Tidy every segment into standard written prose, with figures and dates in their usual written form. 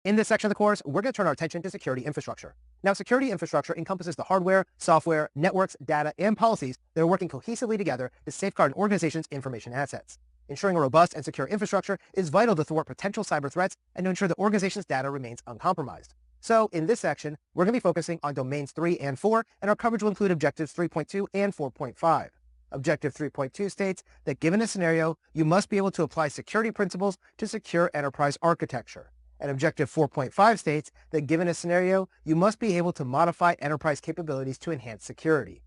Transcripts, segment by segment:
In this section of the course, we're going to turn our attention to security infrastructure. Now, security infrastructure encompasses the hardware, software, networks, data, and policies that are working cohesively together to safeguard an organization's information assets. Ensuring a robust and secure infrastructure is vital to thwart potential cyber threats and to ensure the organization's data remains uncompromised. So, in this section, we're going to be focusing on domains 3 and 4, and our coverage will include objectives 3.2 and 4.5. Objective 3.2 states that given a scenario, you must be able to apply security principles to secure enterprise architecture. And Objective 4.5 states that given a scenario, you must be able to modify enterprise capabilities to enhance security.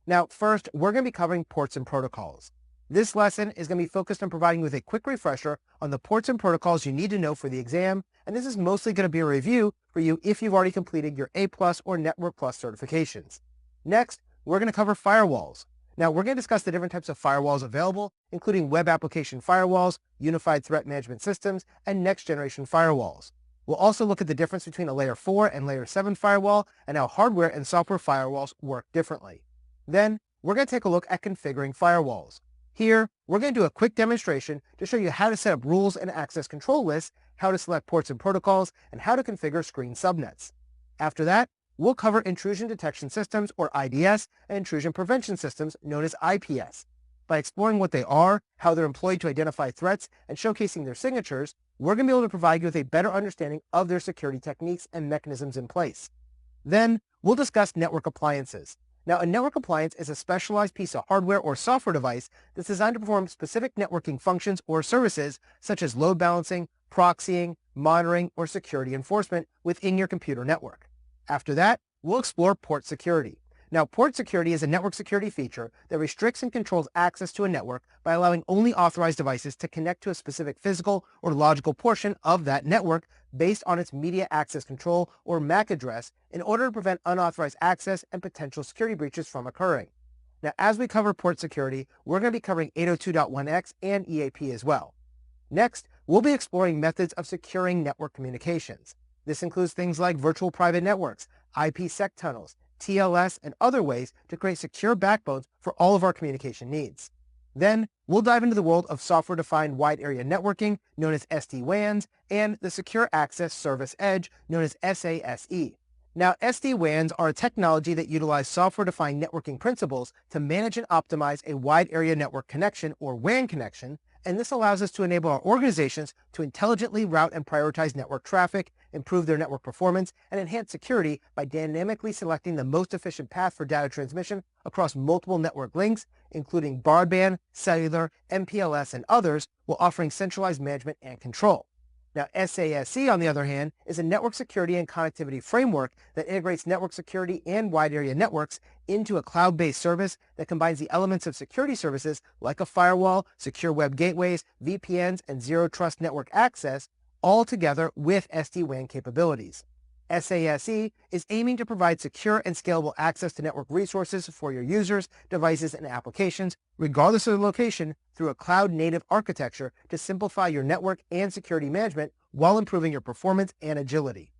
Now, first, we're going to be covering ports and protocols. This lesson is going to be focused on providing you with a quick refresher on the ports and protocols you need to know for the exam, and this is mostly going to be a review for you if you've already completed your A+ or Network+ certifications. Next, we're going to cover firewalls. Now, we're going to discuss the different types of firewalls available, including web application firewalls, unified threat management systems, and next-generation firewalls. We'll also look at the difference between a Layer 4 and Layer 7 firewall and how hardware and software firewalls work differently. Then, we're going to take a look at configuring firewalls. Here, we're going to do a quick demonstration to show you how to set up rules and access control lists, how to select ports and protocols, and how to configure screen subnets. After that, we'll cover intrusion detection systems, or IDS, and intrusion prevention systems, known as IPS. By exploring what they are, how they're employed to identify threats, and showcasing their signatures, we're going to be able to provide you with a better understanding of their security techniques and mechanisms in place. Then, we'll discuss network appliances. Now, a network appliance is a specialized piece of hardware or software device that's designed to perform specific networking functions or services, such as load balancing, proxying, monitoring, or security enforcement within your computer network. After that, we'll explore port security. Now, port security is a network security feature that restricts and controls access to a network by allowing only authorized devices to connect to a specific physical or logical portion of that network based on its media access control, or MAC address, in order to prevent unauthorized access and potential security breaches from occurring. Now, as we cover port security, we're going to be covering 802.1x and EAP as well. Next, we'll be exploring methods of securing network communications. This includes things like virtual private networks, IPsec tunnels, TLS, and other ways to create secure backbones for all of our communication needs. Then, we'll dive into the world of software-defined wide area networking, known as SD-WANs, and the Secure Access Service Edge, known as SASE. Now, SD-WANs are a technology that utilize software-defined networking principles to manage and optimize a wide area network connection, or WAN connection, and this allows us to enable our organizations to intelligently route and prioritize network traffic, improve their network performance, and enhance security by dynamically selecting the most efficient path for data transmission across multiple network links, including broadband, cellular, MPLS, and others, while offering centralized management and control. Now, SASE, on the other hand, is a network security and connectivity framework that integrates network security and wide area networks into a cloud-based service that combines the elements of security services like a firewall, secure web gateways, VPNs, and zero trust network access, all together with SD-WAN capabilities. SASE is aiming to provide secure and scalable access to network resources for your users, devices, and applications, regardless of the location, through a cloud-native architecture to simplify your network and security management while improving your performance and agility.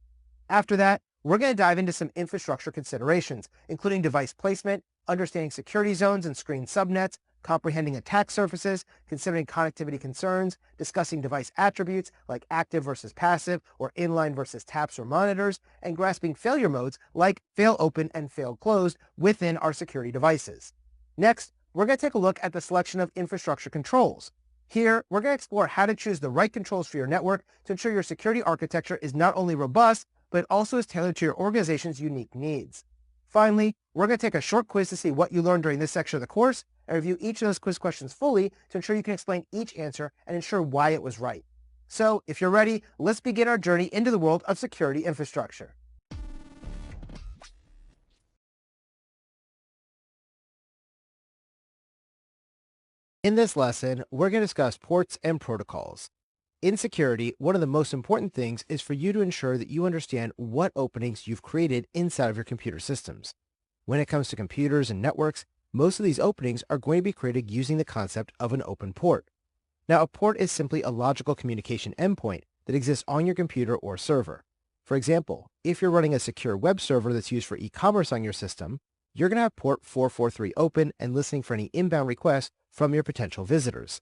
After that, we're going to dive into some infrastructure considerations, including device placement, understanding security zones and screen subnets, comprehending attack surfaces, considering connectivity concerns, discussing device attributes like active versus passive, or inline versus taps or monitors, and grasping failure modes like fail open and fail closed within our security devices. Next, we're going to take a look at the selection of infrastructure controls. Here, we're going to explore how to choose the right controls for your network to ensure your security architecture is not only robust, but also is tailored to your organization's unique needs. Finally, we're going to take a short quiz to see what you learned during this section of the course, and review each of those quiz questions fully to ensure you can explain each answer and ensure why it was right. So, if you're ready, let's begin our journey into the world of security infrastructure. In this lesson, we're going to discuss ports and protocols. In security, one of the most important things is for you to ensure that you understand what openings you've created inside of your computer systems. When it comes to computers and networks, most of these openings are going to be created using the concept of an open port. Now, a port is simply a logical communication endpoint that exists on your computer or server. For example, if you're running a secure web server that's used for e-commerce on your system, you're going to have port 443 open and listening for any inbound requests from your potential visitors.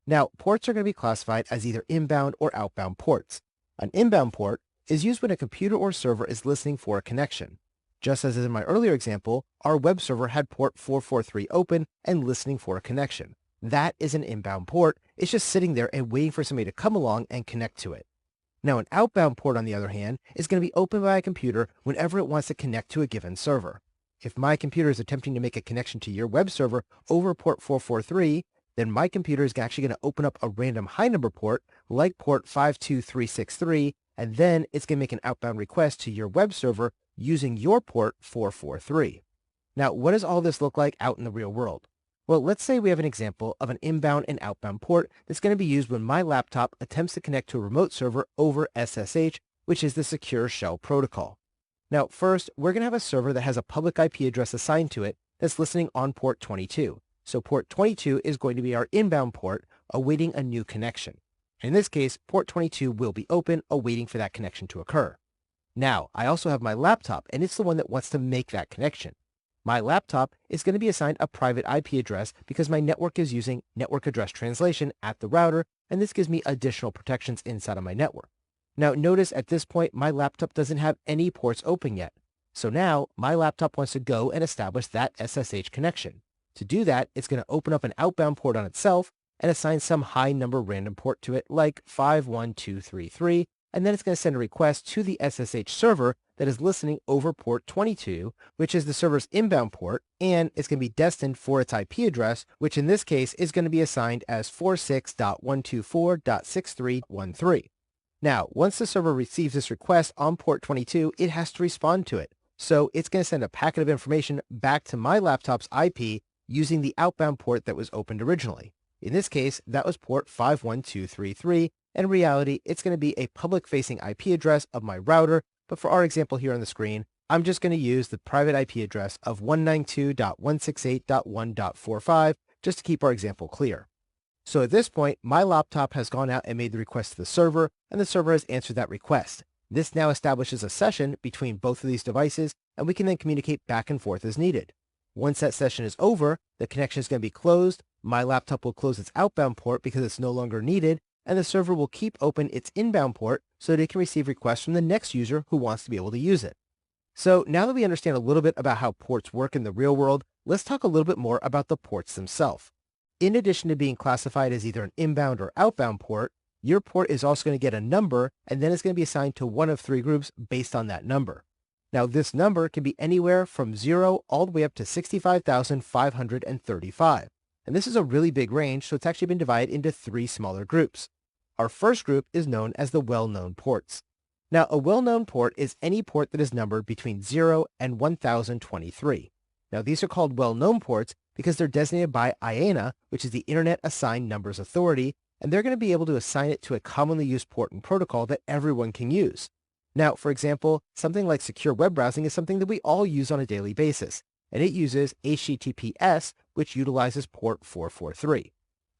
Now, ports are going to be classified as either inbound or outbound ports. An inbound port is used when a computer or server is listening for a connection. Just as in my earlier example, our web server had port 443 open and listening for a connection. That is an inbound port. It's just sitting there and waiting for somebody to come along and connect to it. Now, an outbound port, on the other hand, is going to be opened by a computer whenever it wants to connect to a given server. If my computer is attempting to make a connection to your web server over port 443, then my computer is actually going to open up a random high number port like port 52363, and then it's going to make an outbound request to your web server using your port 443. Now, what does all this look like out in the real world? Well, let's say we have an example of an inbound and outbound port that's going to be used when my laptop attempts to connect to a remote server over SSH, which is the Secure Shell Protocol. Now, first, we're going to have a server that has a public IP address assigned to it that's listening on port 22. So port 22 is going to be our inbound port awaiting a new connection. In this case, port 22 will be open, awaiting for that connection to occur. Now, I also have my laptop, and it's the one that wants to make that connection. My laptop is going to be assigned a private IP address because my network is using network address translation at the router, and this gives me additional protections inside of my network. Now, notice at this point, my laptop doesn't have any ports open yet. So now, my laptop wants to go and establish that SSH connection. To do that, it's going to open up an outbound port on itself and assign some high number random port to it like 51233, and then it's going to send a request to the SSH server that is listening over port 22, which is the server's inbound port, and it's going to be destined for its IP address, which in this case is going to be assigned as 46.124.6313. Now, once the server receives this request on port 22, it has to respond to it. So it's going to send a packet of information back to my laptop's IP using the outbound port that was opened originally. In this case, that was port 51233. In reality, it's going to be a public-facing IP address of my router, but for our example here on the screen, I'm just going to use the private IP address of 192.168.1.45 just to keep our example clear. So at this point, my laptop has gone out and made the request to the server, and the server has answered that request. This now establishes a session between both of these devices, and we can then communicate back and forth as needed. Once that session is over, the connection is going to be closed, my laptop will close its outbound port because it's no longer needed, and the server will keep open its inbound port so that it can receive requests from the next user who wants to be able to use it. So now that we understand a little bit about how ports work in the real world, let's talk a little bit more about the ports themselves. In addition to being classified as either an inbound or outbound port, your port is also going to get a number, and then it's going to be assigned to one of three groups based on that number. Now, this number can be anywhere from 0 all the way up to 65,535. And this is a really big range, so it's actually been divided into three smaller groups. Our first group is known as the well-known ports. Now, a well-known port is any port that is numbered between 0 and 1023. Now, these are called well-known ports because they're designated by IANA, which is the Internet Assigned Numbers Authority, and they're going to be able to assign it to a commonly used port and protocol that everyone can use. Now, for example, something like secure web browsing is something that we all use on a daily basis, and it uses HTTPS, which utilizes port 443.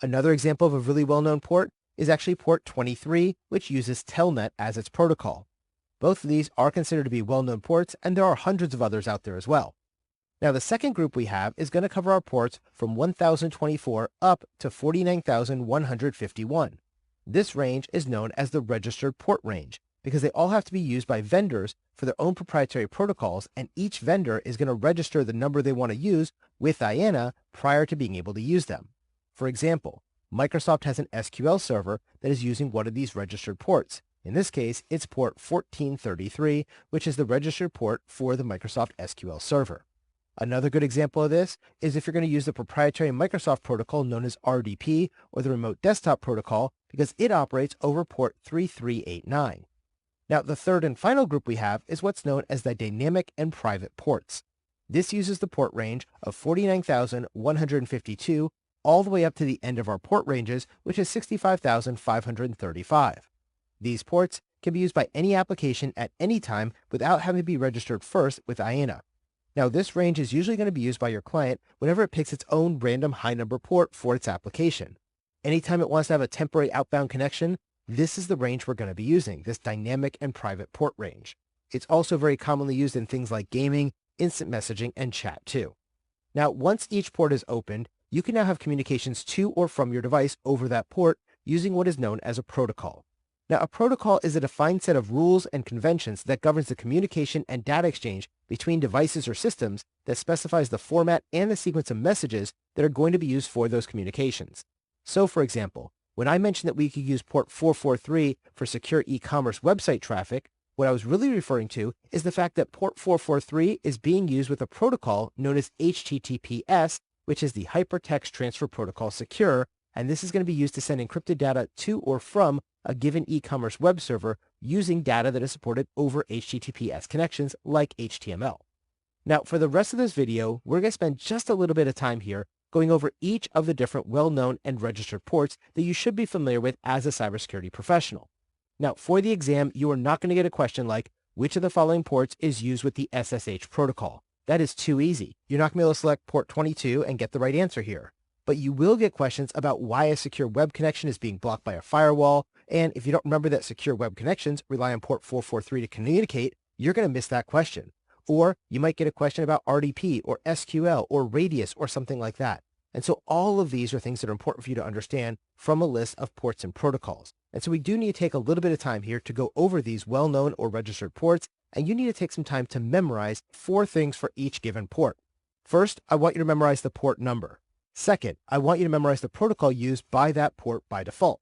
Another example of a really well-known port is actually port 23, which uses Telnet as its protocol. Both of these are considered to be well-known ports, and there are hundreds of others out there as well. Now, the second group we have is going to cover our ports from 1024 up to 49,151. This range is known as the registered port range because they all have to be used by vendors for their own proprietary protocols, and each vendor is going to register the number they want to use with IANA prior to being able to use them. For example, Microsoft has an SQL server that is using one of these registered ports. In this case, it's port 1433, which is the registered port for the Microsoft SQL server. Another good example of this is if you're going to use the proprietary Microsoft protocol known as RDP, or the Remote Desktop Protocol, because it operates over port 3389. Now, the third and final group we have is what's known as the dynamic and private ports. This uses the port range of 49,152 all the way up to the end of our port ranges, which is 65,535. These ports can be used by any application at any time without having to be registered first with IANA. Now, this range is usually going to be used by your client whenever it picks its own random high number port for its application. Anytime it wants to have a temporary outbound connection, this is the range we're going to be using, this dynamic and private port range. It's also very commonly used in things like gaming, instant messaging, and chat too. Now, once each port is opened, you can now have communications to or from your device over that port using what is known as a protocol. Now, a protocol is a defined set of rules and conventions that governs the communication and data exchange between devices or systems that specifies the format and the sequence of messages that are going to be used for those communications. So, for example, when I mentioned that we could use port 443 for secure e-commerce website traffic, what I was really referring to is the fact that port 443 is being used with a protocol known as HTTPS, which is the Hypertext Transfer Protocol Secure, and this is going to be used to send encrypted data to or from a given e-commerce web server using data that is supported over HTTPS connections like HTML. Now, for the rest of this video, we're going to spend just a little bit of time here going over each of the different well-known and registered ports that you should be familiar with as a cybersecurity professional. Now, for the exam, you are not going to get a question like, which of the following ports is used with the SSH protocol? That is too easy. You're not going to be able to select port 22 and get the right answer here. But you will get questions about why a secure web connection is being blocked by a firewall, and if you don't remember that secure web connections rely on port 443 to communicate, you're going to miss that question. Or you might get a question about RDP or SQL or Radius or something like that. And so all of these are things that are important for you to understand from a list of ports and protocols. And so we do need to take a little bit of time here to go over these well-known or registered ports, and you need to take some time to memorize 4 things for each given port. First, I want you to memorize the port number. Second, I want you to memorize the protocol used by that port by default.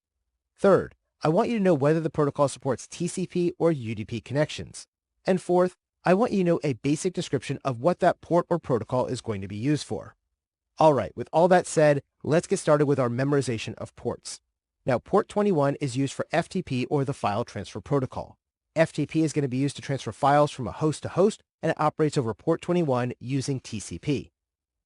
Third, I want you to know whether the protocol supports TCP or UDP connections. And fourth, I want you to know a basic description of what that port or protocol is going to be used for. All right, with all that said, let's get started with our memorization of ports. Now, port 21 is used for FTP or the File Transfer Protocol. FTP is going to be used to transfer files from a host to host, and it operates over port 21 using TCP.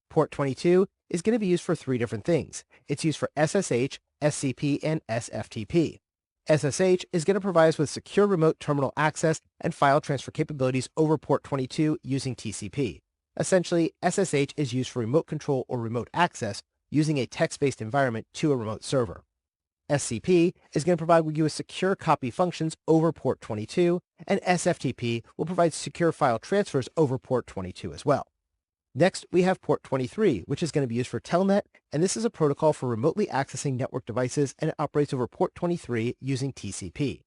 Port 22 is going to be used for 3 different things. It's used for SSH, SCP, and SFTP. SSH is going to provide us with secure remote terminal access and file transfer capabilities over port 22 using TCP. Essentially, SSH is used for remote control or remote access using a text-based environment to a remote server. SCP is going to provide you with secure copy functions over port 22, and SFTP will provide secure file transfers over port 22 as well. Next, we have port 23, which is going to be used for Telnet, and this is a protocol for remotely accessing network devices, and it operates over port 23 using TCP.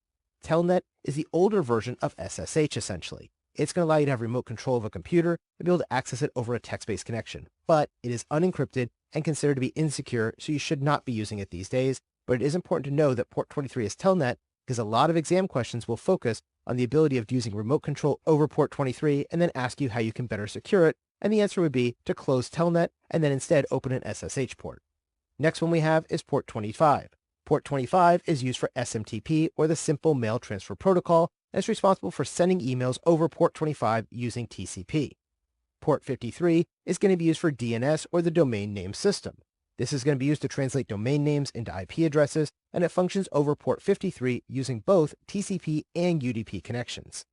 Telnet is the older version of SSH, essentially. It's going to allow you to have remote control of a computer and be able to access it over a text-based connection, but it is unencrypted and considered to be insecure, so you should not be using it these days. But it is important to know that port 23 is Telnet because a lot of exam questions will focus on the ability of using remote control over port 23 and then ask you how you can better secure it. And the answer would be to close Telnet and then instead open an SSH port. Next one we have is port 25. Port 25 is used for SMTP or the Simple Mail Transfer Protocol, and it's responsible for sending emails over port 25 using TCP. Port 53 is going to be used for DNS or the Domain Name System. This is going to be used to translate domain names into IP addresses, and it functions over port 53 using both TCP and UDP connections.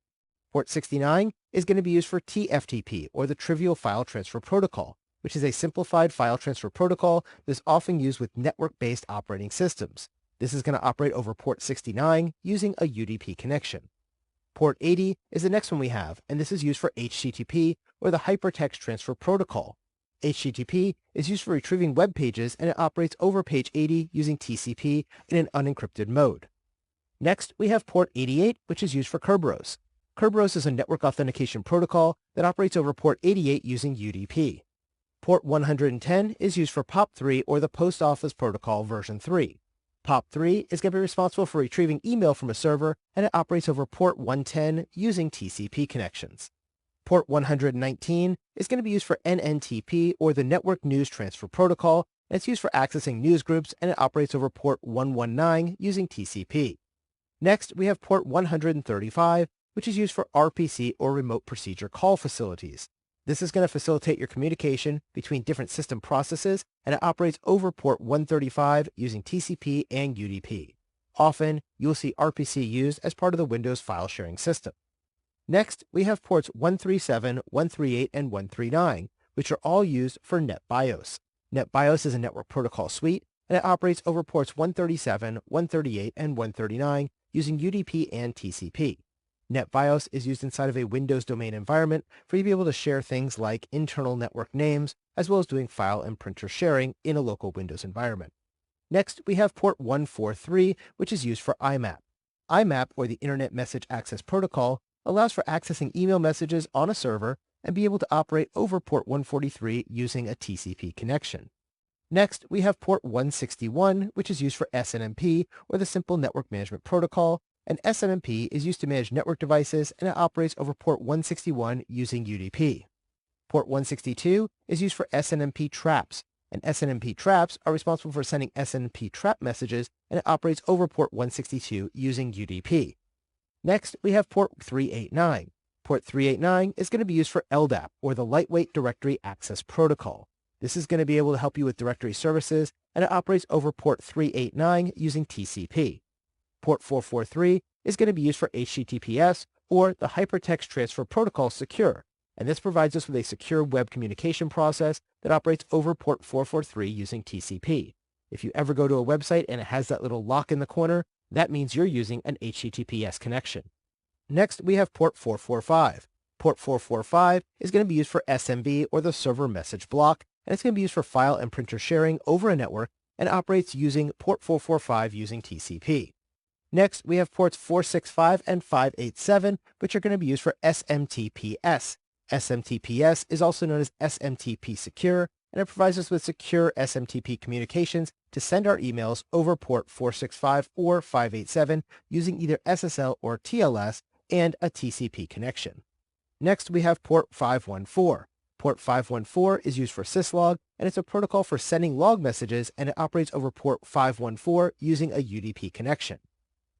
Port 69 is going to be used for TFTP, or the Trivial File Transfer Protocol, which is a simplified file transfer protocol that is often used with network-based operating systems. This is going to operate over port 69 using a UDP connection. Port 80 is the next one we have, and this is used for HTTP, or the Hypertext Transfer Protocol. HTTP is used for retrieving web pages, and it operates over page 80 using TCP in an unencrypted mode. Next, we have port 88, which is used for Kerberos. Kerberos is a network authentication protocol that operates over port 88 using UDP. Port 110 is used for POP3 or the Post Office Protocol version 3. POP3 is going to be responsible for retrieving email from a server, and it operates over port 110 using TCP connections. Port 119 is going to be used for NNTP or the Network News Transfer Protocol, and it's used for accessing news groups, and it operates over port 119 using TCP. Next, we have port 135, which is used for RPC or Remote Procedure Call Facilities. This is going to facilitate your communication between different system processes, and it operates over port 135 using TCP and UDP. Often, you'll see RPC used as part of the Windows file sharing system. Next, we have ports 137, 138, and 139, which are all used for NetBIOS. NetBIOS is a network protocol suite, and it operates over ports 137, 138, and 139 using UDP and TCP. NetBIOS is used inside of a Windows domain environment for you to be able to share things like internal network names, as well as doing file and printer sharing in a local Windows environment. Next, we have port 143, which is used for IMAP. IMAP, or the Internet Message Access Protocol, allows for accessing email messages on a server and be able to operate over port 143 using a TCP connection. Next, we have port 161, which is used for SNMP, or the Simple Network Management Protocol, and SNMP is used to manage network devices, and it operates over port 161 using UDP. Port 162 is used for SNMP traps, and SNMP traps are responsible for sending SNMP trap messages, and it operates over port 162 using UDP. Next, we have port 389. Port 389 is going to be used for LDAP, or the Lightweight Directory Access Protocol. This is going to be able to help you with directory services, and it operates over port 389 using TCP. Port 443 is going to be used for HTTPS, or the Hypertext Transfer Protocol Secure, and this provides us with a secure web communication process that operates over port 443 using TCP. If you ever go to a website and it has that little lock in the corner, that means you're using an HTTPS connection. Next, we have port 445. Port 445 is going to be used for SMB, or the Server Message Block, and it's going to be used for file and printer sharing over a network, and operates using port 445 using TCP. Next, we have ports 465 and 587, which are going to be used for SMTPS. SMTPS is also known as SMTP Secure, and it provides us with secure SMTP communications to send our emails over port 465 or 587 using either SSL or TLS and a TCP connection. Next, we have port 514. Port 514 is used for syslog, and it's a protocol for sending log messages, and it operates over port 514 using a UDP connection.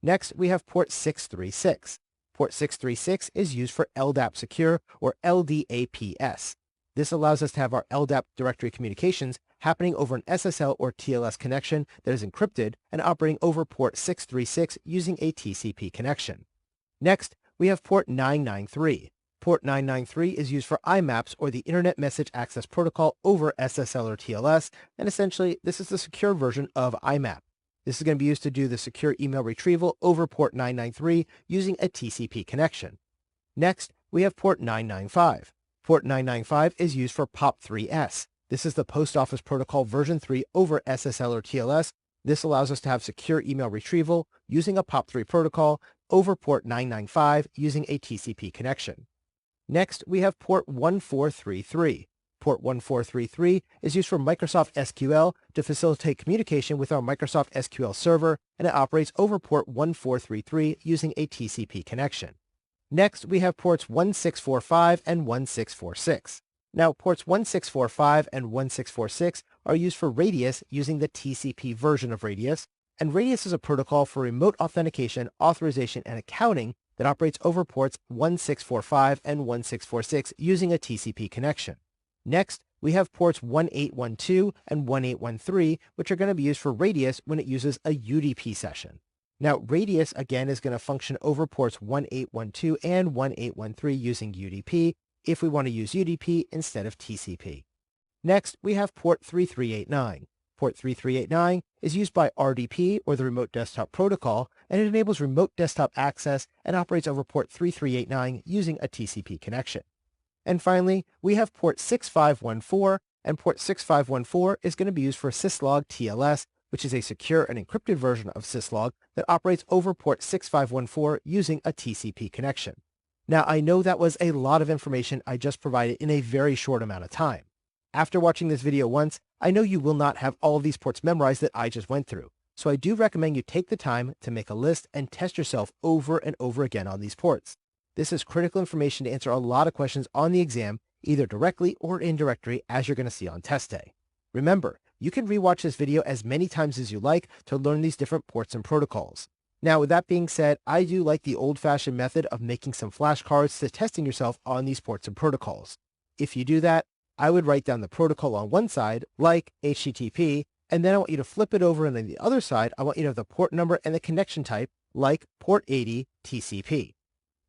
Next, we have port 636. Port 636 is used for LDAP Secure, or LDAPS. This allows us to have our LDAP directory communications happening over an SSL or TLS connection that is encrypted and operating over port 636 using a TCP connection. Next, we have port 993. Port 993 is used for IMAPs, or the Internet Message Access Protocol, over SSL or TLS, and essentially this is the secure version of IMAP. This is going to be used to do the secure email retrieval over port 993 using a TCP connection. Next, we have port 995. Port 995 is used for POP3S. This is the Post Office Protocol version 3 over SSL or TLS. This allows us to have secure email retrieval using a POP3 protocol over port 995 using a TCP connection. Next, we have port 1433. Port 1433 is used for Microsoft SQL to facilitate communication with our Microsoft SQL server, and it operates over port 1433 using a TCP connection. Next, we have ports 1645 and 1646. Now, ports 1645 and 1646 are used for Radius using the TCP version of Radius, and Radius is a protocol for remote authentication, authorization, and accounting that operates over ports 1645 and 1646 using a TCP connection. Next, we have ports 1812 and 1813, which are going to be used for Radius when it uses a UDP session. Now, Radius, again, is going to function over ports 1812 and 1813 using UDP if we want to use UDP instead of TCP. Next, we have port 3389. Port 3389 is used by RDP, or the Remote Desktop Protocol, and it enables remote desktop access and operates over port 3389 using a TCP connection. And finally, we have port 6514, and port 6514 is going to be used for Syslog TLS, which is a secure and encrypted version of Syslog that operates over port 6514 using a TCP connection. Now, I know that was a lot of information I just provided in a very short amount of time. After watching this video once, I know you will not have all of these ports memorized that I just went through, so I do recommend you take the time to make a list and test yourself over and over again on these ports. This is critical information to answer a lot of questions on the exam, either directly or indirectly, as you're going to see on test day. Remember, you can rewatch this video as many times as you like to learn these different ports and protocols. Now, with that being said, I do like the old-fashioned method of making some flashcards to testing yourself on these ports and protocols. If you do that, I would write down the protocol on one side, like HTTP, and then I want you to flip it over, and on the other side, I want you to have the port number and the connection type, like port 80 TCP.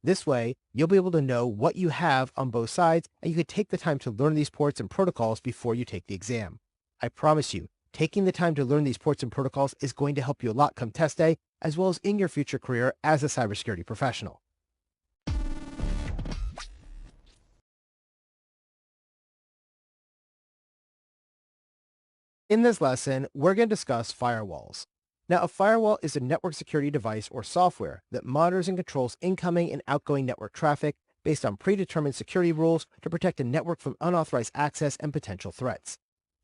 This way, you'll be able to know what you have on both sides, and you can take the time to learn these ports and protocols before you take the exam. I promise you, taking the time to learn these ports and protocols is going to help you a lot come test day, as well as in your future career as a cybersecurity professional. In this lesson, we're going to discuss firewalls. Now, a firewall is a network security device or software that monitors and controls incoming and outgoing network traffic based on predetermined security rules to protect a network from unauthorized access and potential threats.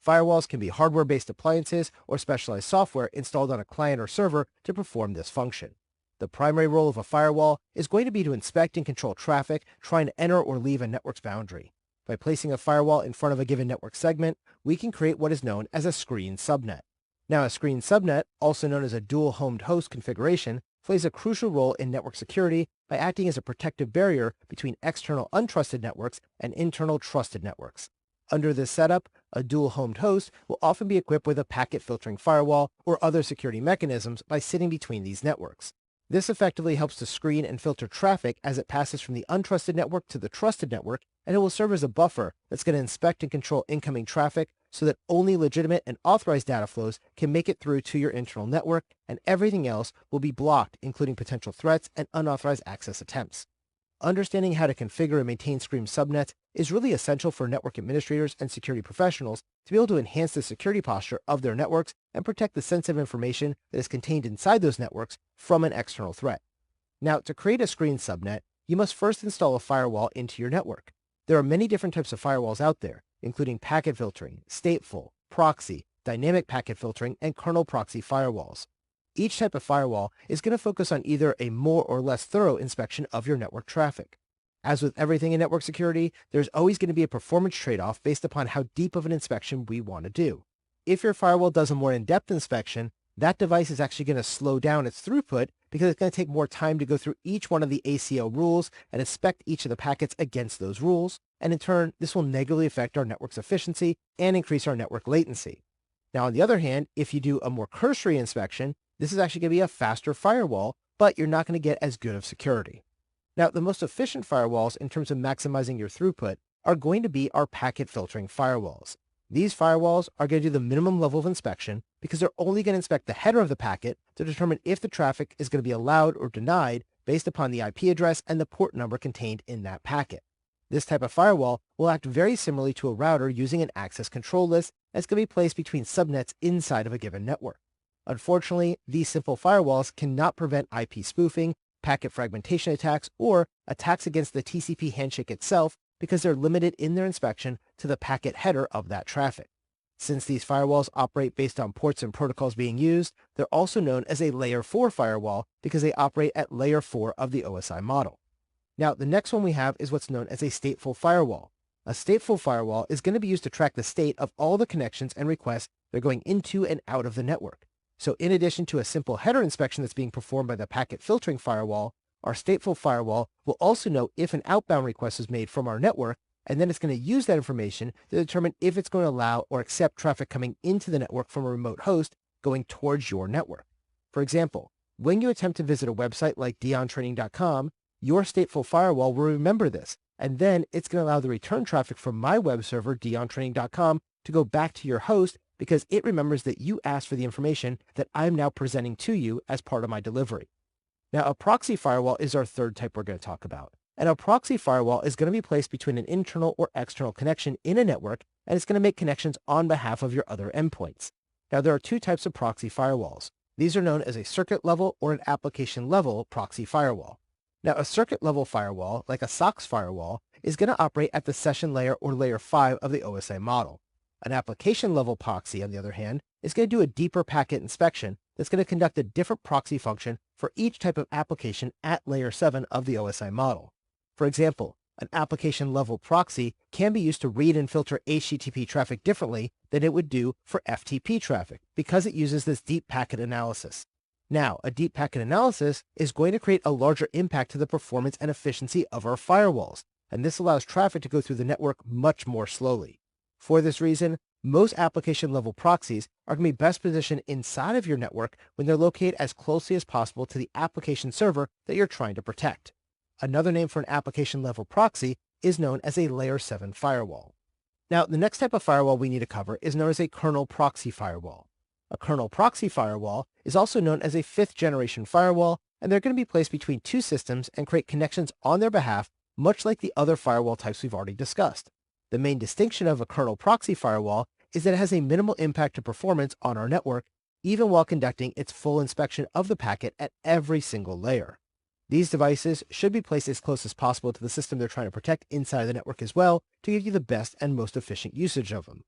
Firewalls can be hardware-based appliances or specialized software installed on a client or server to perform this function. The primary role of a firewall is going to be to inspect and control traffic trying to enter or leave a network's boundary. By placing a firewall in front of a given network segment, we can create what is known as a screen subnet. Now, a screen subnet, also known as a dual-homed host configuration, plays a crucial role in network security by acting as a protective barrier between external untrusted networks and internal trusted networks. Under this setup, a dual-homed host will often be equipped with a packet filtering firewall or other security mechanisms by sitting between these networks. This effectively helps to screen and filter traffic as it passes from the untrusted network to the trusted network, and it will serve as a buffer that's going to inspect and control incoming traffic so that only legitimate and authorized data flows can make it through to your internal network, and everything else will be blocked, including potential threats and unauthorized access attempts. Understanding how to configure and maintain screen subnets is really essential for network administrators and security professionals to be able to enhance the security posture of their networks and protect the sensitive information that is contained inside those networks from an external threat. Now, to create a screen subnet, you must first install a firewall into your network. There are many different types of firewalls out there, including packet filtering, stateful, proxy, dynamic packet filtering, and kernel proxy firewalls. Each type of firewall is going to focus on either a more or less thorough inspection of your network traffic. As with everything in network security, there's always going to be a performance trade-off based upon how deep of an inspection we want to do. If your firewall does a more in-depth inspection, that device is actually going to slow down its throughput because it's going to take more time to go through each one of the ACL rules and inspect each of the packets against those rules, and in turn, this will negatively affect our network's efficiency and increase our network latency. Now, on the other hand, if you do a more cursory inspection, this is actually going to be a faster firewall, but you're not going to get as good of security. Now, the most efficient firewalls in terms of maximizing your throughput are going to be our packet filtering firewalls. These firewalls are going to do the minimum level of inspection because they're only going to inspect the header of the packet to determine if the traffic is going to be allowed or denied based upon the IP address and the port number contained in that packet. This type of firewall will act very similarly to a router using an access control list that's going to be placed between subnets inside of a given network. Unfortunately, these simple firewalls cannot prevent IP spoofing, packet fragmentation attacks, or attacks against the TCP handshake itself because they're limited in their inspection to the packet header of that traffic. Since these firewalls operate based on ports and protocols being used, they're also known as a Layer 4 firewall because they operate at Layer 4 of the OSI model. Now, the next one we have is what's known as a stateful firewall. A stateful firewall is going to be used to track the state of all the connections and requests that are going into and out of the network. So in addition to a simple header inspection that's being performed by the packet filtering firewall, our stateful firewall will also know if an outbound request is made from our network, and then it's going to use that information to determine if it's going to allow or accept traffic coming into the network from a remote host going towards your network. For example, when you attempt to visit a website like DionTraining.com, your stateful firewall will remember this, and then it's going to allow the return traffic from my web server, DionTraining.com, to go back to your host because it remembers that you asked for the information that I'm now presenting to you as part of my delivery. Now, a proxy firewall is our third type we're going to talk about. And a proxy firewall is going to be placed between an internal or external connection in a network, and it's going to make connections on behalf of your other endpoints. Now, there are two types of proxy firewalls. These are known as a circuit level or an application level proxy firewall. Now, a circuit level firewall, like a SOCKS firewall, is going to operate at the session layer or layer 5 of the OSI model. An application level proxy, on the other hand, is going to do a deeper packet inspection that's going to conduct a different proxy function for each type of application at layer 7 of the OSI model. For example, an application level proxy can be used to read and filter HTTP traffic differently than it would do for FTP traffic because it uses this deep packet analysis. Now, a deep packet analysis is going to create a larger impact to the performance and efficiency of our firewalls, and this allows traffic to go through the network much more slowly. For this reason, most application-level proxies are going to be best positioned inside of your network when they're located as closely as possible to the application server that you're trying to protect. Another name for an application-level proxy is known as a Layer 7 firewall. Now, the next type of firewall we need to cover is known as a kernel proxy firewall. A kernel proxy firewall is also known as a 5th-generation firewall, and they're going to be placed between two systems and create connections on their behalf, much like the other firewall types we've already discussed. The main distinction of a kernel proxy firewall is that it has a minimal impact to performance on our network even while conducting its full inspection of the packet at every single layer. These devices should be placed as close as possible to the system they're trying to protect inside the network as well to give you the best and most efficient usage of them.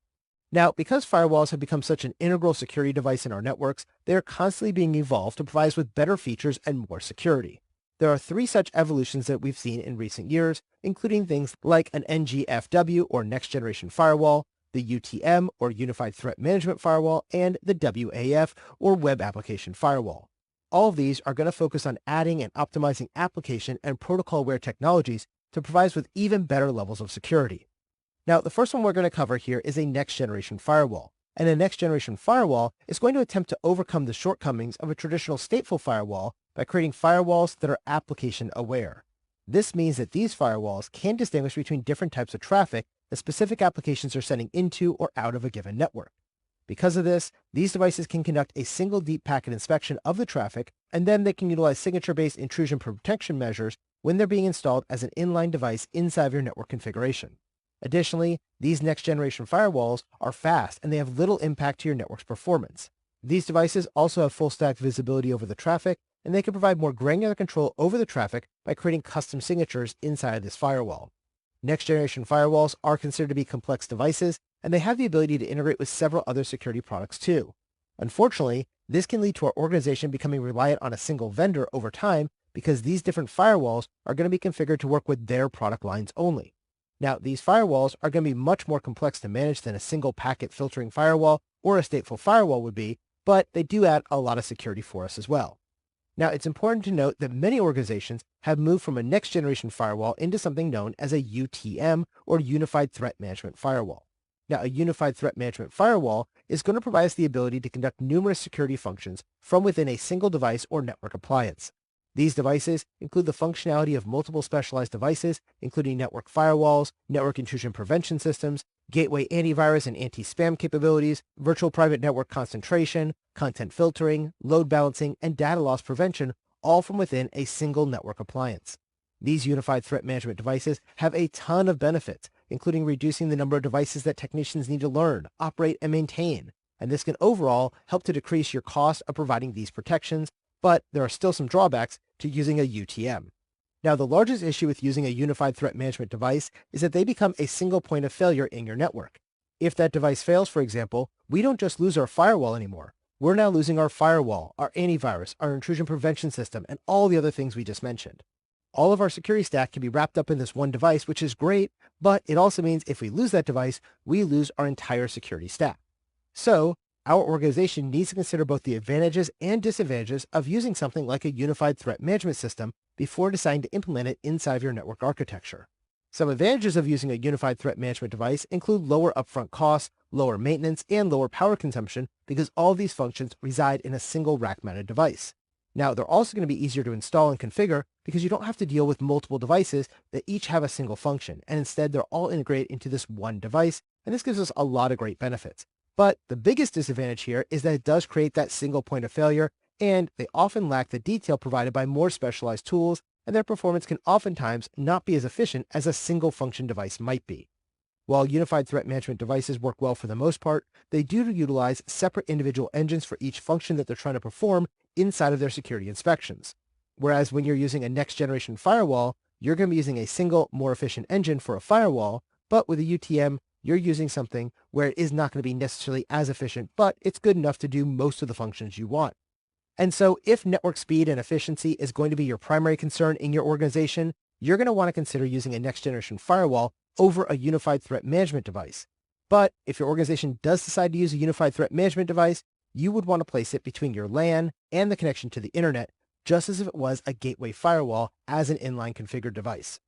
Now, because firewalls have become such an integral security device in our networks, they are constantly being evolved to provide us with better features and more security. There are 3 such evolutions that we've seen in recent years, including things like an NGFW or Next Generation Firewall, the UTM or Unified Threat Management Firewall, and the WAF or Web Application Firewall. All of these are going to focus on adding and optimizing application and protocol-aware technologies to provide us with even better levels of security. Now, the first one we're going to cover here is a next-generation firewall. And a next-generation firewall is going to attempt to overcome the shortcomings of a traditional stateful firewall by creating firewalls that are application-aware. This means that these firewalls can distinguish between different types of traffic that specific applications are sending into or out of a given network. Because of this, these devices can conduct a single deep packet inspection of the traffic, and then they can utilize signature-based intrusion protection measures when they're being installed as an inline device inside of your network configuration. Additionally, these next-generation firewalls are fast and they have little impact to your network's performance. These devices also have full-stack visibility over the traffic, and they can provide more granular control over the traffic by creating custom signatures inside of this firewall. Next-generation firewalls are considered to be complex devices, and they have the ability to integrate with several other security products too. Unfortunately, this can lead to our organization becoming reliant on a single vendor over time because these different firewalls are going to be configured to work with their product lines only. Now, these firewalls are going to be much more complex to manage than a single packet filtering firewall or a stateful firewall would be, but they do add a lot of security for us as well. Now, it's important to note that many organizations have moved from a next-generation firewall into something known as a UTM, or Unified Threat Management Firewall. Now, a Unified Threat Management Firewall is going to provide us the ability to conduct numerous security functions from within a single device or network appliance. These devices include the functionality of multiple specialized devices, including network firewalls, network intrusion prevention systems, gateway antivirus and anti-spam capabilities, virtual private network concentration, content filtering, load balancing, and data loss prevention, all from within a single network appliance. These unified threat management devices have a ton of benefits, including reducing the number of devices that technicians need to learn, operate, and maintain. And this can overall help to decrease your cost of providing these protections, but there are still some drawbacks to using a UTM. Now, the largest issue with using a unified threat management device is that they become a single point of failure in your network. If that device fails, for example, we don't just lose our firewall anymore. We're now losing our firewall, our antivirus, our intrusion prevention system, and all the other things we just mentioned. All of our security stack can be wrapped up in this one device, which is great, but it also means if we lose that device, we lose our entire security stack. So, our organization needs to consider both the advantages and disadvantages of using something like a unified threat management system before deciding to implement it inside of your network architecture. Some advantages of using a unified threat management device include lower upfront costs, lower maintenance, and lower power consumption because all of these functions reside in a single rack-mounted device. Now, they're also going to be easier to install and configure because you don't have to deal with multiple devices that each have a single function, and instead they're all integrated into this one device, and this gives us a lot of great benefits. But the biggest disadvantage here is that it does create that single point of failure, and they often lack the detail provided by more specialized tools, and their performance can oftentimes not be as efficient as a single function device might be. While unified threat management devices work well for the most part, they do utilize separate individual engines for each function that they're trying to perform inside of their security inspections. Whereas when you're using a next-generation firewall, you're going to be using a single, more efficient engine for a firewall, but with a UTM, you're using something where it is not going to be necessarily as efficient, but it's good enough to do most of the functions you want. And so if network speed and efficiency is going to be your primary concern in your organization, you're going to want to consider using a next-generation firewall over a unified threat management device. But if your organization does decide to use a unified threat management device, you would want to place it between your LAN and the connection to the internet, just as if it was a gateway firewall as an inline configured device.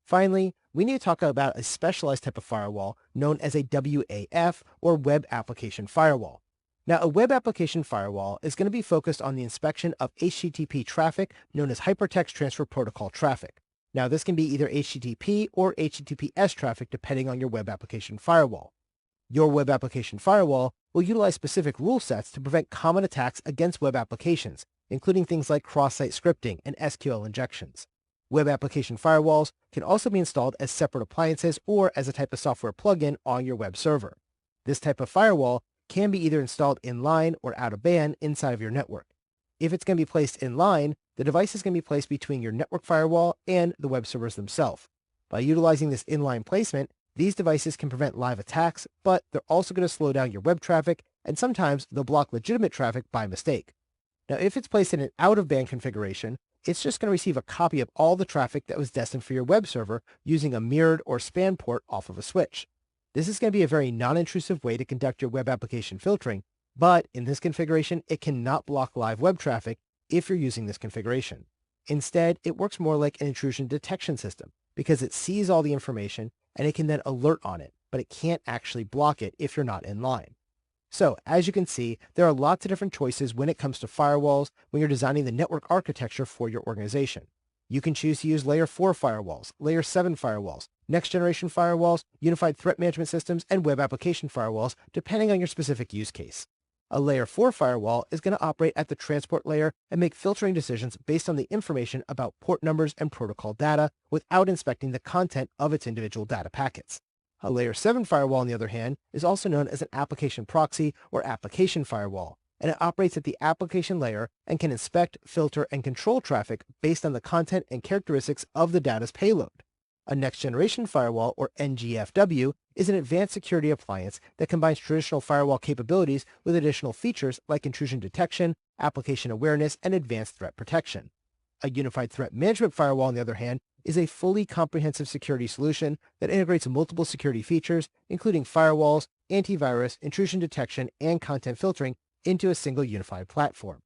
Finally, we need to talk about a specialized type of firewall known as a WAF, or Web Application Firewall. Now, a Web Application Firewall is going to be focused on the inspection of HTTP traffic known as Hypertext Transfer Protocol traffic. Now, this can be either HTTP or HTTPS traffic depending on your Web Application Firewall. Your Web Application Firewall will utilize specific rule sets to prevent common attacks against web applications, including things like cross-site scripting and SQL injections. Web Application Firewalls can also be installed as separate appliances or as a type of software plugin on your web server. This type of firewall can be either installed in line or out of band inside of your network. If it's going to be placed in line, the device is going to be placed between your network firewall and the web servers themselves. By utilizing this inline placement, these devices can prevent live attacks, but they're also going to slow down your web traffic, and sometimes they'll block legitimate traffic by mistake. Now, if it's placed in an out-of-band configuration, it's just going to receive a copy of all the traffic that was destined for your web server using a mirrored or span port off of a switch. This is going to be a very non-intrusive way to conduct your web application filtering, but in this configuration, it cannot block live web traffic if you're using this configuration. Instead, it works more like an intrusion detection system because it sees all the information and it can then alert on it, but it can't actually block it if you're not in line. So, as you can see, there are lots of different choices when it comes to firewalls when you're designing the network architecture for your organization. You can choose to use Layer 4 firewalls, Layer 7 firewalls, next-generation firewalls, unified threat management systems, and web application firewalls, depending on your specific use case. A Layer 4 firewall is going to operate at the transport layer and make filtering decisions based on the information about port numbers and protocol data without inspecting the content of its individual data packets. A Layer 7 firewall, on the other hand, is also known as an application proxy or application firewall, and it operates at the application layer and can inspect, filter, and control traffic based on the content and characteristics of the data's payload. A next-generation firewall, or NGFW, is an advanced security appliance that combines traditional firewall capabilities with additional features like intrusion detection, application awareness, and advanced threat protection. A unified threat management firewall, on the other hand, is a fully comprehensive security solution that integrates multiple security features, including firewalls, antivirus, intrusion detection, and content filtering into a single unified platform.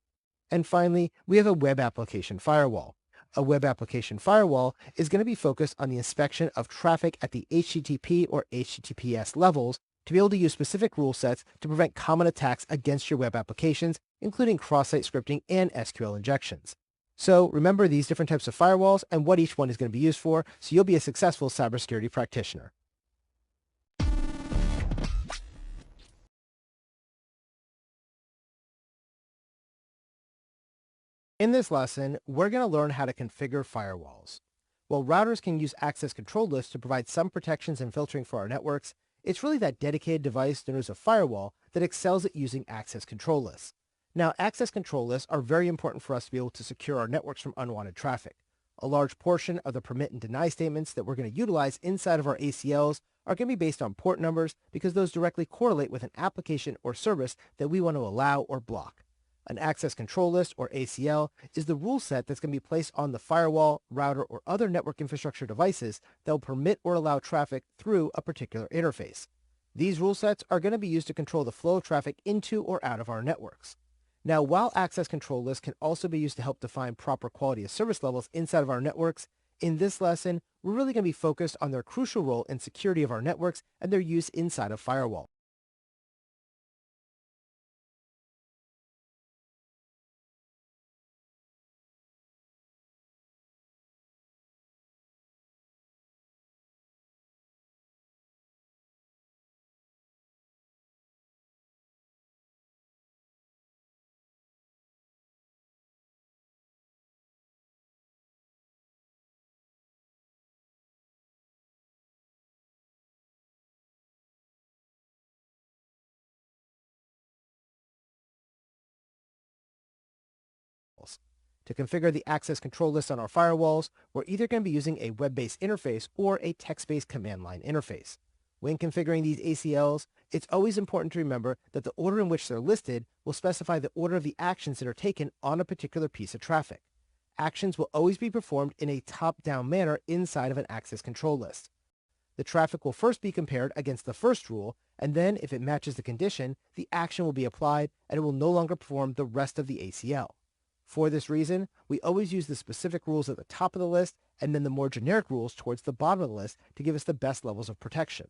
And finally, we have a web application firewall. A web application firewall is going to be focused on the inspection of traffic at the HTTP or HTTPS levels to be able to use specific rule sets to prevent common attacks against your web applications, including cross-site scripting and SQL injections. So remember these different types of firewalls and what each one is going to be used for, so you'll be a successful cybersecurity practitioner. In this lesson, we're going to learn how to configure firewalls. While routers can use access control lists to provide some protections and filtering for our networks, it's really that dedicated device known as a firewall that excels at using access control lists. Now, access control lists are very important for us to be able to secure our networks from unwanted traffic. A large portion of the permit and deny statements that we're going to utilize inside of our ACLs are going to be based on port numbers because those directly correlate with an application or service that we want to allow or block. An access control list, or ACL, is the rule set that's going to be placed on the firewall, router, or other network infrastructure devices that will permit or allow traffic through a particular interface. These rule sets are going to be used to control the flow of traffic into or out of our networks. Now, while access control lists can also be used to help define proper quality of service levels inside of our networks, in this lesson, we're really going to be focused on their crucial role in security of our networks and their use inside of firewalls. To configure the access control list on our firewalls, we're either going to be using a web-based interface or a text-based command line interface. When configuring these ACLs, it's always important to remember that the order in which they're listed will specify the order of the actions that are taken on a particular piece of traffic. Actions will always be performed in a top-down manner inside of an access control list. The traffic will first be compared against the first rule, and then if it matches the condition, the action will be applied and it will no longer perform the rest of the ACL. For this reason, we always use the specific rules at the top of the list and then the more generic rules towards the bottom of the list to give us the best levels of protection.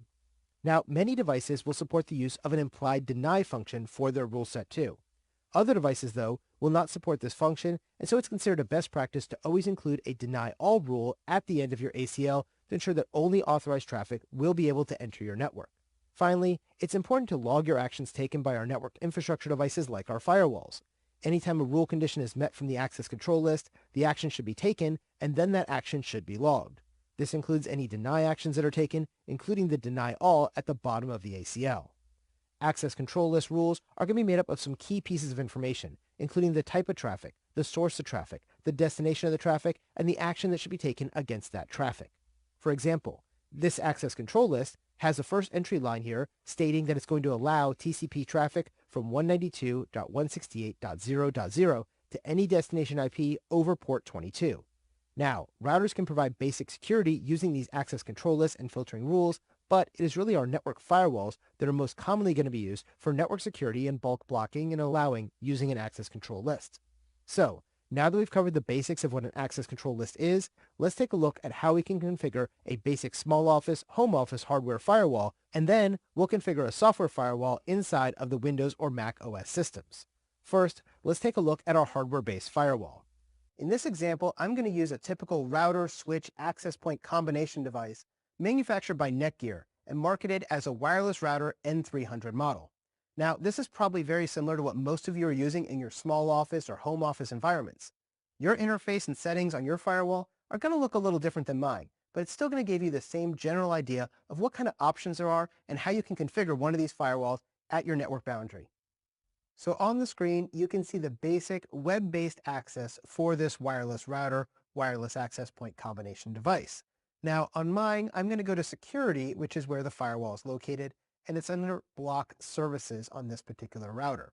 Now, many devices will support the use of an implied deny function for their rule set too. Other devices, though, will not support this function, and so it's considered a best practice to always include a deny all rule at the end of your ACL to ensure that only authorized traffic will be able to enter your network. Finally, it's important to log your actions taken by our network infrastructure devices like our firewalls. Anytime a rule condition is met from the access control list, the action should be taken, and then that action should be logged. This includes any deny actions that are taken, including the deny all at the bottom of the ACL. Access control list rules are going to be made up of some key pieces of information, including the type of traffic, the source of traffic, the destination of the traffic, and the action that should be taken against that traffic. For example, this access control list has the first entry line here stating that it's going to allow TCP traffic from 192.168.0.0 to any destination IP over port 22. Now, routers can provide basic security using these access control lists and filtering rules, but it is really our network firewalls that are most commonly going to be used for network security and bulk blocking and allowing using an access control list. So, now that we've covered the basics of what an access control list is, let's take a look at how we can configure a basic small office, home office hardware firewall, and then we'll configure a software firewall inside of the Windows or Mac OS systems. First, let's take a look at our hardware-based firewall. In this example, I'm going to use a typical router switch access point combination device manufactured by Netgear and marketed as a wireless router N300 model. Now, this is probably very similar to what most of you are using in your small office or home office environments. Your interface and settings on your firewall are going to look a little different than mine, but it's still going to give you the same general idea of what kind of options there are and how you can configure one of these firewalls at your network boundary. So on the screen, you can see the basic web-based access for this wireless router, wireless access point combination device. Now on mine, I'm going to go to security, which is where the firewall is located, and it's under block services on this particular router.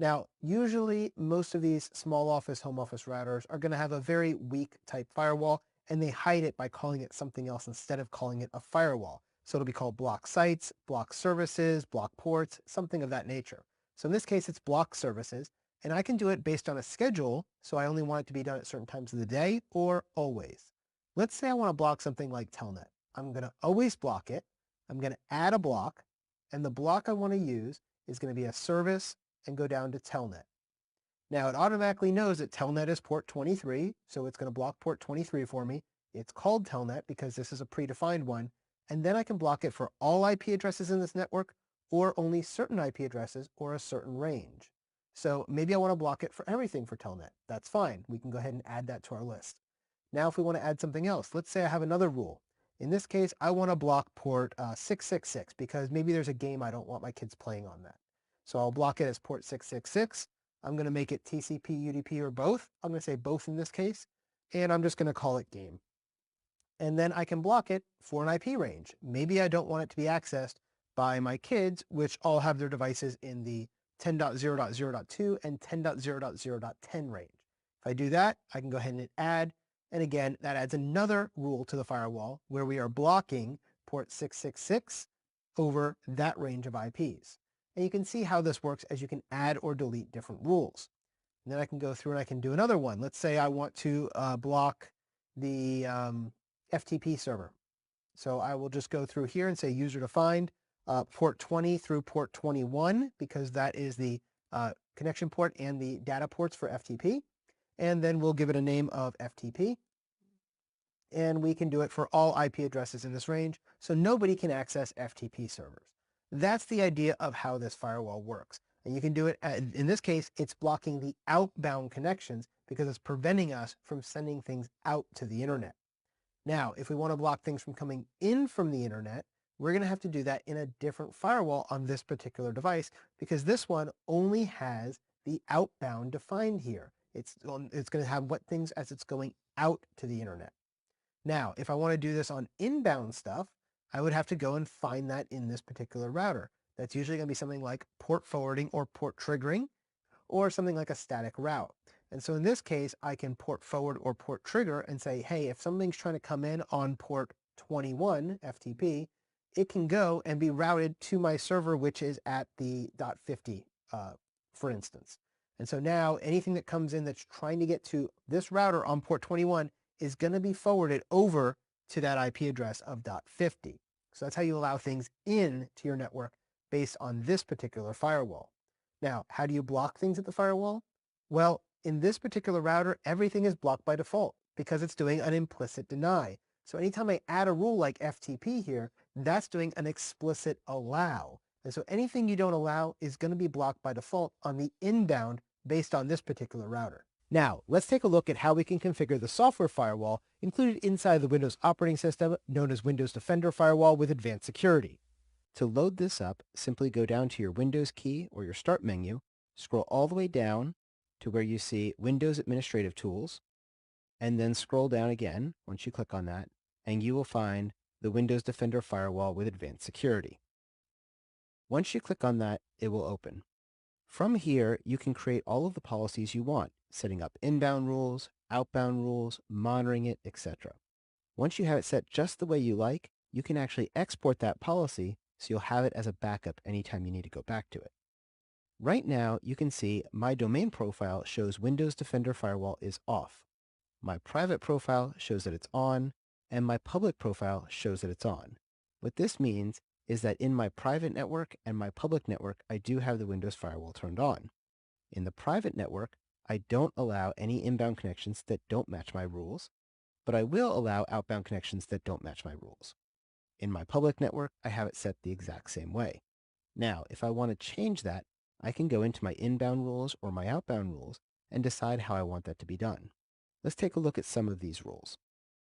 Now, usually most of these small office, home office routers are going to have a very weak type firewall, and they hide it by calling it something else instead of calling it a firewall. So it'll be called block sites, block services, block ports, something of that nature. So in this case, it's block services, and I can do it based on a schedule, so I only want it to be done at certain times of the day or always. Let's say I want to block something like Telnet. I'm going to always block it. I'm going to add a block, and the block I want to use is going to be a service and go down to Telnet. Now it automatically knows that Telnet is port 23, so it's going to block port 23 for me. It's called Telnet because this is a predefined one, and then I can block it for all IP addresses in this network or only certain IP addresses or a certain range. So maybe I want to block it for everything for Telnet. That's fine. We can go ahead and add that to our list. Now if we want to add something else, let's say I have another rule. In this case, I want to block port 666 because maybe there's a game I don't want my kids playing on that. So I'll block it as port 666. I'm going to make it TCP, UDP, or both. I'm going to say both in this case, and I'm just going to call it game. And then I can block it for an IP range. Maybe I don't want it to be accessed by my kids, which all have their devices in the 10.0.0.2 and 10.0.0.10 range. If I do that, I can go ahead and hit add. And again, that adds another rule to the firewall where we are blocking port 666 over that range of IPs. And you can see how this works as you can add or delete different rules. And then I can go through and I can do another one. Let's say I want to block the FTP server. So I will just go through here and say user defined port 20 through port 21 because that is the connection port and the data ports for FTP. And then we'll give it a name of FTP. And we can do it for all IP addresses in this range, so nobody can access FTP servers. That's the idea of how this firewall works. And you can do it, in this case, it's blocking the outbound connections because it's preventing us from sending things out to the internet. Now, if we want to block things from coming in from the internet, we're going to have to do that in a different firewall on this particular device because this one only has the outbound defined here. It's going to have what things as it's going out to the internet. Now, if I want to do this on inbound stuff, I would have to go and find that in this particular router. That's usually going to be something like port forwarding or port triggering or something like a static route. And so in this case, I can port forward or port trigger and say, hey, if something's trying to come in on port 21 FTP, it can go and be routed to my server, which is at the .50, for instance. And so now anything that comes in that's trying to get to this router on port 21 is going to be forwarded over to that IP address of .50. So that's how you allow things in to your network based on this particular firewall. Now, how do you block things at the firewall? Well, in this particular router, everything is blocked by default because it's doing an implicit deny. So anytime I add a rule like FTP here, that's doing an explicit allow. And so anything you don't allow is going to be blocked by default on the inbound based on this particular router. Now, let's take a look at how we can configure the software firewall included inside the Windows operating system known as Windows Defender Firewall with advanced security. To load this up, simply go down to your Windows key or your Start menu, scroll all the way down to where you see Windows Administrative Tools, and then scroll down again once you click on that, and you will find the Windows Defender Firewall with Advanced Security. Once you click on that, it will open. From here, you can create all of the policies you want, setting up inbound rules, outbound rules, monitoring it, etc. Once you have it set just the way you like, you can actually export that policy so you'll have it as a backup anytime you need to go back to it. Right now, you can see my domain profile shows Windows Defender Firewall is off. My private profile shows that it's on, and my public profile shows that it's on. What this means is that in my private network and my public network, I do have the Windows Firewall turned on. In the private network, I don't allow any inbound connections that don't match my rules, but I will allow outbound connections that don't match my rules. In my public network, I have it set the exact same way. Now, if I want to change that, I can go into my inbound rules or my outbound rules and decide how I want that to be done. Let's take a look at some of these rules.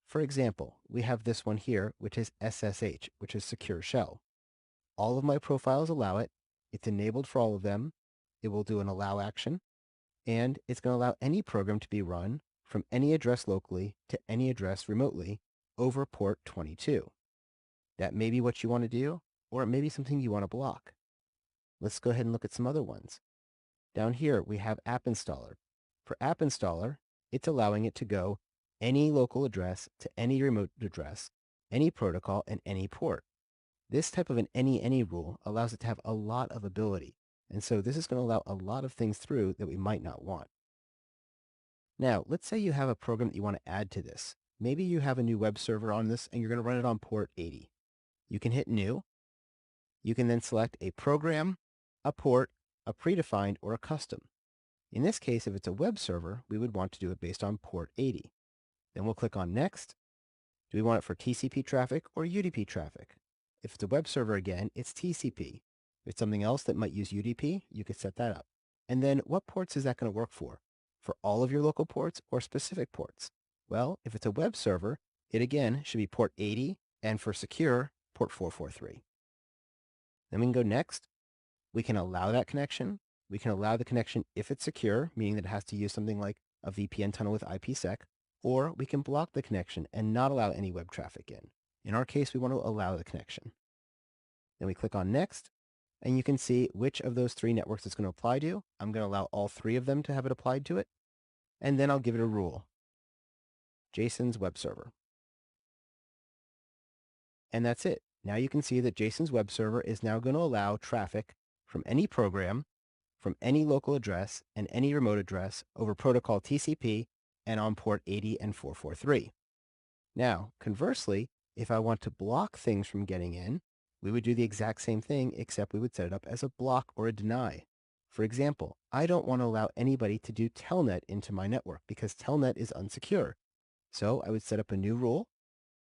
For example, we have this one here, which is SSH, which is Secure Shell. All of my profiles allow it. It's enabled for all of them. It will do an allow action, and it's going to allow any program to be run from any address locally to any address remotely over port 22. That may be what you want to do, or it may be something you want to block. Let's go ahead and look at some other ones. Down here, we have App Installer. For App Installer, it's allowing it to go any local address to any remote address, any protocol, and any port. This type of an any rule allows it to have a lot of ability, and so this is going to allow a lot of things through that we might not want. Now, let's say you have a program that you want to add to this. Maybe you have a new web server on this and you're going to run it on port 80. You can hit New. You can then select a program, a port, a predefined, or a custom. In this case, if it's a web server, we would want to do it based on port 80. Then we'll click on Next. Do we want it for TCP traffic or UDP traffic? If it's a web server again, it's TCP. If it's something else that might use UDP, you could set that up. And then what ports is that going to work for? For all of your local ports or specific ports? Well, if it's a web server, it again should be port 80, and for secure, port 443. Then we can go Next. We can allow that connection. We can allow the connection if it's secure, meaning that it has to use something like a VPN tunnel with IPsec, or we can block the connection and not allow any web traffic in. In our case, we want to allow the connection. Then we click on Next, and you can see which of those three networks it's going to apply to. I'm going to allow all three of them to have it applied to it, and then I'll give it a rule. Jason's web server. And that's it. Now you can see that Jason's web server is now going to allow traffic from any program, from any local address, and any remote address over protocol TCP and on port 80 and 443. Now, conversely, if I want to block things from getting in, we would do the exact same thing, except we would set it up as a block or a deny. For example, I don't want to allow anybody to do telnet into my network because telnet is unsecure. So I would set up a new rule,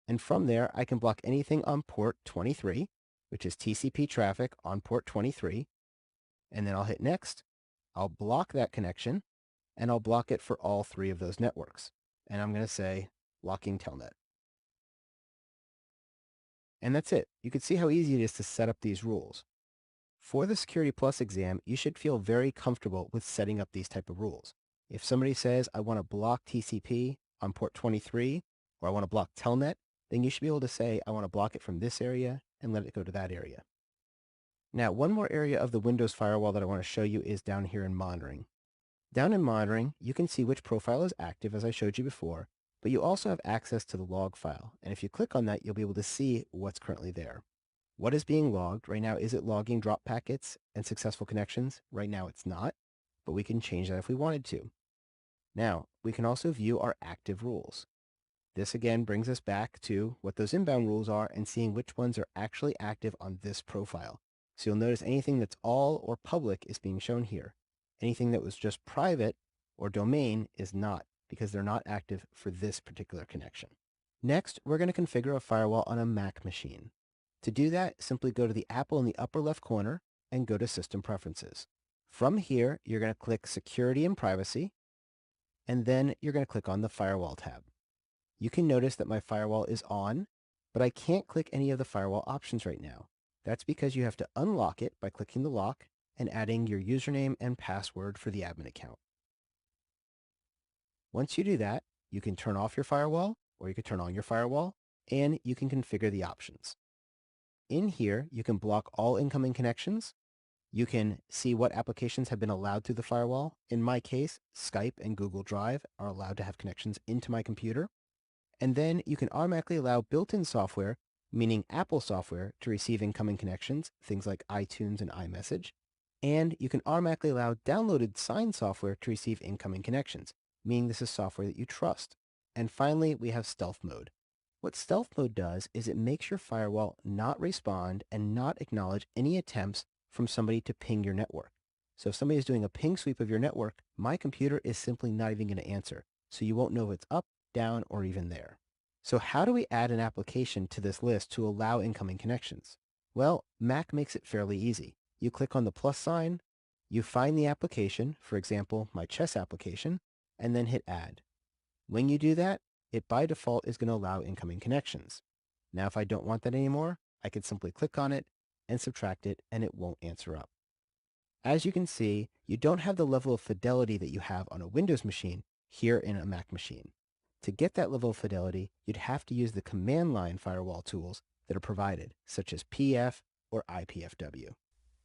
and from there I can block anything on port 23, which is TCP traffic on port 23, and then I'll hit Next. I'll block that connection, and I'll block it for all three of those networks. And I'm going to say blocking telnet. And that's it. You can see how easy it is to set up these rules. For the Security Plus exam, you should feel very comfortable with setting up these type of rules. If somebody says, I want to block TCP on port 23, or I want to block telnet, then you should be able to say, I want to block it from this area and let it go to that area. Now, one more area of the Windows firewall that I want to show you is down here in monitoring. Down in monitoring, you can see which profile is active, as I showed you before, but you also have access to the log file. And if you click on that, you'll be able to see what's currently there. What is being logged right now? Is it logging drop packets and successful connections? Right now it's not, but we can change that if we wanted to. Now, we can also view our active rules. This again brings us back to what those inbound rules are and seeing which ones are actually active on this profile. So you'll notice anything that's all or public is being shown here. Anything that was just private or domain is not, because they're not active for this particular connection. Next, we're going to configure a firewall on a Mac machine. To do that, simply go to the Apple in the upper left corner and go to System Preferences. From here, you're going to click Security and Privacy, and then you're going to click on the Firewall tab. You can notice that my firewall is on, but I can't click any of the firewall options right now. That's because you have to unlock it by clicking the lock and adding your username and password for the admin account. Once you do that, you can turn off your firewall or you can turn on your firewall, and you can configure the options. In here, you can block all incoming connections. You can see what applications have been allowed through the firewall. In my case, Skype and Google Drive are allowed to have connections into my computer. And then you can automatically allow built-in software, meaning Apple software, to receive incoming connections, things like iTunes and iMessage. And you can automatically allow downloaded signed software to receive incoming connections, meaning this is software that you trust. And finally, we have stealth mode. What stealth mode does is it makes your firewall not respond and not acknowledge any attempts from somebody to ping your network. So if somebody is doing a ping sweep of your network, my computer is simply not even going to answer. So you won't know if it's up, down, or even there. So how do we add an application to this list to allow incoming connections? Well, Mac makes it fairly easy. You click on the plus sign, you find the application, for example, my chess application, and then hit add. When you do that, it by default is going to allow incoming connections. Now, if I don't want that anymore, I can simply click on it and subtract it, and it won't answer up. As you can see, you don't have the level of fidelity that you have on a Windows machine here in a Mac machine. To get that level of fidelity, you'd have to use the command line firewall tools that are provided, such as PF or IPFW.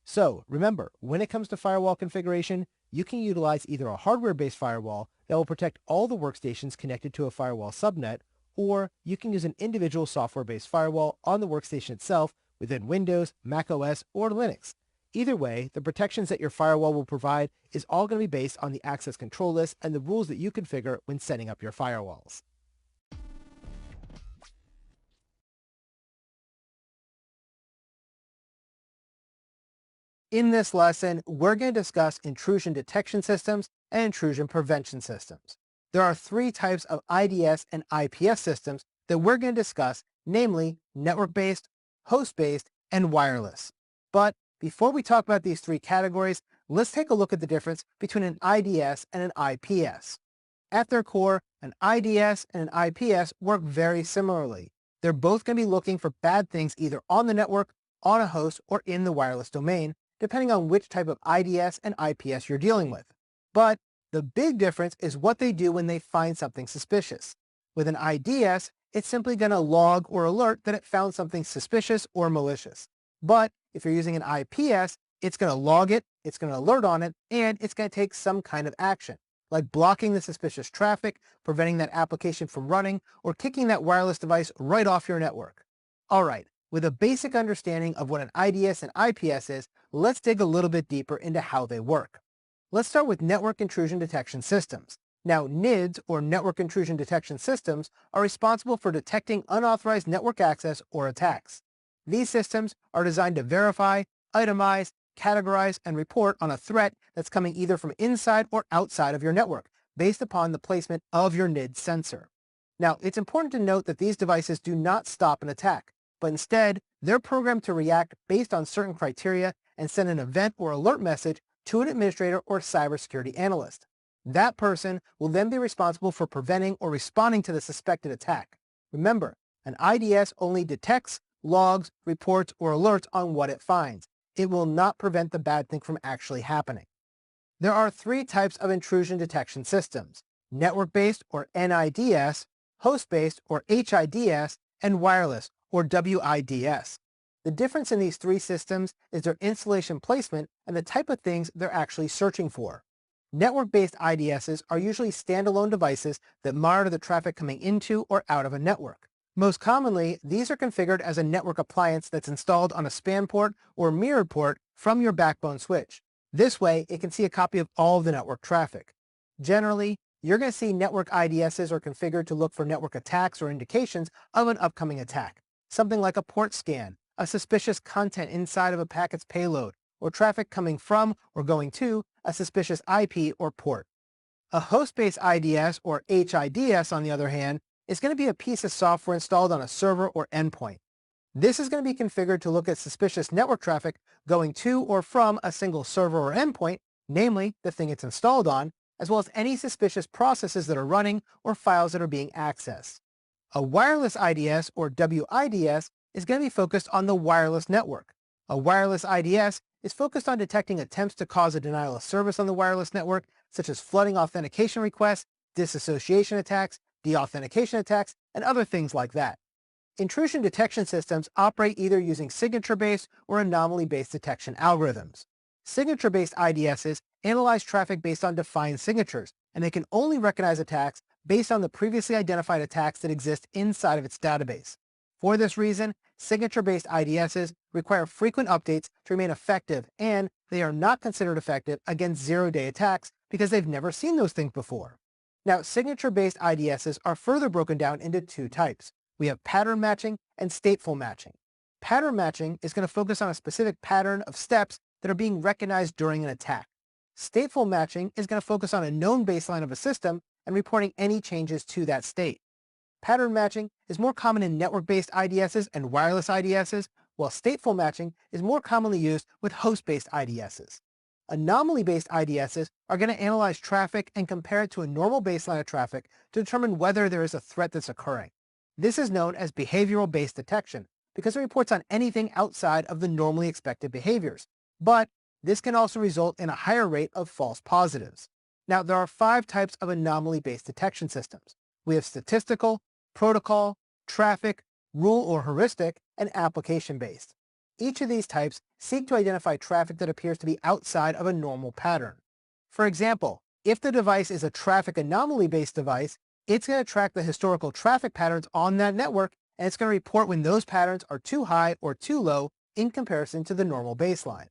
So remember, when it comes to firewall configuration, you can utilize either a hardware-based firewall that will protect all the workstations connected to a firewall subnet, or you can use an individual software-based firewall on the workstation itself within Windows, Mac OS, or Linux. Either way, the protections that your firewall will provide is all going to be based on the access control list and the rules that you configure when setting up your firewalls. In this lesson, we're going to discuss intrusion detection systems and intrusion prevention systems. There are three types of IDS and IPS systems that we're going to discuss, namely network-based, host-based, and wireless. But before we talk about these three categories, let's take a look at the difference between an IDS and an IPS. At their core, an IDS and an IPS work very similarly. They're both going to be looking for bad things either on the network, on a host, or in the wireless domain, depending on which type of IDS and IPS you're dealing with. But the big difference is what they do when they find something suspicious. With an IDS, it's simply going to log or alert that it found something suspicious or malicious. But if you're using an IPS, it's going to log it, it's going to alert on it, and it's going to take some kind of action, like blocking the suspicious traffic, preventing that application from running, or kicking that wireless device right off your network. All right, with a basic understanding of what an IDS and IPS is, let's dig a little bit deeper into how they work. Let's start with network intrusion detection systems. Now, NIDS, or network intrusion detection systems, are responsible for detecting unauthorized network access or attacks. These systems are designed to verify, itemize, categorize, and report on a threat that's coming either from inside or outside of your network, based upon the placement of your NID sensor. Now, it's important to note that these devices do not stop an attack, but instead, they're programmed to react based on certain criteria and send an event or alert message to an administrator or cybersecurity analyst. That person will then be responsible for preventing or responding to the suspected attack. Remember, an IDS only detects, logs, reports, or alerts on what it finds. It will not prevent the bad thing from actually happening. There are three types of intrusion detection systems: network-based, or NIDS, host-based, or HIDS, and wireless, or WIDS. The difference in these three systems is their installation placement and the type of things they're actually searching for. Network-based IDSs are usually standalone devices that monitor the traffic coming into or out of a network. Most commonly, these are configured as a network appliance that's installed on a span port or mirrored port from your backbone switch. This way, it can see a copy of all of the network traffic. Generally, you're going to see network IDSs are configured to look for network attacks or indications of an upcoming attack, something like a port scan, a suspicious content inside of a packet's payload, or traffic coming from or going to a suspicious IP or port. A host-based IDS, or HIDS, on the other hand, is going to be a piece of software installed on a server or endpoint. This is going to be configured to look at suspicious network traffic going to or from a single server or endpoint, namely the thing it's installed on, as well as any suspicious processes that are running or files that are being accessed. A wireless IDS, or WIDS, is going to be focused on the wireless network. A wireless IDS is focused on detecting attempts to cause a denial of service on the wireless network, such as flooding authentication requests, disassociation attacks, deauthentication attacks, and other things like that. Intrusion detection systems operate either using signature-based or anomaly-based detection algorithms. Signature-based IDSs analyze traffic based on defined signatures, and they can only recognize attacks based on the previously identified attacks that exist inside of its database. For this reason, signature-based IDSs require frequent updates to remain effective, and they are not considered effective against zero-day attacks because they've never seen those things before. Now, signature-based IDSs are further broken down into two types. We have pattern matching and stateful matching. Pattern matching is going to focus on a specific pattern of steps that are being recognized during an attack. Stateful matching is going to focus on a known baseline of a system and reporting any changes to that state. Pattern matching is more common in network-based IDSs and wireless IDSs, while stateful matching is more commonly used with host-based IDSs. Anomaly-based IDSs are going to analyze traffic and compare it to a normal baseline of traffic to determine whether there is a threat that's occurring. This is known as behavioral-based detection because it reports on anything outside of the normally expected behaviors. But this can also result in a higher rate of false positives. Now, there are 5 types of anomaly-based detection systems. We have statistical, protocol, traffic, rule or heuristic, and application-based. Each of these types seek to identify traffic that appears to be outside of a normal pattern. For example, if the device is a traffic anomaly-based device, it's going to track the historical traffic patterns on that network, and it's going to report when those patterns are too high or too low in comparison to the normal baseline.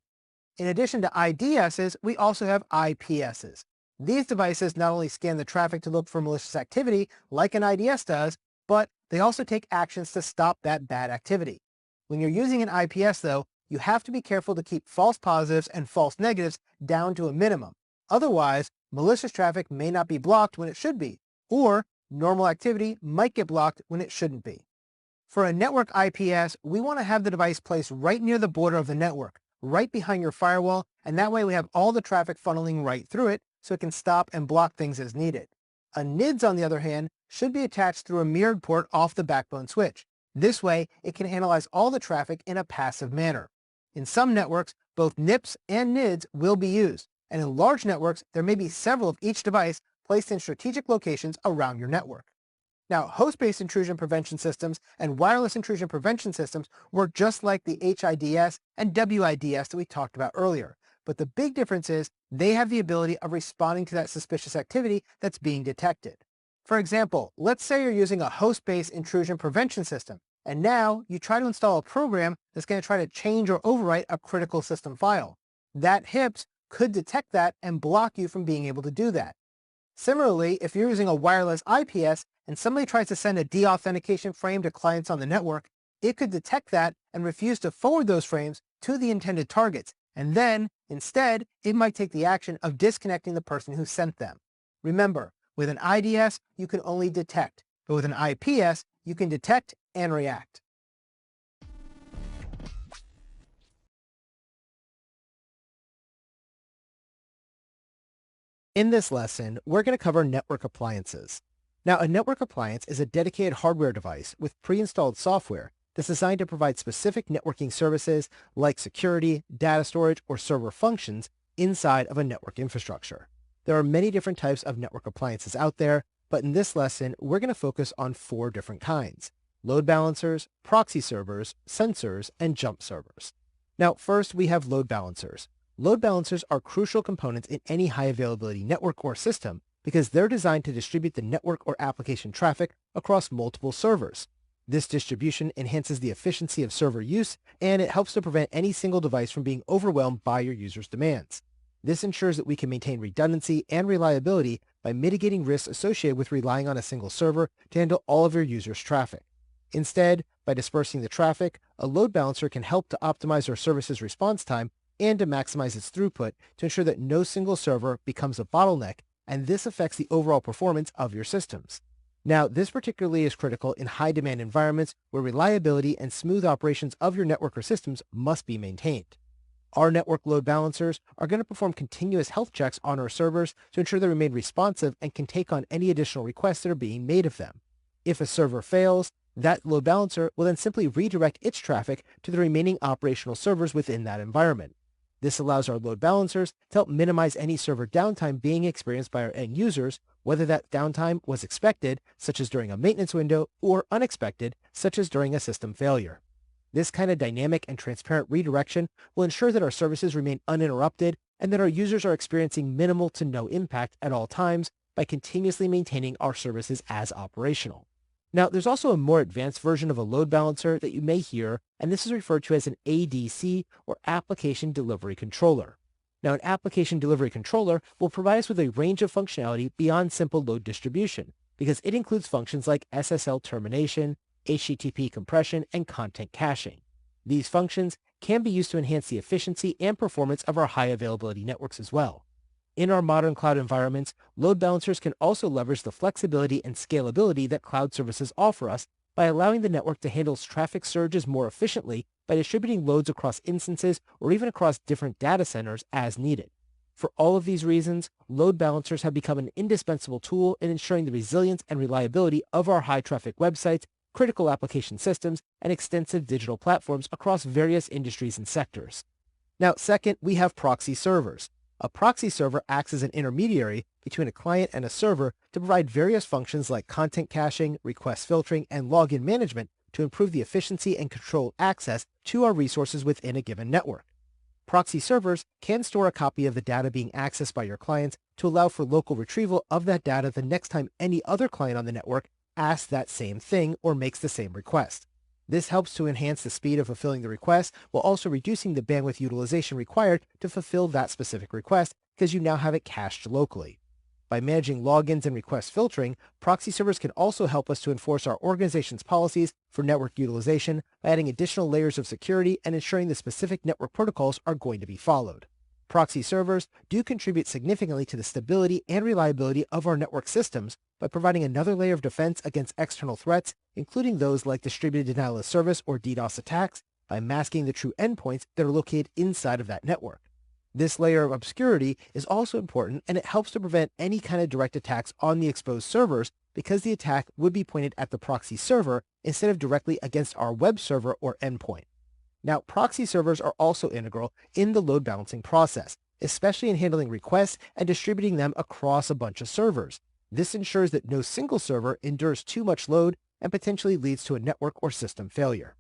In addition to IDSs, we also have IPSs. These devices not only scan the traffic to look for malicious activity like an IDS does, but they also take actions to stop that bad activity. When you're using an IPS, though, you have to be careful to keep false positives and false negatives down to a minimum. Otherwise, malicious traffic may not be blocked when it should be, or normal activity might get blocked when it shouldn't be. For a network IPS, we want to have the device placed right near the border of the network, right behind your firewall, and that way we have all the traffic funneling right through it so it can stop and block things as needed. A NIDS, on the other hand, should be attached through a mirrored port off the backbone switch. This way, it can analyze all the traffic in a passive manner. In some networks, both NIPs and NIDS will be used, and in large networks, there may be several of each device placed in strategic locations around your network. Now, host-based intrusion prevention systems and wireless intrusion prevention systems work just like the HIDS and WIDS that we talked about earlier, but the big difference is they have the ability of responding to that suspicious activity that's being detected. For example, let's say you're using a host-based intrusion prevention system, and now you try to install a program that's going to try to change or overwrite a critical system file. That HIPS could detect that and block you from being able to do that. Similarly, if you're using a wireless IPS and somebody tries to send a deauthentication frame to clients on the network, it could detect that and refuse to forward those frames to the intended targets, and then, instead, it might take the action of disconnecting the person who sent them. Remember, with an IDS, you can only detect, but with an IPS, you can detect and react. In this lesson, we're going to cover network appliances. Now, a network appliance is a dedicated hardware device with pre-installed software that's designed to provide specific networking services like security, data storage, or server functions inside of a network infrastructure. There are many different types of network appliances out there, but in this lesson, we're going to focus on 4 different kinds: load balancers, proxy servers, sensors, and jump servers. Now, first, we have load balancers. Load balancers are crucial components in any high availability network or system because they're designed to distribute the network or application traffic across multiple servers. This distribution enhances the efficiency of server use, and it helps to prevent any single device from being overwhelmed by your user's demands. This ensures that we can maintain redundancy and reliability by mitigating risks associated with relying on a single server to handle all of your users' traffic. Instead, by dispersing the traffic, a load balancer can help to optimize our service's response time and to maximize its throughput to ensure that no single server becomes a bottleneck, and this affects the overall performance of your systems. Now, this particularly is critical in high-demand environments where reliability and smooth operations of your network or systems must be maintained. Our network load balancers are going to perform continuous health checks on our servers to ensure they remain responsive and can take on any additional requests that are being made of them. If a server fails, That load balancer will then simply redirect its traffic to the remaining operational servers within that environment. This allows our load balancers to help minimize any server downtime being experienced by our end users, whether that downtime was expected, such as during a maintenance window, or unexpected, such as during a system failure. This kind of dynamic and transparent redirection will ensure that our services remain uninterrupted and that our users are experiencing minimal to no impact at all times by continuously maintaining our services as operational. Now, there's also a more advanced version of a load balancer that you may hear, and this is referred to as an ADC, or Application Delivery Controller. Now, an Application Delivery Controller will provide us with a range of functionality beyond simple load distribution, because it includes functions like SSL termination, HTTP compression, and content caching. These functions can be used to enhance the efficiency and performance of our high availability networks as well. In our modern cloud environments, load balancers can also leverage the flexibility and scalability that cloud services offer us by allowing the network to handle traffic surges more efficiently by distributing loads across instances or even across different data centers as needed. For all of these reasons, load balancers have become an indispensable tool in ensuring the resilience and reliability of our high-traffic websites, critical application systems, and extensive digital platforms across various industries and sectors. Now, second, we have proxy servers. A proxy server acts as an intermediary between a client and a server to provide various functions like content caching, request filtering, and login management to improve the efficiency and control access to our resources within a given network. Proxy servers can store a copy of the data being accessed by your clients to allow for local retrieval of that data the next time any other client on the network asks that same thing or makes the same request. This helps to enhance the speed of fulfilling the request while also reducing the bandwidth utilization required to fulfill that specific request because you now have it cached locally. By managing logins and request filtering, proxy servers can also help us to enforce our organization's policies for network utilization by adding additional layers of security and ensuring the specific network protocols are going to be followed. Proxy servers do contribute significantly to the stability and reliability of our network systems by providing another layer of defense against external threats, including those like distributed denial of service or DDoS attacks, by masking the true endpoints that are located inside of that network. This layer of obscurity is also important, and it helps to prevent any kind of direct attacks on the exposed servers because the attack would be pointed at the proxy server instead of directly against our web server or endpoint. Now, proxy servers are also integral in the load balancing process, especially in handling requests and distributing them across a bunch of servers. This ensures that no single server endures too much load and potentially leads to a network or system failure.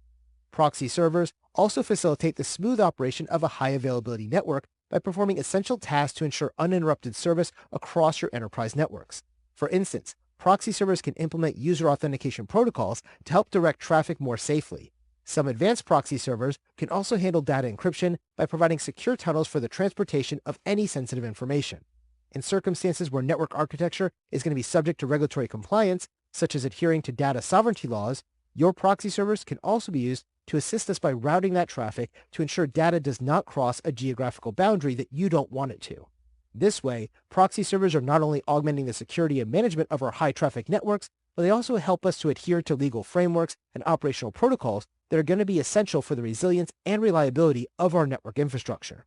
Proxy servers also facilitate the smooth operation of a high availability network by performing essential tasks to ensure uninterrupted service across your enterprise networks. For instance, proxy servers can implement user authentication protocols to help direct traffic more safely. Some advanced proxy servers can also handle data encryption by providing secure tunnels for the transportation of any sensitive information. In circumstances where network architecture is going to be subject to regulatory compliance, such as adhering to data sovereignty laws, your proxy servers can also be used to assist us by routing that traffic to ensure data does not cross a geographical boundary that you don't want it to. This way, proxy servers are not only augmenting the security and management of our high-traffic networks, but they also help us to adhere to legal frameworks and operational protocols that are going to be essential for the resilience and reliability of our network infrastructure.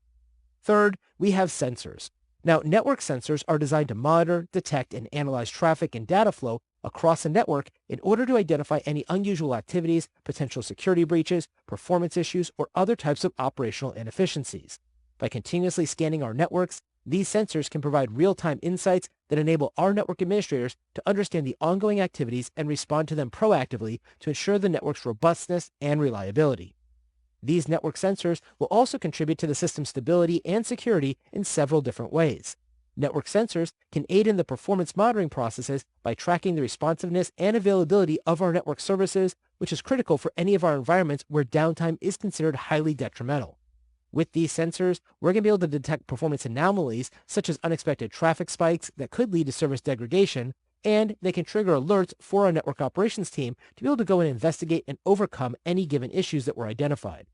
Third, we have sensors. Now, network sensors are designed to monitor, detect, and analyze traffic and data flow across a network in order to identify any unusual activities, potential security breaches, performance issues, or other types of operational inefficiencies. By continuously scanning our networks, these sensors can provide real-time insights that enable our network administrators to understand the ongoing activities and respond to them proactively to ensure the network's robustness and reliability. These network sensors will also contribute to the system's stability and security in several different ways. Network sensors can aid in the performance monitoring processes by tracking the responsiveness and availability of our network services, which is critical for any of our environments where downtime is considered highly detrimental. With these sensors, we're going to be able to detect performance anomalies such as unexpected traffic spikes that could lead to service degradation, and they can trigger alerts for our network operations team to be able to go and investigate and overcome any given issues that were identified.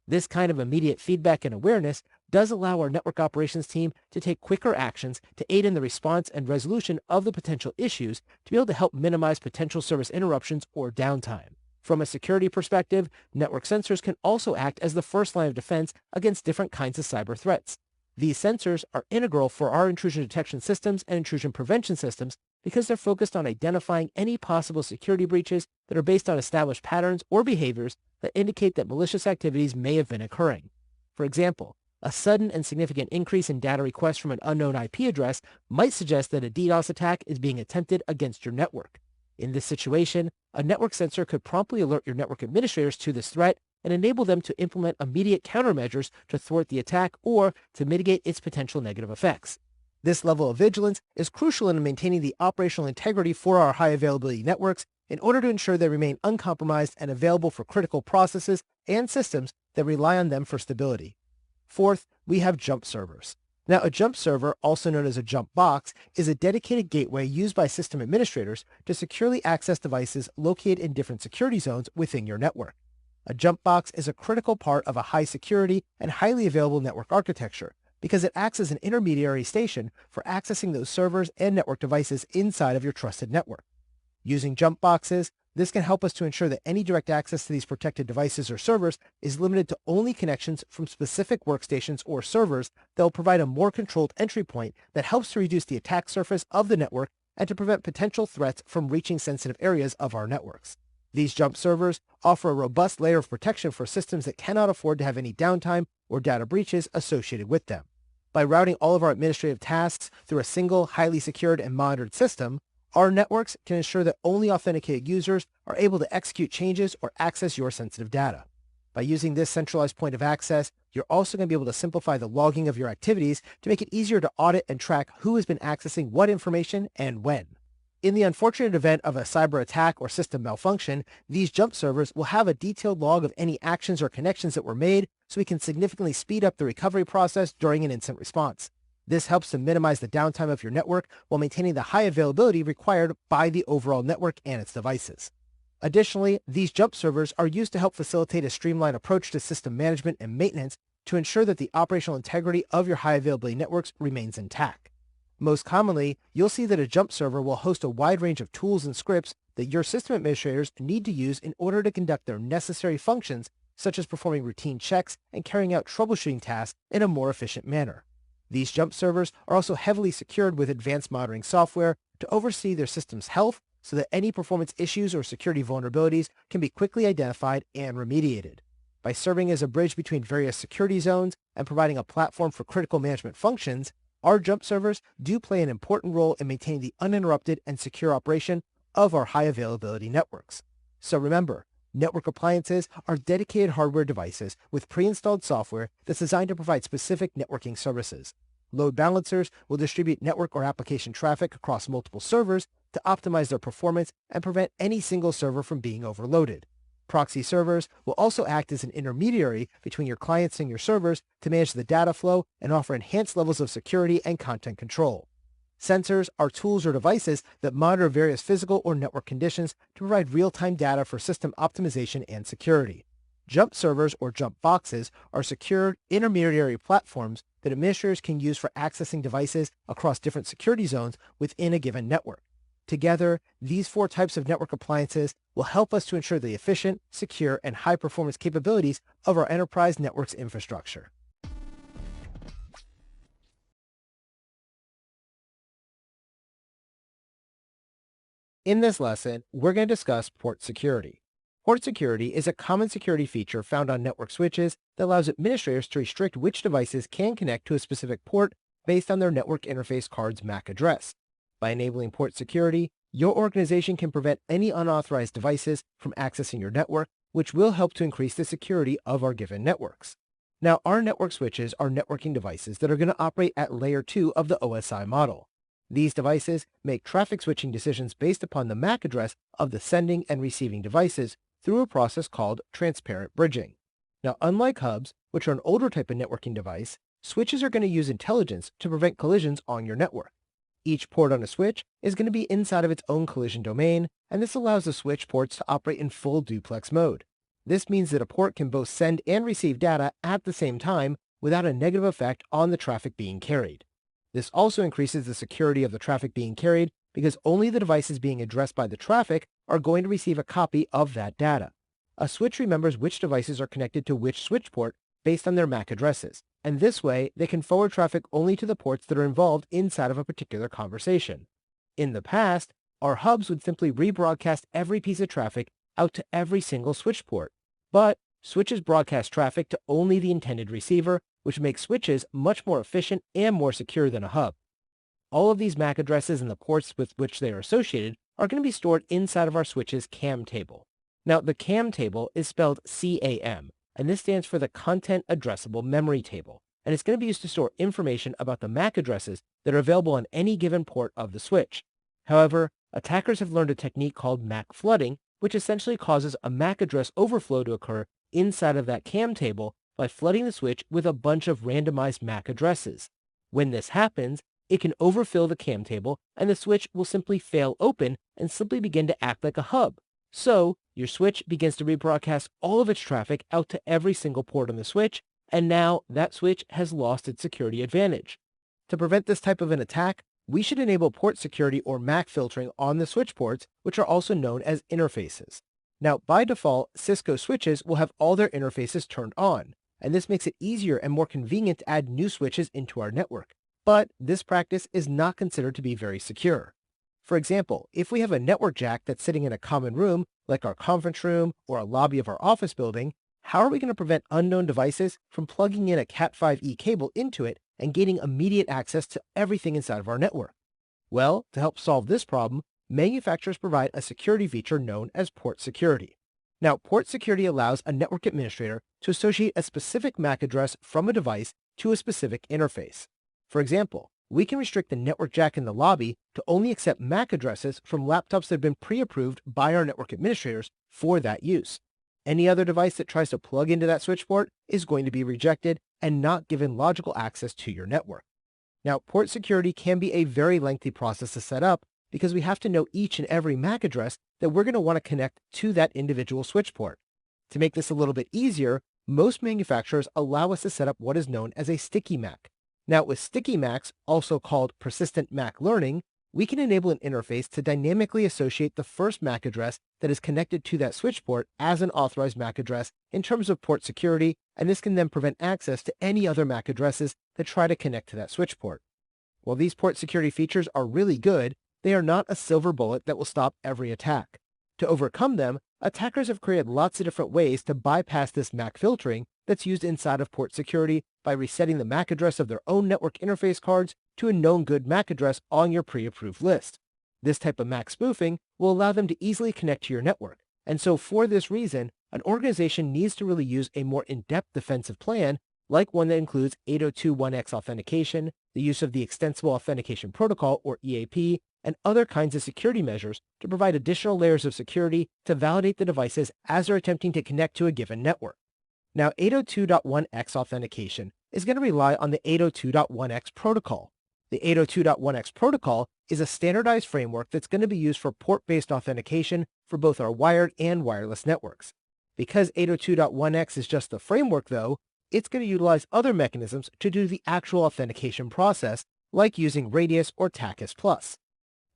This kind of immediate feedback and awareness does allow our network operations team to take quicker actions to aid in the response and resolution of the potential issues to be able to help minimize potential service interruptions or downtime. From a security perspective, network sensors can also act as the first line of defense against different kinds of cyber threats. These sensors are integral for our intrusion detection systems and intrusion prevention systems because they're focused on identifying any possible security breaches that are based on established patterns or behaviors that indicate that malicious activities may have been occurring. For example, a sudden and significant increase in data requests from an unknown IP address might suggest that a DDoS attack is being attempted against your network. In this situation, a network sensor could promptly alert your network administrators to this threat and enable them to implement immediate countermeasures to thwart the attack or to mitigate its potential negative effects. This level of vigilance is crucial in maintaining the operational integrity for our high availability networks in order to ensure they remain uncompromised and available for critical processes and systems that rely on them for stability. Fourth, we have jump servers. Now, a jump server, also known as a jump box, is a dedicated gateway used by system administrators to securely access devices located in different security zones within your network. A jump box is a critical part of a high security and highly available network architecture because it acts as an intermediary station for accessing those servers and network devices inside of your trusted network. Using jump boxes, this can help us to ensure that any direct access to these protected devices or servers is limited to only connections from specific workstations or servers that will provide a more controlled entry point that helps to reduce the attack surface of the network and to prevent potential threats from reaching sensitive areas of our networks. These jump servers offer a robust layer of protection for systems that cannot afford to have any downtime or data breaches associated with them. By routing all of our administrative tasks through a single, highly secured and monitored system, our networks can ensure that only authenticated users are able to execute changes or access your sensitive data. By using this centralized point of access, you're also going to be able to simplify the logging of your activities to make it easier to audit and track who has been accessing what information and when. In the unfortunate event of a cyber attack or system malfunction, these jump servers will have a detailed log of any actions or connections that were made so we can significantly speed up the recovery process during an incident response. This helps to minimize the downtime of your network while maintaining the high availability required by the overall network and its devices. Additionally, these jump servers are used to help facilitate a streamlined approach to system management and maintenance to ensure that the operational integrity of your high availability networks remains intact. Most commonly, you'll see that a jump server will host a wide range of tools and scripts that your system administrators need to use in order to conduct their necessary functions, such as performing routine checks and carrying out troubleshooting tasks in a more efficient manner. These jump servers are also heavily secured with advanced monitoring software to oversee their system's health so that any performance issues or security vulnerabilities can be quickly identified and remediated. By serving as a bridge between various security zones and providing a platform for critical management functions, our jump servers do play an important role in maintaining the uninterrupted and secure operation of our high availability networks. So remember, network appliances are dedicated hardware devices with pre-installed software that's designed to provide specific networking services. Load balancers will distribute network or application traffic across multiple servers to optimize their performance and prevent any single server from being overloaded. Proxy servers will also act as an intermediary between your clients and your servers to manage the data flow and offer enhanced levels of security and content control. Sensors are tools or devices that monitor various physical or network conditions to provide real-time data for system optimization and security. Jump servers or jump boxes are secured intermediary platforms that administrators can use for accessing devices across different security zones within a given network. Together, these four types of network appliances will help us to ensure the efficient, secure, and high-performance capabilities of our enterprise networks infrastructure. In this lesson, we're going to discuss port security. Port security is a common security feature found on network switches that allows administrators to restrict which devices can connect to a specific port based on their network interface card's MAC address. By enabling port security, your organization can prevent any unauthorized devices from accessing your network, which will help to increase the security of our given networks. Now, our network switches are networking devices that are going to operate at layer 2 of the OSI model. These devices make traffic switching decisions based upon the MAC address of the sending and receiving devices through a process called transparent bridging. Now, unlike hubs, which are an older type of networking device, switches are going to use intelligence to prevent collisions on your network. Each port on a switch is going to be inside of its own collision domain, and this allows the switch ports to operate in full duplex mode. This means that a port can both send and receive data at the same time without a negative effect on the traffic being carried. This also increases the security of the traffic being carried because only the devices being addressed by the traffic are going to receive a copy of that data. A switch remembers which devices are connected to which switch port based on their MAC addresses, and this way they can forward traffic only to the ports that are involved inside of a particular conversation. In the past, our hubs would simply rebroadcast every piece of traffic out to every single switch port. But switches broadcast traffic to only the intended receiver, which makes switches much more efficient and more secure than a hub. All of these MAC addresses and the ports with which they are associated are going to be stored inside of our switch's CAM table. Now, the CAM table is spelled CAM, and this stands for the Content Addressable Memory Table, and it's going to be used to store information about the MAC addresses that are available on any given port of the switch. However, attackers have learned a technique called MAC flooding, which essentially causes a MAC address overflow to occur inside of that CAM table by flooding the switch with a bunch of randomized MAC addresses. When this happens, it can overfill the CAM table, and the switch will simply fail open and simply begin to act like a hub. So, your switch begins to rebroadcast all of its traffic out to every single port on the switch, and now that switch has lost its security advantage. To prevent this type of an attack, we should enable port security or MAC filtering on the switch ports, which are also known as interfaces. Now, by default, Cisco switches will have all their interfaces turned on, and this makes it easier and more convenient to add new switches into our network. But this practice is not considered to be very secure. For example, if we have a network jack that's sitting in a common room, like our conference room or a lobby of our office building, how are we going to prevent unknown devices from plugging in a Cat5e cable into it and gaining immediate access to everything inside of our network? Well, to help solve this problem, manufacturers provide a security feature known as port security. Now, port security allows a network administrator to associate a specific MAC address from a device to a specific interface. For example, we can restrict the network jack in the lobby to only accept MAC addresses from laptops that have been pre-approved by our network administrators for that use. Any other device that tries to plug into that switch port is going to be rejected and not given logical access to your network. Now, port security can be a very lengthy process to set up because we have to know each and every MAC address that we're going to want to connect to that individual switch port. To make this a little bit easier, most manufacturers allow us to set up what is known as a sticky MAC. Now, with sticky MACs, also called persistent MAC learning, we can enable an interface to dynamically associate the first MAC address that is connected to that switch port as an authorized MAC address in terms of port security, and this can then prevent access to any other MAC addresses that try to connect to that switch port. While these port security features are really good, they are not a silver bullet that will stop every attack. To overcome them, attackers have created lots of different ways to bypass this MAC filtering that's used inside of port security by resetting the MAC address of their own network interface cards to a known good MAC address on your pre-approved list. This type of MAC spoofing will allow them to easily connect to your network, and so for this reason, an organization needs to really use a more in-depth defensive plan, like one that includes 802.1x authentication, the use of the Extensible Authentication Protocol, or EAP, and other kinds of security measures to provide additional layers of security to validate the devices as they're attempting to connect to a given network. Now, 802.1x authentication is going to rely on the 802.1x protocol. The 802.1x protocol is a standardized framework that's going to be used for port-based authentication for both our wired and wireless networks. Because 802.1x is just the framework, though, it's going to utilize other mechanisms to do the actual authentication process, like using Radius or TACIS+.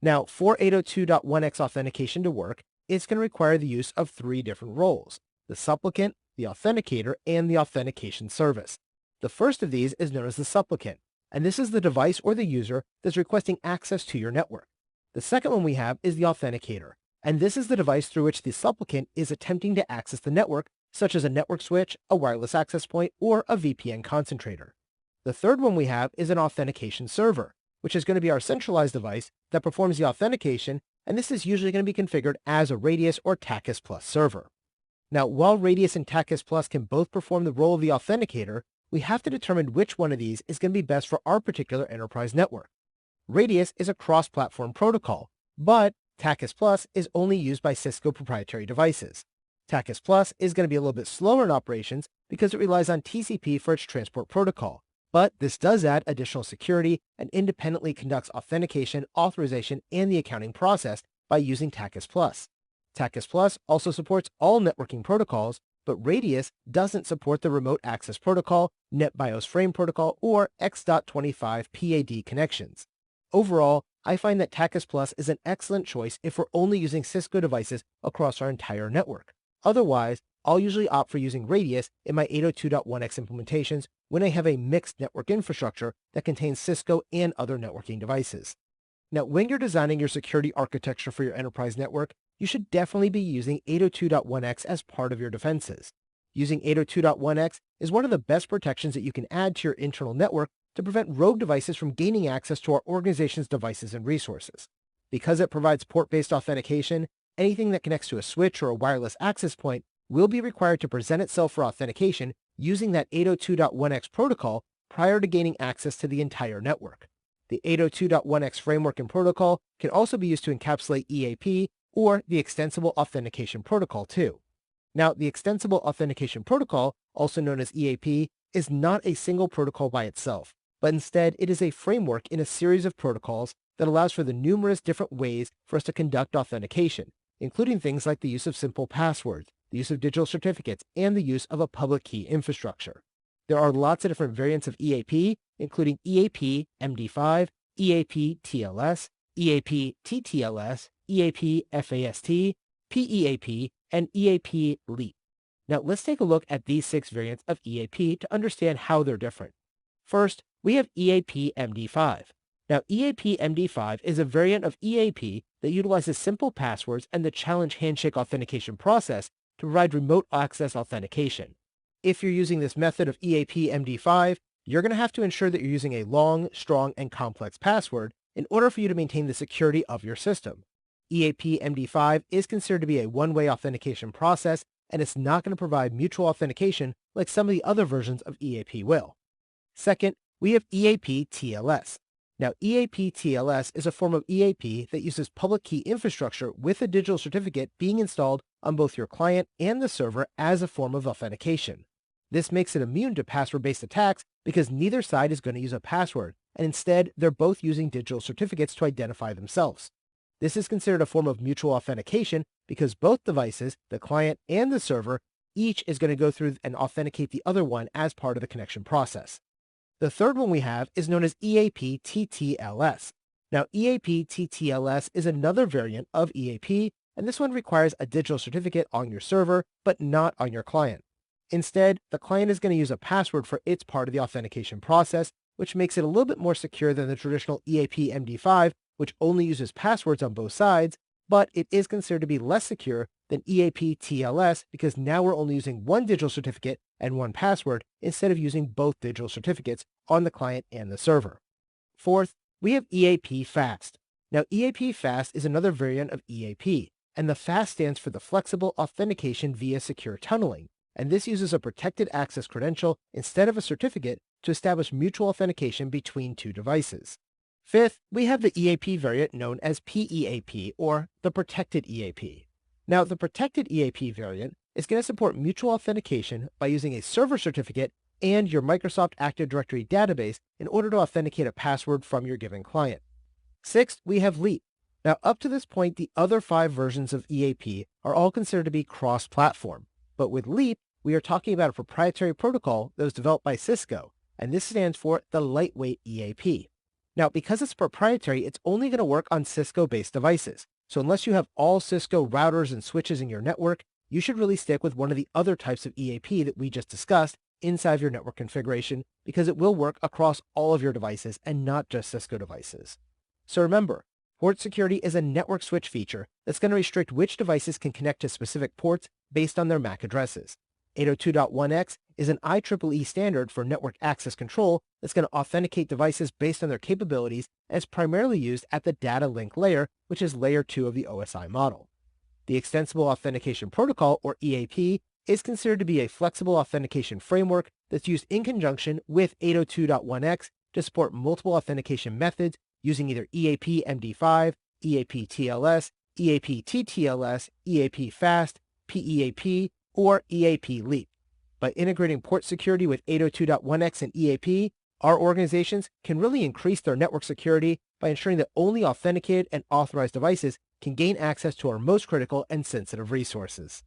Now, for 802.1x authentication to work, it's going to require the use of three different roles: the supplicant, the authenticator, and the authentication service. The first of these is known as the supplicant, and this is the device or the user that's requesting access to your network. The second one we have is the authenticator, and this is the device through which the supplicant is attempting to access the network, such as a network switch, a wireless access point, or a VPN concentrator. The third one we have is an authentication server, which is going to be our centralized device that performs the authentication, and this is usually going to be configured as a Radius or TACIS+ server. Now, while Radius and TACIS+ can both perform the role of the authenticator, we have to determine which one of these is going to be best for our particular enterprise network. Radius is a cross-platform protocol, but TACIS+ is only used by Cisco proprietary devices. TACIS+ is going to be a little bit slower in operations because it relies on TCP for its transport protocol, but this does add additional security and independently conducts authentication, authorization, and the accounting process by using TACIS+. TACIS+ also supports all networking protocols, but Radius doesn't support the Remote Access Protocol, NetBIOS Frame Protocol, or X.25 PAD connections. Overall, I find that TACIS+ is an excellent choice if we're only using Cisco devices across our entire network. Otherwise, I'll usually opt for using Radius in my 802.1x implementations when I have a mixed network infrastructure that contains Cisco and other networking devices. Now, when you're designing your security architecture for your enterprise network, you should definitely be using 802.1x as part of your defenses. Using 802.1x is one of the best protections that you can add to your internal network to prevent rogue devices from gaining access to our organization's devices and resources. Because it provides port-based authentication, anything that connects to a switch or a wireless access point will be required to present itself for authentication using that 802.1x protocol prior to gaining access to the entire network. The 802.1x framework and protocol can also be used to encapsulate EAP or the Extensible Authentication Protocol too. Now, the Extensible Authentication Protocol, also known as EAP, is not a single protocol by itself, but instead it is a framework in a series of protocols that allows for the numerous different ways for us to conduct authentication, including things like the use of simple passwords, the use of digital certificates, and the use of a public key infrastructure. There are lots of different variants of EAP, including EAP MD5, EAP TLS, EAP TTLS, EAP FAST, PEAP, and EAP LEAP. Now let's take a look at these 6 variants of EAP to understand how they're different. First, we have EAP MD5. Now EAP MD5 is a variant of EAP that utilizes simple passwords and the challenge handshake authentication process to provide remote access authentication. If you're using this method of EAP MD5, you're going to have to ensure that you're using a long, strong, and complex password in order for you to maintain the security of your system. EAP MD5 is considered to be a one-way authentication process, and it's not going to provide mutual authentication like some of the other versions of EAP will. Second, we have EAP TLS. Now, EAP TLS is a form of EAP that uses public key infrastructure with a digital certificate being installed on both your client and the server as a form of authentication. This makes it immune to password-based attacks because neither side is going to use a password, and instead they're both using digital certificates to identify themselves. This is considered a form of mutual authentication because both devices, the client and the server, each is going to go through and authenticate the other one as part of the connection process. The third one we have is known as EAP TTLS. Now, EAP TTLS is another variant of EAP, and this one requires a digital certificate on your server, but not on your client. Instead, the client is going to use a password for its part of the authentication process, which makes it a little bit more secure than the traditional EAP MD5, which only uses passwords on both sides, but it is considered to be less secure than EAP TLS because now we're only using one digital certificate and one password instead of using both digital certificates on the client and the server. Fourth, we have EAP Fast. Now, EAP Fast is another variant of EAP, and the FAST stands for the Flexible Authentication via Secure Tunneling, and this uses a protected access credential instead of a certificate to establish mutual authentication between two devices. Fifth, we have the EAP variant known as PEAP, or the Protected EAP. Now, the Protected EAP variant is going to support mutual authentication by using a server certificate and your Microsoft Active Directory database in order to authenticate a password from your given client. Sixth, we have LEAP. Now, up to this point, the other 5 versions of EAP are all considered to be cross-platform. But with LEAP, we are talking about a proprietary protocol that was developed by Cisco, and this stands for the Lightweight EAP. Now, because it's proprietary, it's only going to work on Cisco-based devices. So unless you have all Cisco routers and switches in your network, you should really stick with one of the other types of EAP that we just discussed inside of your network configuration because it will work across all of your devices and not just Cisco devices. So remember, port security is a network switch feature that's going to restrict which devices can connect to specific ports based on their MAC addresses. 802.1x is an IEEE standard for network access control that's going to authenticate devices based on their capabilities and is primarily used at the data link layer, which is layer 2 of the OSI model. The Extensible Authentication Protocol, or EAP, is considered to be a flexible authentication framework that's used in conjunction with 802.1x to support multiple authentication methods using either EAP MD5, EAP TLS, EAP TTLS, EAP Fast, PEAP, or EAP LEAP. By integrating port security with 802.1x and EAP, our organizations can really increase their network security by ensuring that only authenticated and authorized devices can gain access to our most critical and sensitive resources.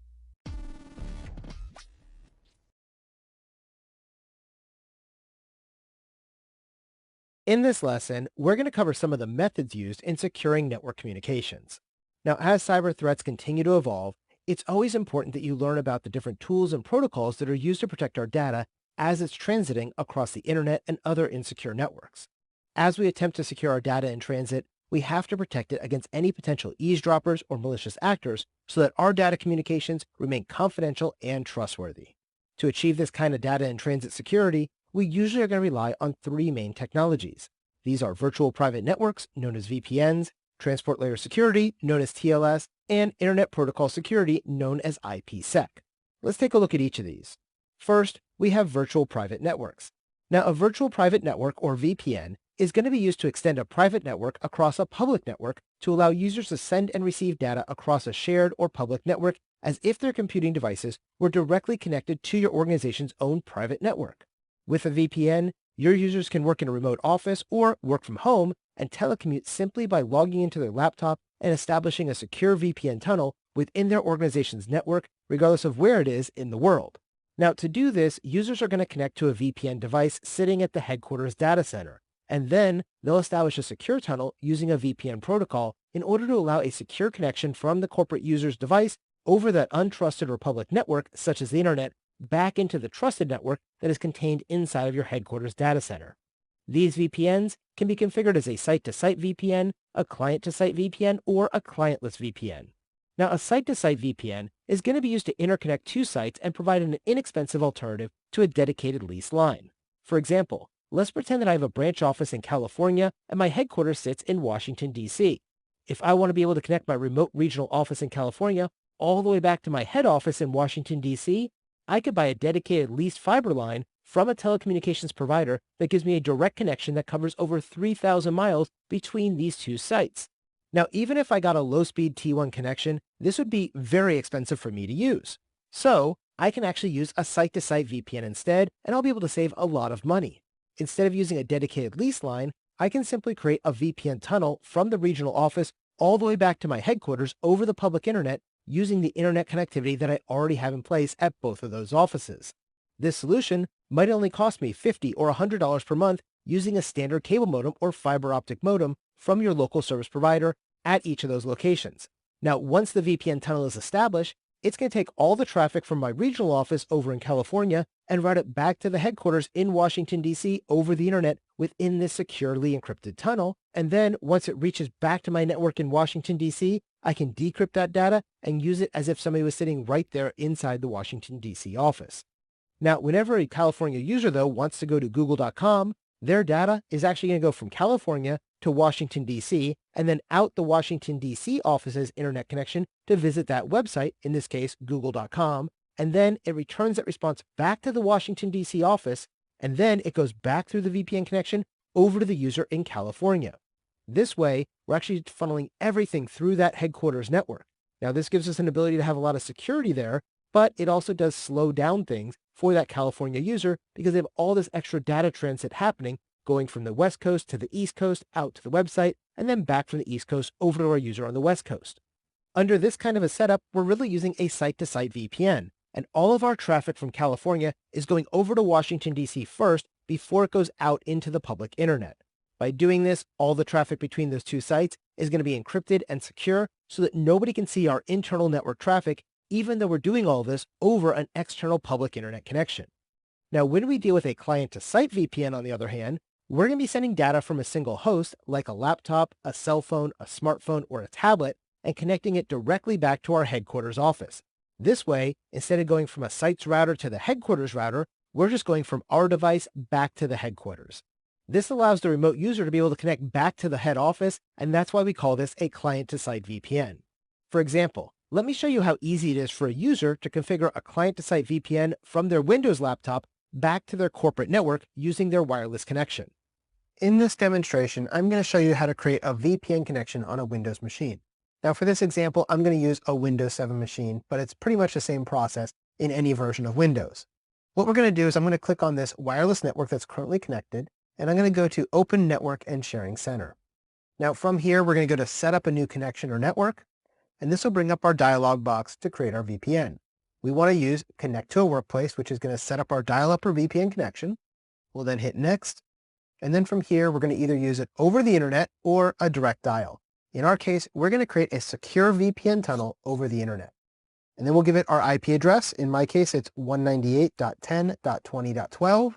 In this lesson, we're going to cover some of the methods used in securing network communications. Now, as cyber threats continue to evolve, it's always important that you learn about the different tools and protocols that are used to protect our data as it's transiting across the internet and other insecure networks. As we attempt to secure our data in transit, we have to protect it against any potential eavesdroppers or malicious actors so that our data communications remain confidential and trustworthy. To achieve this kind of data in transit security, we usually are going to rely on three main technologies. These are virtual private networks, known as VPNs, transport layer security, known as TLS, and Internet Protocol security, known as IPsec. Let's take a look at each of these. First, we have virtual private networks. Now, a virtual private network, or VPN, is going to be used to extend a private network across a public network to allow users to send and receive data across a shared or public network as if their computing devices were directly connected to your organization's own private network. With a VPN, your users can work in a remote office or work from home and telecommute simply by logging into their laptop and establishing a secure VPN tunnel within their organization's network, regardless of where it is in the world. Now, to do this, users are going to connect to a VPN device sitting at the headquarters data center, and then they'll establish a secure tunnel using a VPN protocol in order to allow a secure connection from the corporate user's device over that untrusted or public network, such as the internet, back into the trusted network that is contained inside of your headquarters data center. These VPNs can be configured as a site-to-site VPN, a client-to-site VPN, or a clientless VPN. Now, a site-to-site VPN is going to be used to interconnect two sites and provide an inexpensive alternative to a dedicated leased line. For example, let's pretend that I have a branch office in California and my headquarters sits in Washington, D.C. If I want to be able to connect my remote regional office in California all the way back to my head office in Washington, D.C., I could buy a dedicated leased fiber line from a telecommunications provider that gives me a direct connection that covers over 3,000 miles between these two sites. Now, even if I got a low-speed T1 connection, this would be very expensive for me to use. So, I can actually use a site-to-site VPN instead, and I'll be able to save a lot of money. Instead of using a dedicated lease line, I can simply create a VPN tunnel from the regional office all the way back to my headquarters over the public internet using the internet connectivity that I already have in place at both of those offices. This solution might only cost me $50 or $100 per month using a standard cable modem or fiber optic modem from your local service provider at each of those locations. Now, once the VPN tunnel is established, it's going to take all the traffic from my regional office over in California and route it back to the headquarters in Washington, D.C. over the internet within this securely encrypted tunnel. And then once it reaches back to my network in Washington, D.C., I can decrypt that data and use it as if somebody was sitting right there inside the Washington, D.C. office. Now, whenever a California user, though, wants to go to google.com, their data is actually going to go from California to Washington, D.C., and then out the Washington, D.C. office's internet connection to visit that website, in this case, google.com, and then it returns that response back to the Washington, D.C. office, and then it goes back through the VPN connection over to the user in California. This way, we're actually funneling everything through that headquarters network. Now, this gives us an ability to have a lot of security there, but it also does slow down things for that California user because they have all this extra data transit happening going from the West Coast to the East Coast out to the website and then back from the East Coast over to our user on the West Coast. Under this kind of a setup, we're really using a site-to-site VPN, and all of our traffic from California is going over to Washington, D.C. first before it goes out into the public internet. By doing this, all the traffic between those two sites is going to be encrypted and secure so that nobody can see our internal network traffic, even though we're doing all this over an external public internet connection. Now, when we deal with a client-to-site VPN, on the other hand, we're going to be sending data from a single host, like a laptop, a cell phone, a smartphone, or a tablet, and connecting it directly back to our headquarters office. This way, instead of going from a site's router to the headquarters router, we're just going from our device back to the headquarters. This allows the remote user to be able to connect back to the head office, and that's why we call this a client-to-site VPN. For example, let me show you how easy it is for a user to configure a client-to-site VPN from their Windows laptop back to their corporate network using their wireless connection. In this demonstration, I'm going to show you how to create a VPN connection on a Windows machine. Now, for this example, I'm going to use a Windows 7 machine, but it's pretty much the same process in any version of Windows. What we're going to do is I'm going to click on this wireless network that's currently connected, and I'm going to go to Open Network and Sharing Center. Now, from here, we're going to go to Set up a new connection or network, and this will bring up our dialog box to create our VPN. We want to use Connect to a Workplace, which is going to set up our dial-up or VPN connection. We'll then hit Next, and then from here, we're going to either use it over the internet or a direct dial. In our case, we're going to create a secure VPN tunnel over the internet. And then we'll give it our IP address. In my case, it's 198.10.20.12,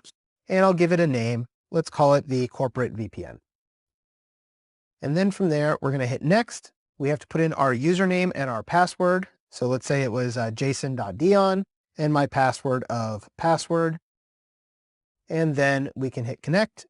and I'll give it a name. Let's call it the corporate VPN. And then from there, we're going to hit next. We have to put in our username and our password. So let's say it was jason.dion and my password of password. And then we can hit connect.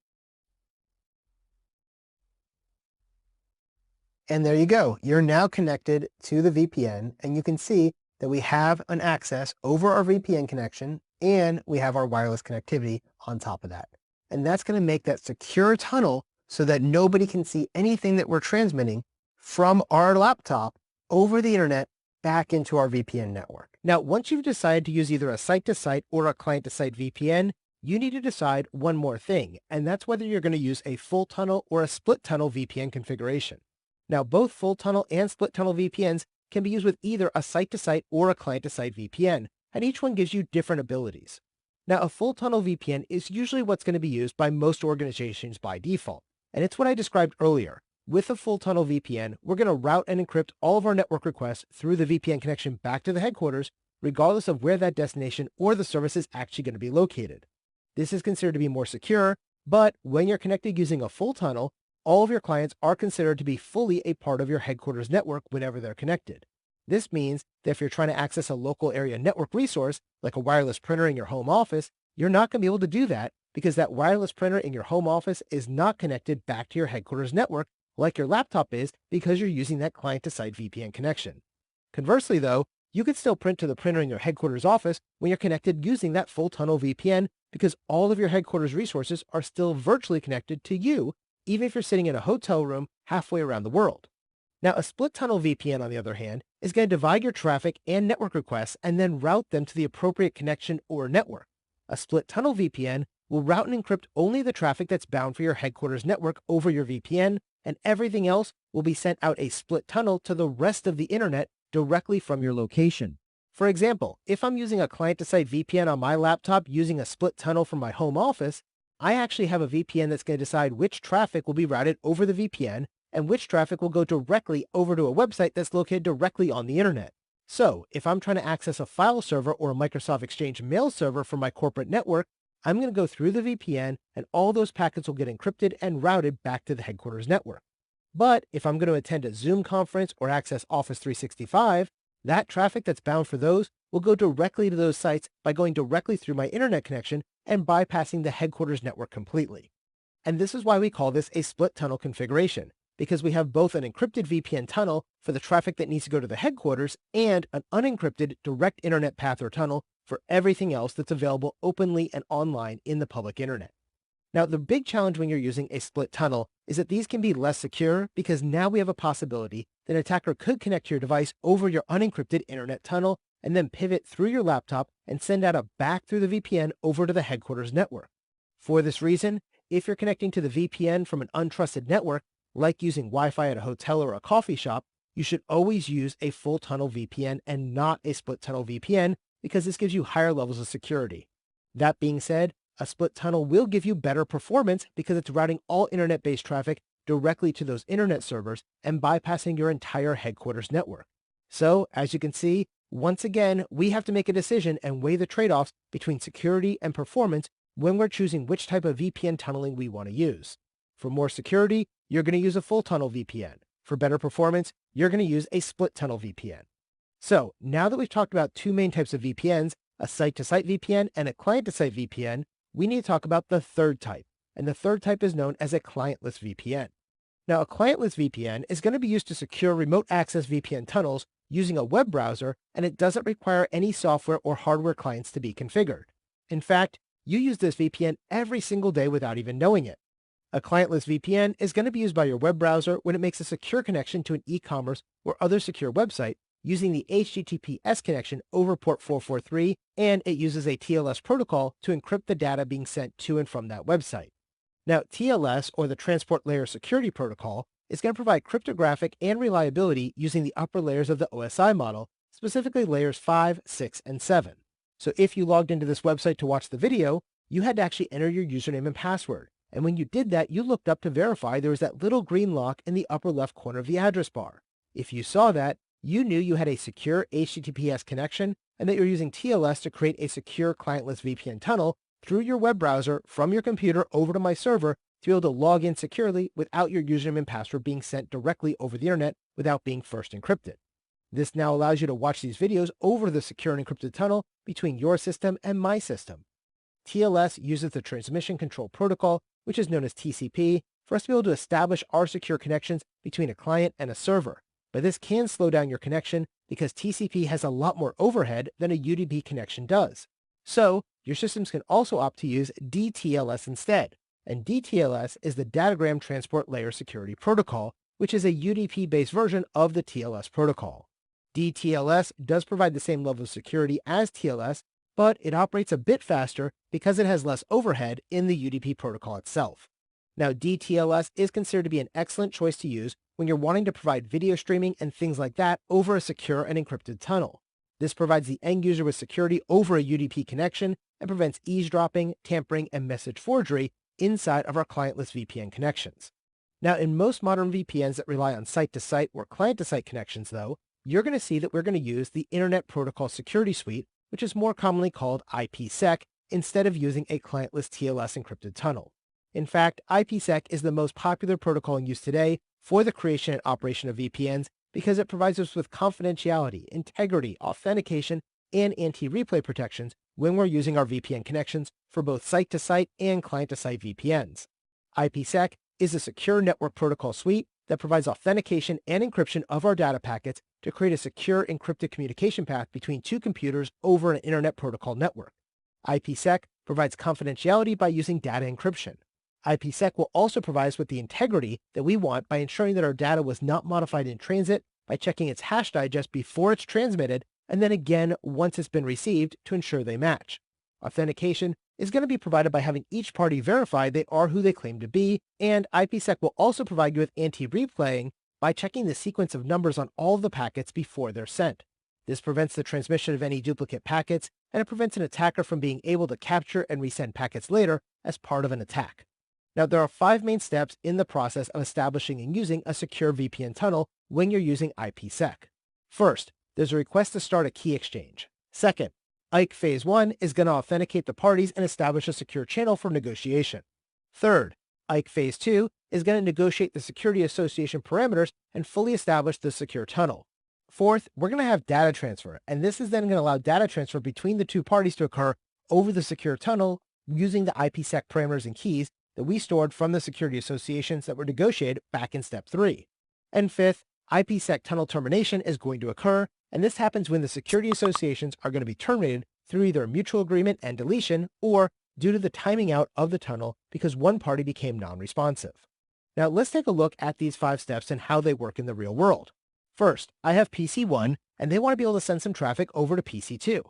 And there you go. You're now connected to the VPN, and you can see that we have an access over our VPN connection, and we have our wireless connectivity on top of that. And that's going to make that secure tunnel so that nobody can see anything that we're transmitting from our laptop over the internet back into our VPN network. Now, once you've decided to use either a site-to-site or a client-to-site VPN, you need to decide one more thing, and that's whether you're going to use a full tunnel or a split tunnel VPN configuration. Now, both full tunnel and split tunnel VPNs can be used with either a site-to-site or a client-to-site VPN, and each one gives you different abilities. Now, a full tunnel VPN is usually what's going to be used by most organizations by default, and it's what I described earlier. With a full tunnel VPN, we're going to route and encrypt all of our network requests through the VPN connection back to the headquarters, regardless of where that destination or the service is actually going to be located. This is considered to be more secure, but when you're connected using a full tunnel, all of your clients are considered to be fully a part of your headquarters network whenever they're connected. This means that if you're trying to access a local area network resource, like a wireless printer in your home office, you're not going to be able to do that because that wireless printer in your home office is not connected back to your headquarters network like your laptop is because you're using that client-to-site VPN connection. Conversely, though, you can still print to the printer in your headquarters office when you're connected using that full tunnel VPN because all of your headquarters resources are still virtually connected to you, even if you're sitting in a hotel room halfway around the world. Now, a split tunnel VPN, on the other hand, is going to divide your traffic and network requests and then route them to the appropriate connection or network. A split tunnel VPN will route and encrypt only the traffic that's bound for your headquarters network over your VPN, and everything else will be sent out a split tunnel to the rest of the internet directly from your location. For example, if I'm using a client-to-site VPN on my laptop using a split tunnel from my home office, I actually have a VPN that's going to decide which traffic will be routed over the VPN and which traffic will go directly over to a website that's located directly on the internet. So if I'm trying to access a file server or a Microsoft Exchange mail server from my corporate network, I'm going to go through the VPN and all those packets will get encrypted and routed back to the headquarters network. But if I'm going to attend a Zoom conference or access Office 365, that traffic that's bound for those will go directly to those sites by going directly through my internet connection and bypassing the headquarters network completely. And this is why we call this a split tunnel configuration, because we have both an encrypted VPN tunnel for the traffic that needs to go to the headquarters and an unencrypted direct internet path or tunnel for everything else that's available openly and online in the public internet. Now, the big challenge when you're using a split tunnel is that these can be less secure because now we have a possibility that an attacker could connect your device over your unencrypted internet tunnel and then pivot through your laptop and send data back through the VPN over to the headquarters network. For this reason, if you're connecting to the VPN from an untrusted network, like using Wi-Fi at a hotel or a coffee shop, you should always use a full tunnel VPN and not a split tunnel VPN because this gives you higher levels of security. That being said, a split tunnel will give you better performance because it's routing all internet-based traffic directly to those internet servers and bypassing your entire headquarters network. So, as you can see, once again, we have to make a decision and weigh the trade-offs between security and performance when we're choosing which type of VPN tunneling we want to use. For more security, you're going to use a full tunnel VPN. For better performance, you're going to use a split tunnel VPN. So, now that we've talked about two main types of VPNs, a site-to-site VPN and a client-to-site VPN, we need to talk about the third type, and the third type is known as a clientless VPN. Now, a clientless VPN is going to be used to secure remote access VPN tunnels using a web browser, and it doesn't require any software or hardware clients to be configured. In fact, you use this VPN every single day without even knowing it. A clientless VPN is going to be used by your web browser when it makes a secure connection to an e-commerce or other secure website using the HTTPS connection over port 443, and it uses a TLS protocol to encrypt the data being sent to and from that website. Now, TLS, or the Transport Layer Security Protocol, is going to provide cryptographic and reliability using the upper layers of the OSI model, specifically layers 5, 6, and 7. So if you logged into this website to watch the video, you had to actually enter your username and password. And when you did that, you looked up to verify there was that little green lock in the upper left corner of the address bar. If you saw that, you knew you had a secure HTTPS connection and that you're using TLS to create a secure clientless VPN tunnel through your web browser from your computer over to my server to be able to log in securely without your username and password being sent directly over the internet without being first encrypted. This now allows you to watch these videos over the secure and encrypted tunnel between your system and my system. TLS uses the Transmission Control Protocol, which is known as TCP, for us to be able to establish our secure connections between a client and a server. But this can slow down your connection because TCP has a lot more overhead than a UDP connection does. So, your systems can also opt to use DTLS instead. And DTLS is the Datagram Transport Layer Security Protocol, which is a UDP-based version of the TLS protocol. DTLS does provide the same level of security as TLS, but it operates a bit faster because it has less overhead in the UDP protocol itself. Now, DTLS is considered to be an excellent choice to use when you're wanting to provide video streaming and things like that over a secure and encrypted tunnel. This provides the end user with security over a UDP connection and prevents eavesdropping, tampering, and message forgery inside of our clientless VPN connections. Now, in most modern VPNs that rely on site-to-site or client-to-site connections, though, you're going to see that we're going to use the Internet Protocol Security Suite, which is more commonly called IPsec, instead of using a clientless TLS encrypted tunnel. In fact, IPsec is the most popular protocol in use today for the creation and operation of VPNs because it provides us with confidentiality, integrity, authentication, and anti-replay protections when we're using our VPN connections for both site-to-site and client-to-site VPNs. IPsec is a secure network protocol suite that provides authentication and encryption of our data packets to create a secure encrypted communication path between two computers over an internet protocol network. IPsec provides confidentiality by using data encryption. IPsec will also provide us with the integrity that we want by ensuring that our data was not modified in transit by checking its hash digest before it's transmitted and then again once it's been received to ensure they match. Authentication is going to be provided by having each party verify they are who they claim to be, and IPsec will also provide you with anti-replaying by checking the sequence of numbers on all of the packets before they're sent. This prevents the transmission of any duplicate packets, and it prevents an attacker from being able to capture and resend packets later as part of an attack. Now, there are 5 main steps in the process of establishing and using a secure VPN tunnel when you're using IPsec. First, there's a request to start a key exchange. Second, IKE Phase 1 is going to authenticate the parties and establish a secure channel for negotiation. Third, IKE Phase 2 is going to negotiate the security association parameters and fully establish the secure tunnel. Fourth, we're going to have data transfer, and this is then going to allow data transfer between the two parties to occur over the secure tunnel using the IPsec parameters and keys that we stored from the security associations that were negotiated back in Step 3. And fifth, IPsec tunnel termination is going to occur, and this happens when the security associations are going to be terminated through either a mutual agreement and deletion or due to the timing out of the tunnel because one party became non-responsive. Now let's take a look at these 5 steps and how they work in the real world. First, I have PC1, and they want to be able to send some traffic over to PC2.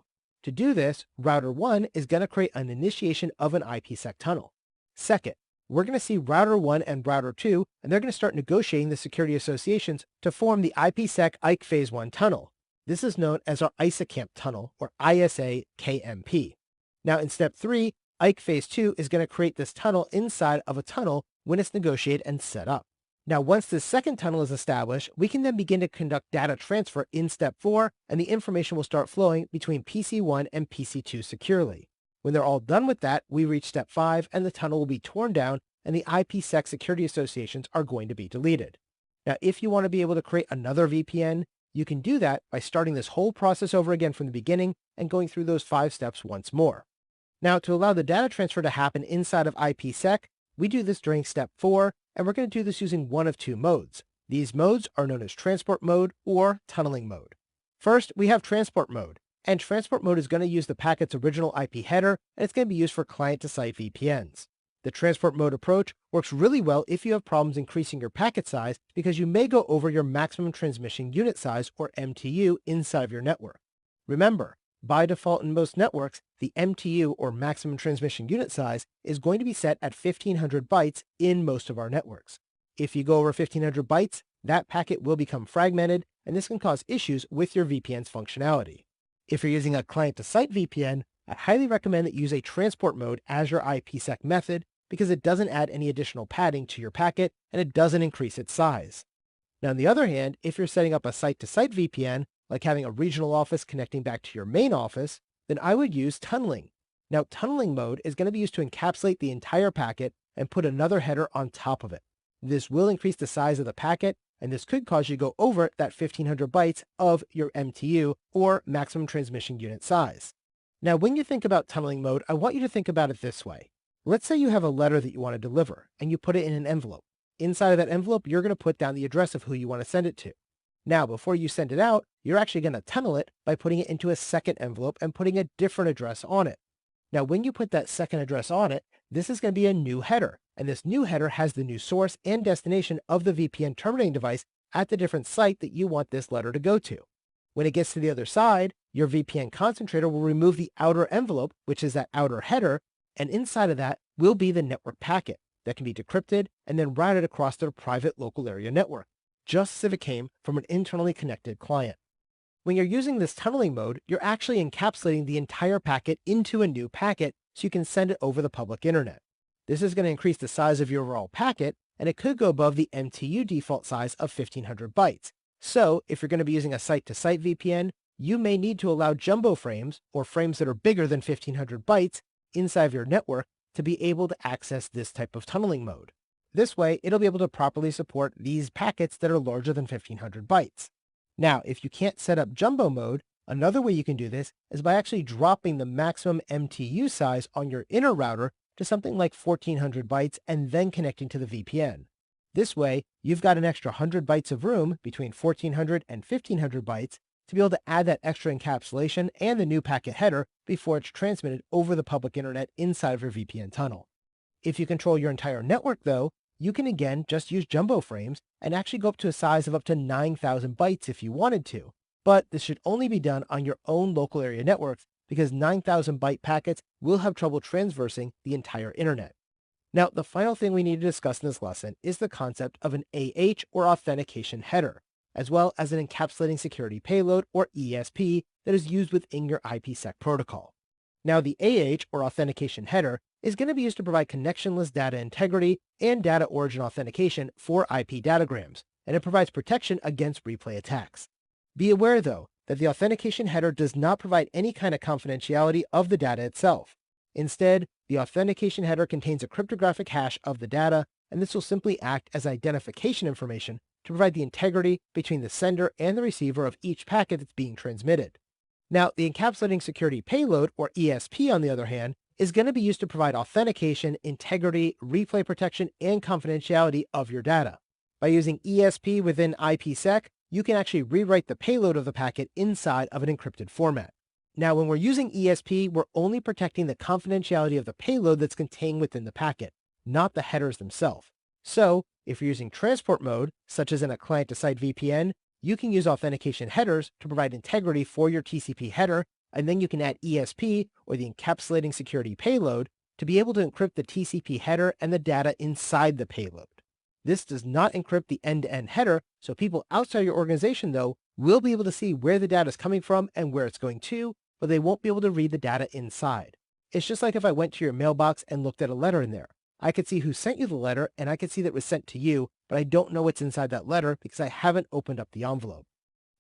To do this, Router 1 is going to create an initiation of an IPsec tunnel. Second, we're going to see Router 1 and Router 2, and they're going to start negotiating the security associations to form the IPsec IKE Phase 1 tunnel. This is known as our ISAKMP tunnel, or ISA-KMP. Now in Step 3, IKE Phase 2 is going to create this tunnel inside of a tunnel when it's negotiated and set up. Now once this second tunnel is established, we can then begin to conduct data transfer in Step 4, and the information will start flowing between PC1 and PC2 securely. When they're all done with that, we reach Step 5, and the tunnel will be torn down, and the IPsec security associations are going to be deleted. Now, if you want to be able to create another VPN, you can do that by starting this whole process over again from the beginning and going through those 5 steps once more. Now, to allow the data transfer to happen inside of IPsec, we do this during Step 4, and we're going to do this using one of 2 modes. These modes are known as transport mode or tunneling mode. First, we have transport mode. And transport mode is going to use the packet's original IP header, and it's going to be used for client-to-site VPNs. The transport mode approach works really well if you have problems increasing your packet size because you may go over your maximum transmission unit size, or MTU, inside of your network. Remember, by default in most networks, the MTU, or maximum transmission unit size, is going to be set at 1500 bytes in most of our networks. If you go over 1500 bytes, that packet will become fragmented, and this can cause issues with your VPN's functionality. If you're using a client-to-site VPN, I highly recommend that you use a transport mode as your IPsec method because it doesn't add any additional padding to your packet and it doesn't increase its size. Now, on the other hand, if you're setting up a site-to-site VPN, like having a regional office connecting back to your main office, then I would use tunneling. Now, tunneling mode is going to be used to encapsulate the entire packet and put another header on top of it. This will increase the size of the packet, and this could cause you to go over that 1500 bytes of your MTU, or maximum transmission unit size. Now, when you think about tunneling mode, I want you to think about it this way. Let's say you have a letter that you want to deliver, and you put it in an envelope. Inside of that envelope, you're going to put down the address of who you want to send it to. Now, before you send it out, you're actually going to tunnel it by putting it into a second envelope and putting a different address on it. Now, when you put that second address on it, this is going to be a new header, and this new header has the new source and destination of the VPN terminating device at the different site that you want this letter to go to. When it gets to the other side, your VPN concentrator will remove the outer envelope, which is that outer header, and inside of that will be the network packet that can be decrypted and then routed across their private local area network, just as if it came from an internally connected client. When you're using this tunneling mode, you're actually encapsulating the entire packet into a new packet so you can send it over the public internet. This is going to increase the size of your overall packet, and it could go above the MTU default size of 1500 bytes. So if you're going to be using a site-to-site VPN, you may need to allow jumbo frames, or frames that are bigger than 1500 bytes, inside of your network to be able to access this type of tunneling mode. This way, it'll be able to properly support these packets that are larger than 1500 bytes. Now, if you can't set up jumbo mode, another way you can do this is by actually dropping the maximum MTU size on your inner router to something like 1400 bytes and then connecting to the VPN. This way, you've got an extra 100 bytes of room between 1400 and 1500 bytes to be able to add that extra encapsulation and the new packet header before it's transmitted over the public internet inside of your VPN tunnel. If you control your entire network though, you can again just use jumbo frames and actually go up to a size of up to 9,000 bytes if you wanted to. But this should only be done on your own local area networks because 9,000 byte packets will have trouble transversing the entire internet. Now, the final thing we need to discuss in this lesson is the concept of an AH or authentication header, as well as an encapsulating security payload or ESP that is used within your IPsec protocol. Now, the AH or authentication header is going to be used to provide connectionless data integrity and data origin authentication for IP datagrams, and it provides protection against replay attacks. Be aware, though, that the authentication header does not provide any kind of confidentiality of the data itself. Instead, the authentication header contains a cryptographic hash of the data, and this will simply act as identification information to provide the integrity between the sender and the receiver of each packet that's being transmitted. Now, the encapsulating security payload, or ESP, on the other hand, is going to be used to provide authentication, integrity, replay protection, and confidentiality of your data. By using ESP within IPsec, you can actually rewrite the payload of the packet inside of an encrypted format. Now, when we're using ESP, we're only protecting the confidentiality of the payload that's contained within the packet, not the headers themselves. So, if you're using transport mode, such as in a client-to-site VPN, you can use authentication headers to provide integrity for your TCP header, and then you can add ESP, or the encapsulating security payload, to be able to encrypt the TCP header and the data inside the payload. This does not encrypt the end-to-end header, so people outside your organization, though, will be able to see where the data is coming from and where it's going to, but they won't be able to read the data inside. It's just like if I went to your mailbox and looked at a letter in there. I could see who sent you the letter, and I could see that it was sent to you, but I don't know what's inside that letter because I haven't opened up the envelope.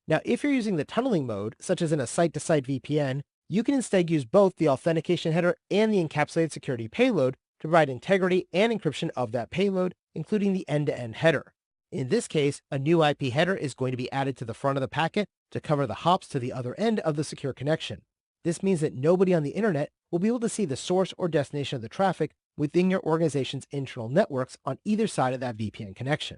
Now, if you're using the tunneling mode, such as in a site-to-site VPN, you can instead use both the authentication header and the encapsulated security payload to provide integrity and encryption of that payload, including the end-to-end header. In this case, a new IP header is going to be added to the front of the packet to cover the hops to the other end of the secure connection. This means that nobody on the internet will be able to see the source or destination of the traffic within your organization's internal networks on either side of that VPN connection.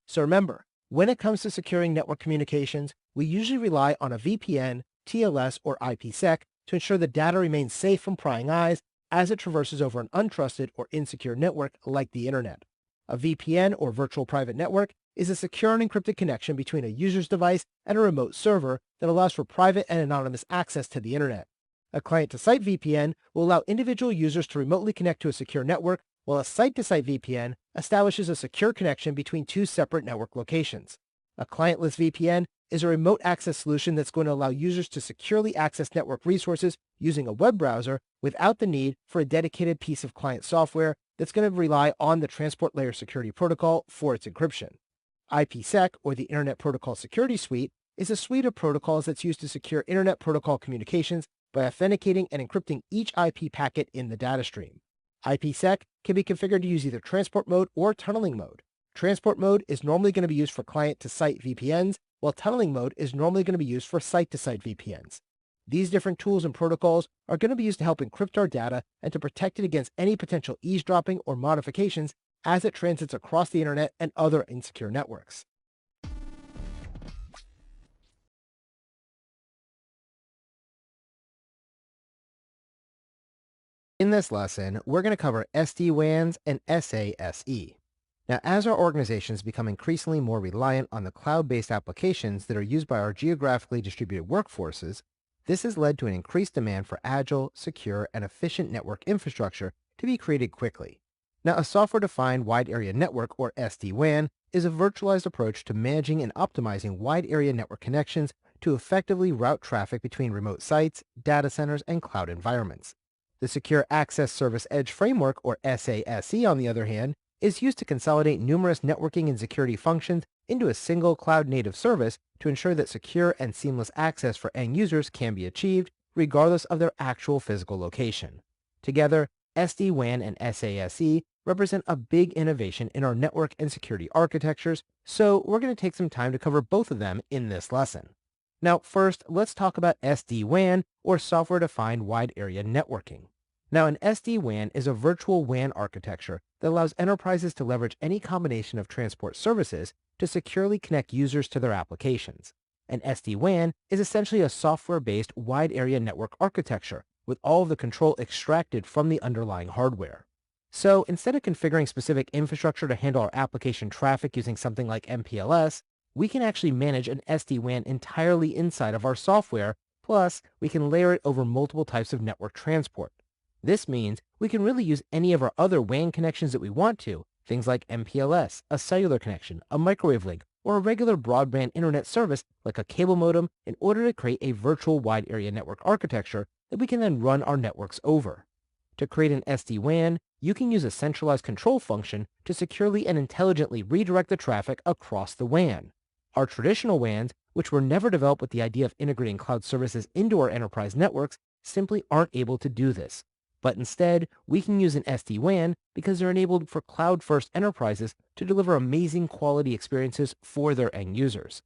So remember, when it comes to securing network communications, we usually rely on a VPN, TLS, or IPsec to ensure the data remains safe from prying eyes as it traverses over an untrusted or insecure network like the internet. A VPN, or virtual private network, is a secure and encrypted connection between a user's device and a remote server that allows for private and anonymous access to the internet. A client-to-site VPN will allow individual users to remotely connect to a secure network, while a site-to-site VPN establishes a secure connection between two separate network locations. A clientless VPN is a remote access solution that's going to allow users to securely access network resources using a web browser without the need for a dedicated piece of client software that's going to rely on the Transport Layer Security Protocol for its encryption. IPsec, or the Internet Protocol Security Suite, is a suite of protocols that's used to secure Internet Protocol communications by authenticating and encrypting each IP packet in the data stream. IPsec can be configured to use either transport mode or tunneling mode. Transport mode is normally going to be used for client-to-site VPNs, while tunneling mode is normally going to be used for site-to-site VPNs. These different tools and protocols are going to be used to help encrypt our data and to protect it against any potential eavesdropping or modifications as it transits across the internet and other insecure networks. In this lesson, we're going to cover SD-WANs and SASE. Now, as our organizations become increasingly more reliant on the cloud-based applications that are used by our geographically distributed workforces, this has led to an increased demand for agile, secure, and efficient network infrastructure to be created quickly. Now, a software-defined wide area network, or SD-WAN, is a virtualized approach to managing and optimizing wide area network connections to effectively route traffic between remote sites, data centers, and cloud environments. The Secure Access Service Edge Framework, or SASE, on the other hand, is used to consolidate numerous networking and security functions into a single cloud-native service to ensure that secure and seamless access for end users can be achieved regardless of their actual physical location. Together, SD-WAN and SASE represent a big innovation in our network and security architectures, so we're going to take some time to cover both of them in this lesson. Now, first, let's talk about SD-WAN, or Software-Defined Wide Area Networking. Now, an SD-WAN is a virtual WAN architecture that allows enterprises to leverage any combination of transport services to securely connect users to their applications. An SD-WAN is essentially a software-based wide area network architecture with all of the control extracted from the underlying hardware. So instead of configuring specific infrastructure to handle our application traffic using something like MPLS, we can actually manage an SD-WAN entirely inside of our software, plus we can layer it over multiple types of network transport. This means we can really use any of our other WAN connections that we want to, things like MPLS, a cellular connection, a microwave link, or a regular broadband internet service like a cable modem, in order to create a virtual wide area network architecture that we can then run our networks over. To create an SD-WAN, you can use a centralized control function to securely and intelligently redirect the traffic across the WAN. Our traditional WANs, which were never developed with the idea of integrating cloud services into our enterprise networks, simply aren't able to do this. But instead, we can use an SD-WAN because they're enabled for cloud-first enterprises to deliver amazing quality experiences for their end users.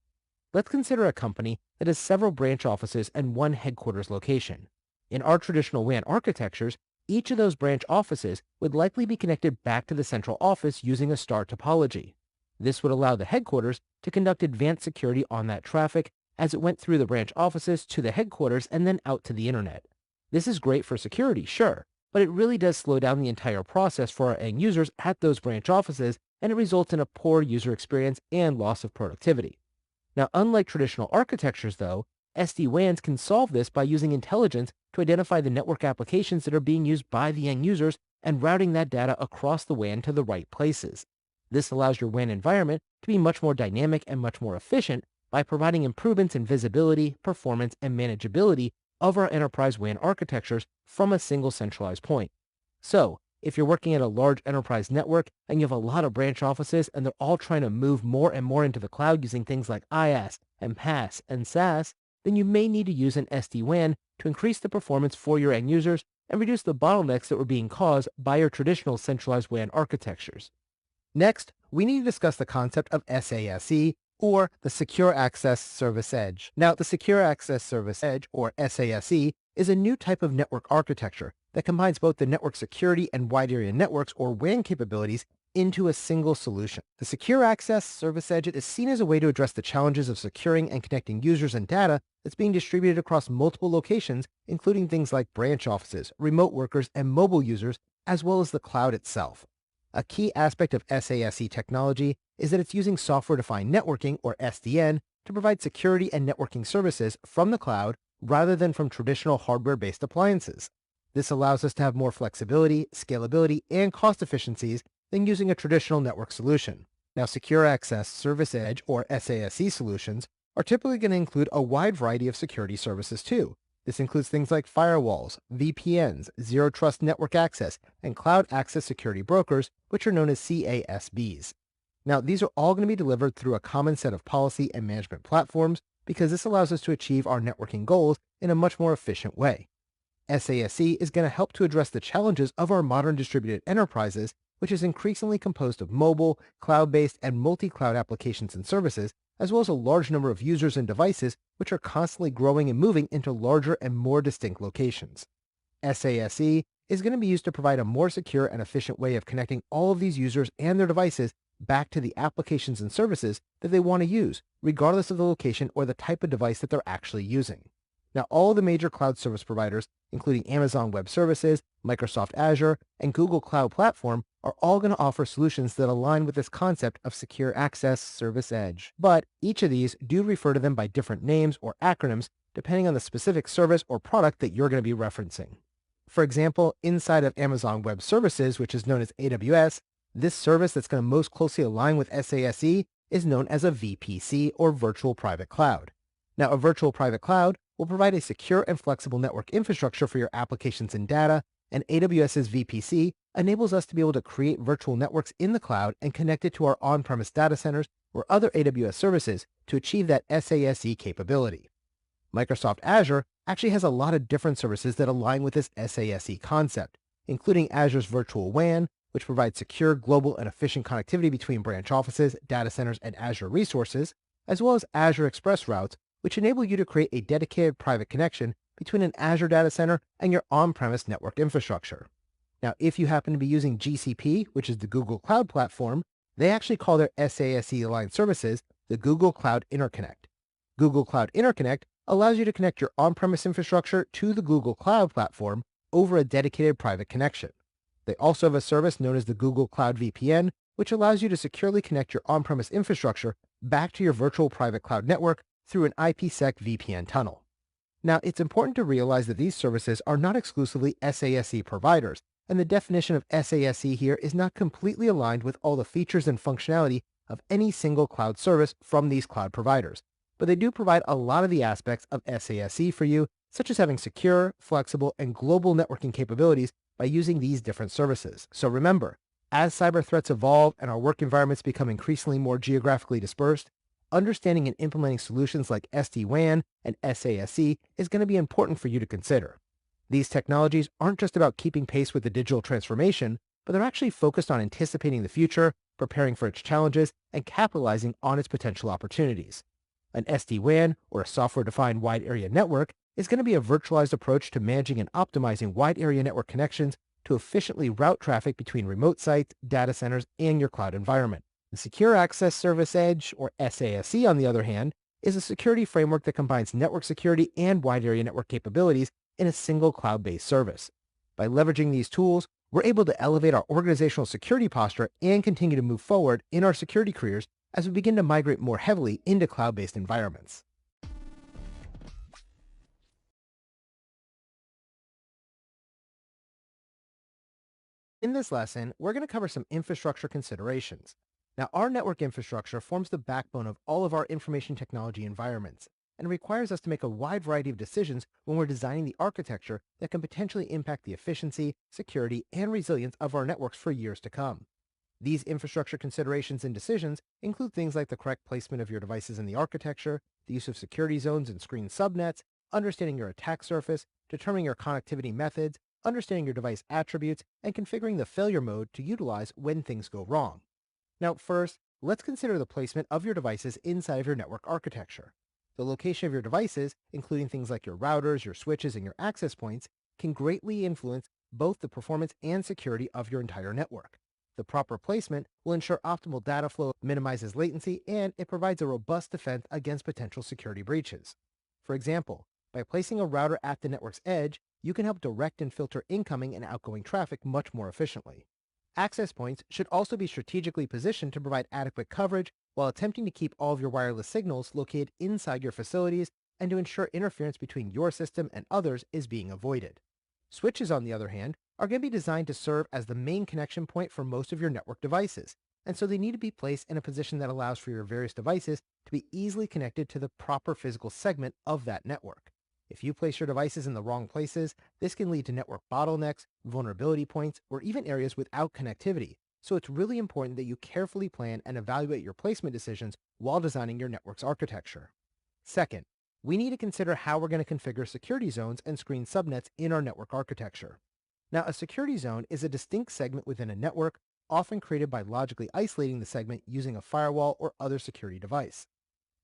Let's consider a company that has several branch offices and one headquarters location. In our traditional WAN architectures, each of those branch offices would likely be connected back to the central office using a star topology. This would allow the headquarters to conduct advanced security on that traffic as it went through the branch offices to the headquarters and then out to the internet. This is great for security, sure, but it really does slow down the entire process for our end users at those branch offices, and it results in a poor user experience and loss of productivity. Now, unlike traditional architectures though, SD-WANs can solve this by using intelligence to identify the network applications that are being used by the end users and routing that data across the WAN to the right places. This allows your WAN environment to be much more dynamic and much more efficient by providing improvements in visibility, performance, and manageability of our enterprise WAN architectures from a single centralized point. So, if you're working at a large enterprise network and you have a lot of branch offices and they're all trying to move more and more into the cloud using things like IaaS and PaaS and SaaS, then you may need to use an SD-WAN to increase the performance for your end users and reduce the bottlenecks that were being caused by your traditional centralized WAN architectures. Next, we need to discuss the concept of SASE, or the Secure Access Service Edge. Now, the Secure Access Service Edge, or SASE, is a new type of network architecture that combines both the network security and wide area networks, or WAN capabilities, into a single solution. The Secure Access Service Edge is seen as a way to address the challenges of securing and connecting users and data that's being distributed across multiple locations, including things like branch offices, remote workers, and mobile users, as well as the cloud itself. A key aspect of SASE technology is that it's using software-defined networking, or SDN, to provide security and networking services from the cloud rather than from traditional hardware-based appliances. This allows us to have more flexibility, scalability, and cost efficiencies than using a traditional network solution. Now, Secure Access Service Edge, or SASE solutions, are typically going to include a wide variety of security services too. This includes things like firewalls, VPNs, Zero Trust Network Access, and Cloud Access Security Brokers, which are known as CASBs. Now, these are all going to be delivered through a common set of policy and management platforms because this allows us to achieve our networking goals in a much more efficient way. SASE is going to help to address the challenges of our modern distributed enterprises, which is increasingly composed of mobile, cloud-based, and multi-cloud applications and services, as well as a large number of users and devices which are constantly growing and moving into larger and more distinct locations. SASE is going to be used to provide a more secure and efficient way of connecting all of these users and their devices back to the applications and services that they want to use, regardless of the location or the type of device that they're actually using. Now, all the major cloud service providers, including Amazon Web Services, Microsoft Azure, and Google Cloud Platform, are all going to offer solutions that align with this concept of Secure Access Service Edge. But each of these do refer to them by different names or acronyms depending on the specific service or product that you're going to be referencing. For example, inside of Amazon Web Services, which is known as AWS, this service that's going to most closely align with SASE is known as a VPC, or Virtual Private Cloud. Now, a Virtual Private Cloud will provide a secure and flexible network infrastructure for your applications and data, and AWS's VPC enables us to be able to create virtual networks in the cloud and connect it to our on-premise data centers or other AWS services to achieve that SASE capability. Microsoft Azure actually has a lot of different services that align with this SASE concept, including Azure's Virtual WAN, which provides secure, global, and efficient connectivity between branch offices, data centers, and Azure resources, as well as Azure Express routes, which enable you to create a dedicated private connection between an Azure data center and your on-premise network infrastructure. Now, if you happen to be using GCP, which is the Google Cloud Platform, they actually call their SASE-aligned services the Google Cloud Interconnect. Google Cloud Interconnect allows you to connect your on-premise infrastructure to the Google Cloud Platform over a dedicated private connection. They also have a service known as the Google Cloud VPN, which allows you to securely connect your on-premise infrastructure back to your virtual private cloud network through an IPsec VPN tunnel. Now, it's important to realize that these services are not exclusively SASE providers, and the definition of SASE here is not completely aligned with all the features and functionality of any single cloud service from these cloud providers. But they do provide a lot of the aspects of SASE for you, such as having secure, flexible, and global networking capabilities by using these different services. So remember, as cyber threats evolve and our work environments become increasingly more geographically dispersed, understanding and implementing solutions like SD-WAN and SASE is going to be important for you to consider. These technologies aren't just about keeping pace with the digital transformation, but they're actually focused on anticipating the future, preparing for its challenges, and capitalizing on its potential opportunities. An SD-WAN, or a software-defined wide area network, is going to be a virtualized approach to managing and optimizing wide area network connections to efficiently route traffic between remote sites, data centers, and your cloud environment. The Secure Access Service Edge, or SASE, on the other hand, is a security framework that combines network security and wide area network capabilities in a single cloud-based service. By leveraging these tools, we're able to elevate our organizational security posture and continue to move forward in our security careers as we begin to migrate more heavily into cloud-based environments. In this lesson, we're going to cover some infrastructure considerations. Now, our network infrastructure forms the backbone of all of our information technology environments, and requires us to make a wide variety of decisions when we're designing the architecture that can potentially impact the efficiency, security, and resilience of our networks for years to come. These infrastructure considerations and decisions include things like the correct placement of your devices in the architecture, the use of security zones and screen subnets, understanding your attack surface, determining your connectivity methods, understanding your device attributes, and configuring the failure mode to utilize when things go wrong. Now, first, let's consider the placement of your devices inside of your network architecture. The location of your devices, including things like your routers, your switches, and your access points, can greatly influence both the performance and security of your entire network. The proper placement will ensure optimal data flow, minimizes latency, and it provides a robust defense against potential security breaches. For example, by placing a router at the network's edge, you can help direct and filter incoming and outgoing traffic much more efficiently. Access points should also be strategically positioned to provide adequate coverage while attempting to keep all of your wireless signals located inside your facilities and to ensure interference between your system and others is being avoided. Switches, on the other hand, are going to be designed to serve as the main connection point for most of your network devices, and so they need to be placed in a position that allows for your various devices to be easily connected to the proper physical segment of that network. If you place your devices in the wrong places, this can lead to network bottlenecks, vulnerability points, or even areas without connectivity, so it's really important that you carefully plan and evaluate your placement decisions while designing your network's architecture. Second, we need to consider how we're going to configure security zones and screen subnets in our network architecture. Now, a security zone is a distinct segment within a network, often created by logically isolating the segment using a firewall or other security device.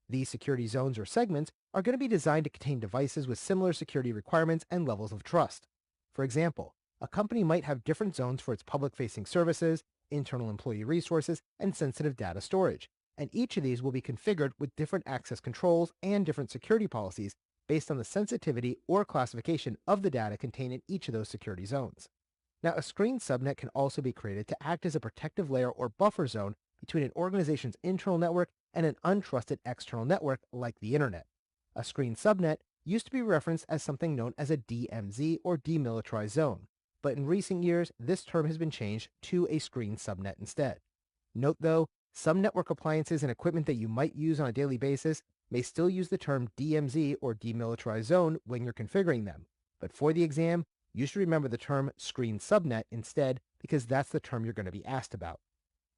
These security zones or segments are going to be designed to contain devices with similar security requirements and levels of trust. For example, a company might have different zones for its public-facing services, internal employee resources, and sensitive data storage, and each of these will be configured with different access controls and different security policies based on the sensitivity or classification of the data contained in each of those security zones. Now, a screen subnet can also be created to act as a protective layer or buffer zone between an organization's internal network and an untrusted external network like the internet. A screen subnet used to be referenced as something known as a DMZ or demilitarized zone, but in recent years, this term has been changed to a screen subnet instead. Note though, some network appliances and equipment that you might use on a daily basis may still use the term DMZ or demilitarized zone when you're configuring them, but for the exam, you should remember the term screen subnet instead because that's the term you're going to be asked about.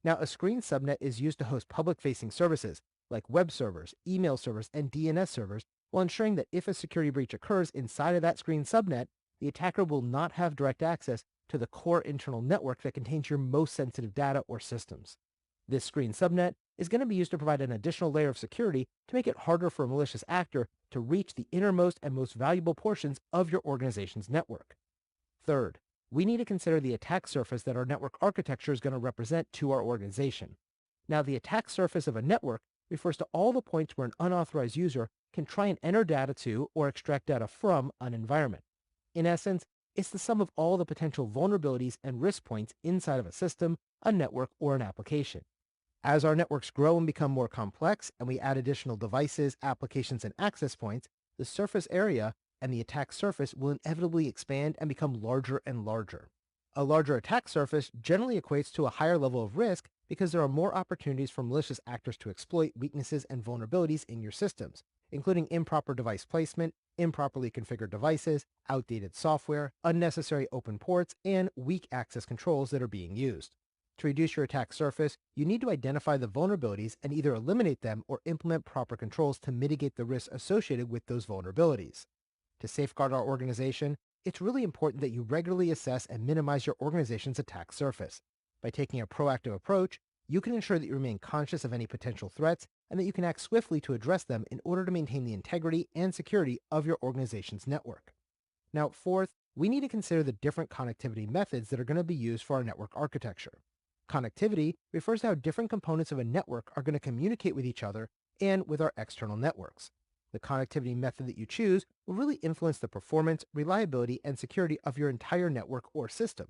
Now, a screen subnet is used to host public-facing services like web servers, email servers, and DNS servers, while ensuring that if a security breach occurs inside of that screen subnet, the attacker will not have direct access to the core internal network that contains your most sensitive data or systems. This screen subnet is going to be used to provide an additional layer of security to make it harder for a malicious actor to reach the innermost and most valuable portions of your organization's network. Third, we need to consider the attack surface that our network architecture is going to represent to our organization. Now, the attack surface of a network refers to all the points where an unauthorized user can try and enter data to or extract data from an environment. In essence, it's the sum of all the potential vulnerabilities and risk points inside of a system, a network, or an application. As our networks grow and become more complex, and we add additional devices, applications, and access points, the surface area and the attack surface will inevitably expand and become larger and larger. A larger attack surface generally equates to a higher level of risk because there are more opportunities for malicious actors to exploit weaknesses and vulnerabilities in your systems, including improper device placement, improperly configured devices, outdated software, unnecessary open ports, and weak access controls that are being used. To reduce your attack surface, you need to identify the vulnerabilities and either eliminate them or implement proper controls to mitigate the risks associated with those vulnerabilities. To safeguard our organization, it's really important that you regularly assess and minimize your organization's attack surface. By taking a proactive approach, you can ensure that you remain conscious of any potential threats and that you can act swiftly to address them in order to maintain the integrity and security of your organization's network. Now, fourth, we need to consider the different connectivity methods that are going to be used for our network architecture. Connectivity refers to how different components of a network are going to communicate with each other and with our external networks. The connectivity method that you choose will really influence the performance, reliability, and security of your entire network or system.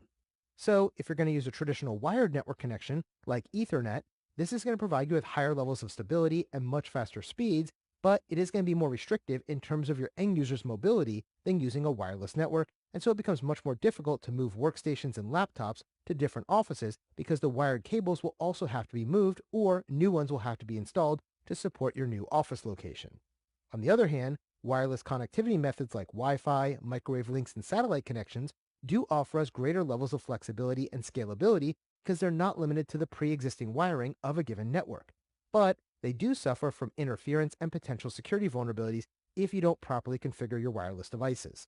So, if you're going to use a traditional wired network connection, like Ethernet, this is going to provide you with higher levels of stability and much faster speeds, but it is going to be more restrictive in terms of your end user's mobility than using a wireless network, and so it becomes much more difficult to move workstations and laptops to different offices because the wired cables will also have to be moved or new ones will have to be installed to support your new office location. On the other hand, wireless connectivity methods like Wi-Fi, microwave links, and satellite connections do offer us greater levels of flexibility and scalability because they're not limited to the pre-existing wiring of a given network. But they do suffer from interference and potential security vulnerabilities if you don't properly configure your wireless devices.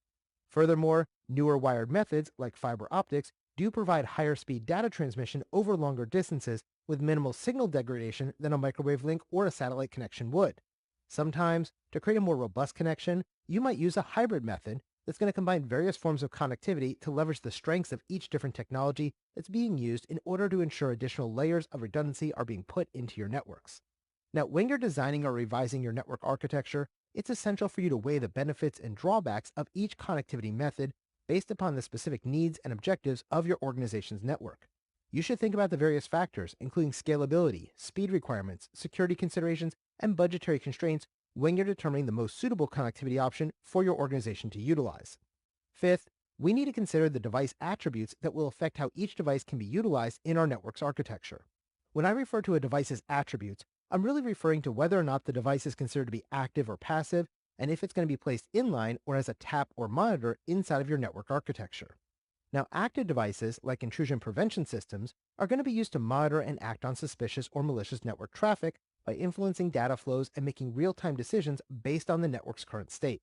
Furthermore, newer wired methods like fiber optics do provide higher speed data transmission over longer distances with minimal signal degradation than a microwave link or a satellite connection would. Sometimes, to create a more robust connection, you might use a hybrid method that's going to combine various forms of connectivity to leverage the strengths of each different technology that's being used in order to ensure additional layers of redundancy are being put into your networks. Now, when you're designing or revising your network architecture, it's essential for you to weigh the benefits and drawbacks of each connectivity method based upon the specific needs and objectives of your organization's network. You should think about the various factors, including scalability, speed requirements, security considerations, and budgetary constraints when you're determining the most suitable connectivity option for your organization to utilize. Fifth, we need to consider the device attributes that will affect how each device can be utilized in our network's architecture. When I refer to a device's attributes, I'm really referring to whether or not the device is considered to be active or passive, and if it's going to be placed inline or as a tap or monitor inside of your network architecture. Now, active devices, like intrusion prevention systems, are going to be used to monitor and act on suspicious or malicious network traffic by influencing data flows and making real-time decisions based on the network's current state.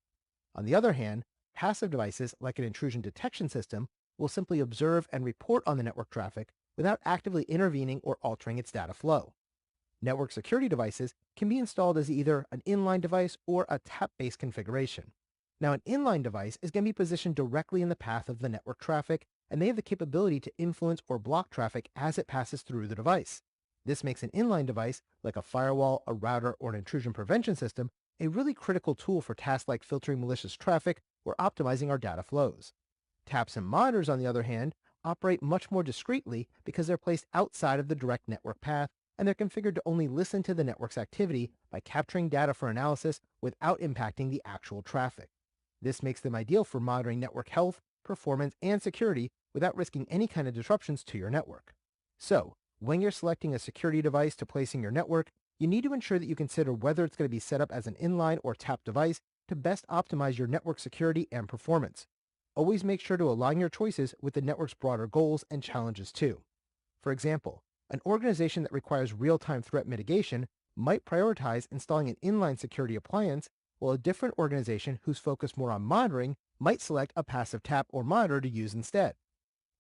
On the other hand, passive devices like an intrusion detection system will simply observe and report on the network traffic without actively intervening or altering its data flow. Network security devices can be installed as either an inline device or a tap-based configuration. Now, an inline device is going to be positioned directly in the path of the network traffic, and they have the capability to influence or block traffic as it passes through the device. This makes an inline device, like a firewall, a router, or an intrusion prevention system, a really critical tool for tasks like filtering malicious traffic or optimizing our data flows. Taps and monitors, on the other hand, operate much more discreetly because they're placed outside of the direct network path, and they're configured to only listen to the network's activity by capturing data for analysis without impacting the actual traffic. This makes them ideal for monitoring network health, performance, and security without risking any kind of disruptions to your network. So, when you're selecting a security device to place in your network, you need to ensure that you consider whether it's going to be set up as an inline or tap device to best optimize your network security and performance. Always make sure to align your choices with the network's broader goals and challenges too. For example, an organization that requires real-time threat mitigation might prioritize installing an inline security appliance, while a different organization who's focused more on monitoring might select a passive tap or monitor to use instead.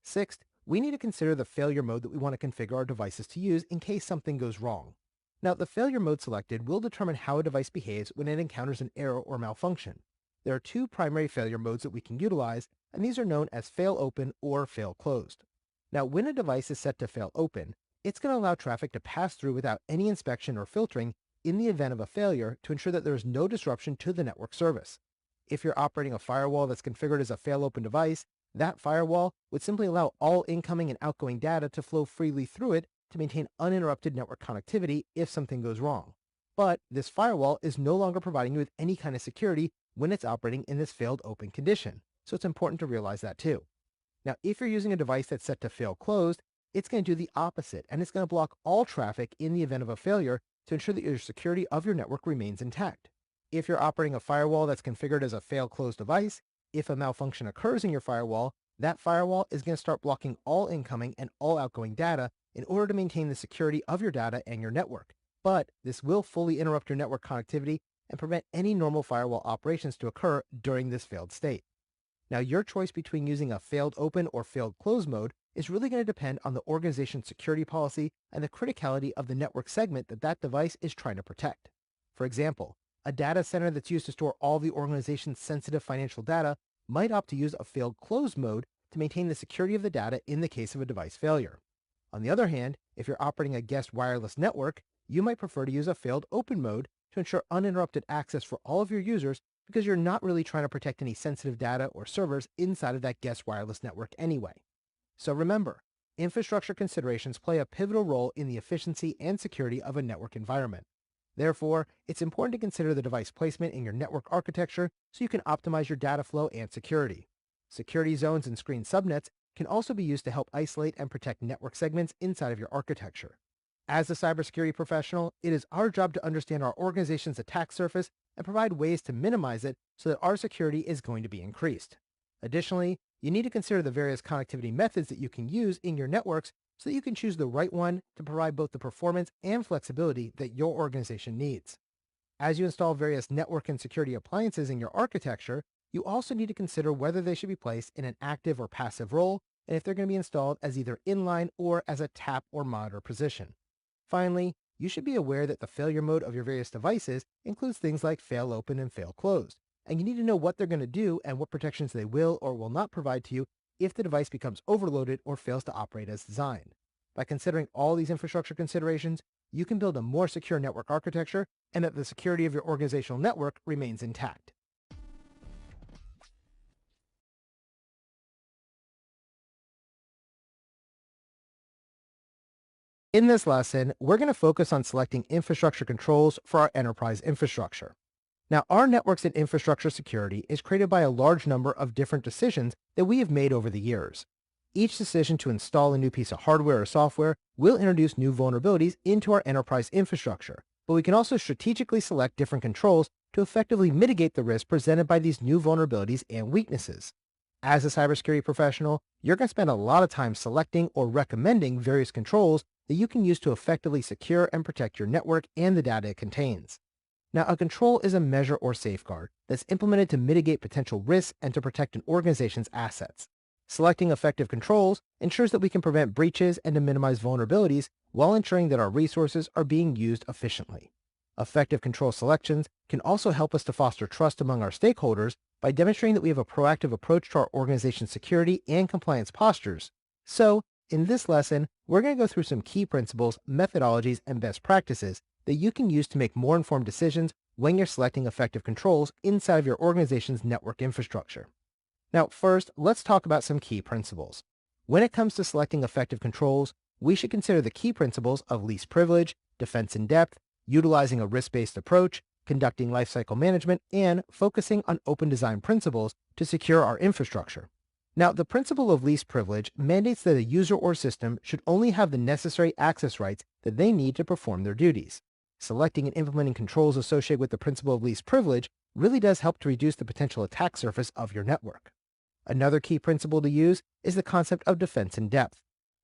Sixth, we need to consider the failure mode that we want to configure our devices to use in case something goes wrong. Now, the failure mode selected will determine how a device behaves when it encounters an error or malfunction. There are two primary failure modes that we can utilize, and these are known as fail open or fail closed. Now, when a device is set to fail open, it's going to allow traffic to pass through without any inspection or filtering in the event of a failure to ensure that there is no disruption to the network service. If you're operating a firewall that's configured as a fail open device, that firewall would simply allow all incoming and outgoing data to flow freely through it to maintain uninterrupted network connectivity if something goes wrong. But this firewall is no longer providing you with any kind of security when it's operating in this failed open condition, so it's important to realize that too. Now, if you're using a device that's set to fail closed, it's going to do the opposite, and it's going to block all traffic in the event of a failure to ensure that your security of your network remains intact. If you're operating a firewall that's configured as a fail closed device, if a malfunction occurs in your firewall, that firewall is going to start blocking all incoming and all outgoing data in order to maintain the security of your data and your network. But this will fully interrupt your network connectivity and prevent any normal firewall operations to occur during this failed state. Now, your choice between using a failed open or failed closed mode is really going to depend on the organization's security policy and the criticality of the network segment that that device is trying to protect. For example, a data center that's used to store all the organization's sensitive financial data might opt to use a failed closed mode to maintain the security of the data in the case of a device failure. On the other hand, if you're operating a guest wireless network, you might prefer to use a failed open mode to ensure uninterrupted access for all of your users because you're not really trying to protect any sensitive data or servers inside of that guest wireless network anyway. So remember, infrastructure considerations play a pivotal role in the efficiency and security of a network environment. Therefore, it's important to consider the device placement in your network architecture so you can optimize your data flow and security. Security zones and screen subnets can also be used to help isolate and protect network segments inside of your architecture. As a cybersecurity professional, it is our job to understand our organization's attack surface and provide ways to minimize it so that our security is going to be increased. Additionally, you need to consider the various connectivity methods that you can use in your networks so that you can choose the right one to provide both the performance and flexibility that your organization needs. As you install various network and security appliances in your architecture, you also need to consider whether they should be placed in an active or passive role, and if they're going to be installed as either inline or as a tap or monitor position. Finally, you should be aware that the failure mode of your various devices includes things like fail open and fail closed, and you need to know what they're going to do and what protections they will or will not provide to you if the device becomes overloaded or fails to operate as designed. By considering all these infrastructure considerations, you can build a more secure network architecture and that the security of your organizational network remains intact. In this lesson, we're going to focus on selecting infrastructure controls for our enterprise infrastructure. Now, our networks and infrastructure security is created by a large number of different decisions that we have made over the years. Each decision to install a new piece of hardware or software will introduce new vulnerabilities into our enterprise infrastructure, but we can also strategically select different controls to effectively mitigate the risk presented by these new vulnerabilities and weaknesses. As a cybersecurity professional, you're going to spend a lot of time selecting or recommending various controls that you can use to effectively secure and protect your network and the data it contains. Now, a control is a measure or safeguard that's implemented to mitigate potential risks and to protect an organization's assets. Selecting effective controls ensures that we can prevent breaches and to minimize vulnerabilities while ensuring that our resources are being used efficiently. Effective control selections can also help us to foster trust among our stakeholders by demonstrating that we have a proactive approach to our organization's security and compliance postures. So, in this lesson, we're going to go through some key principles, methodologies, and best practices that you can use to make more informed decisions when you're selecting effective controls inside of your organization's network infrastructure. Now, first, let's talk about some key principles. When it comes to selecting effective controls, we should consider the key principles of least privilege, defense in depth, utilizing a risk-based approach, conducting lifecycle management, and focusing on open design principles to secure our infrastructure. Now, the principle of least privilege mandates that a user or system should only have the necessary access rights that they need to perform their duties. Selecting and implementing controls associated with the principle of least privilege really does help to reduce the potential attack surface of your network. Another key principle to use is the concept of defense in depth.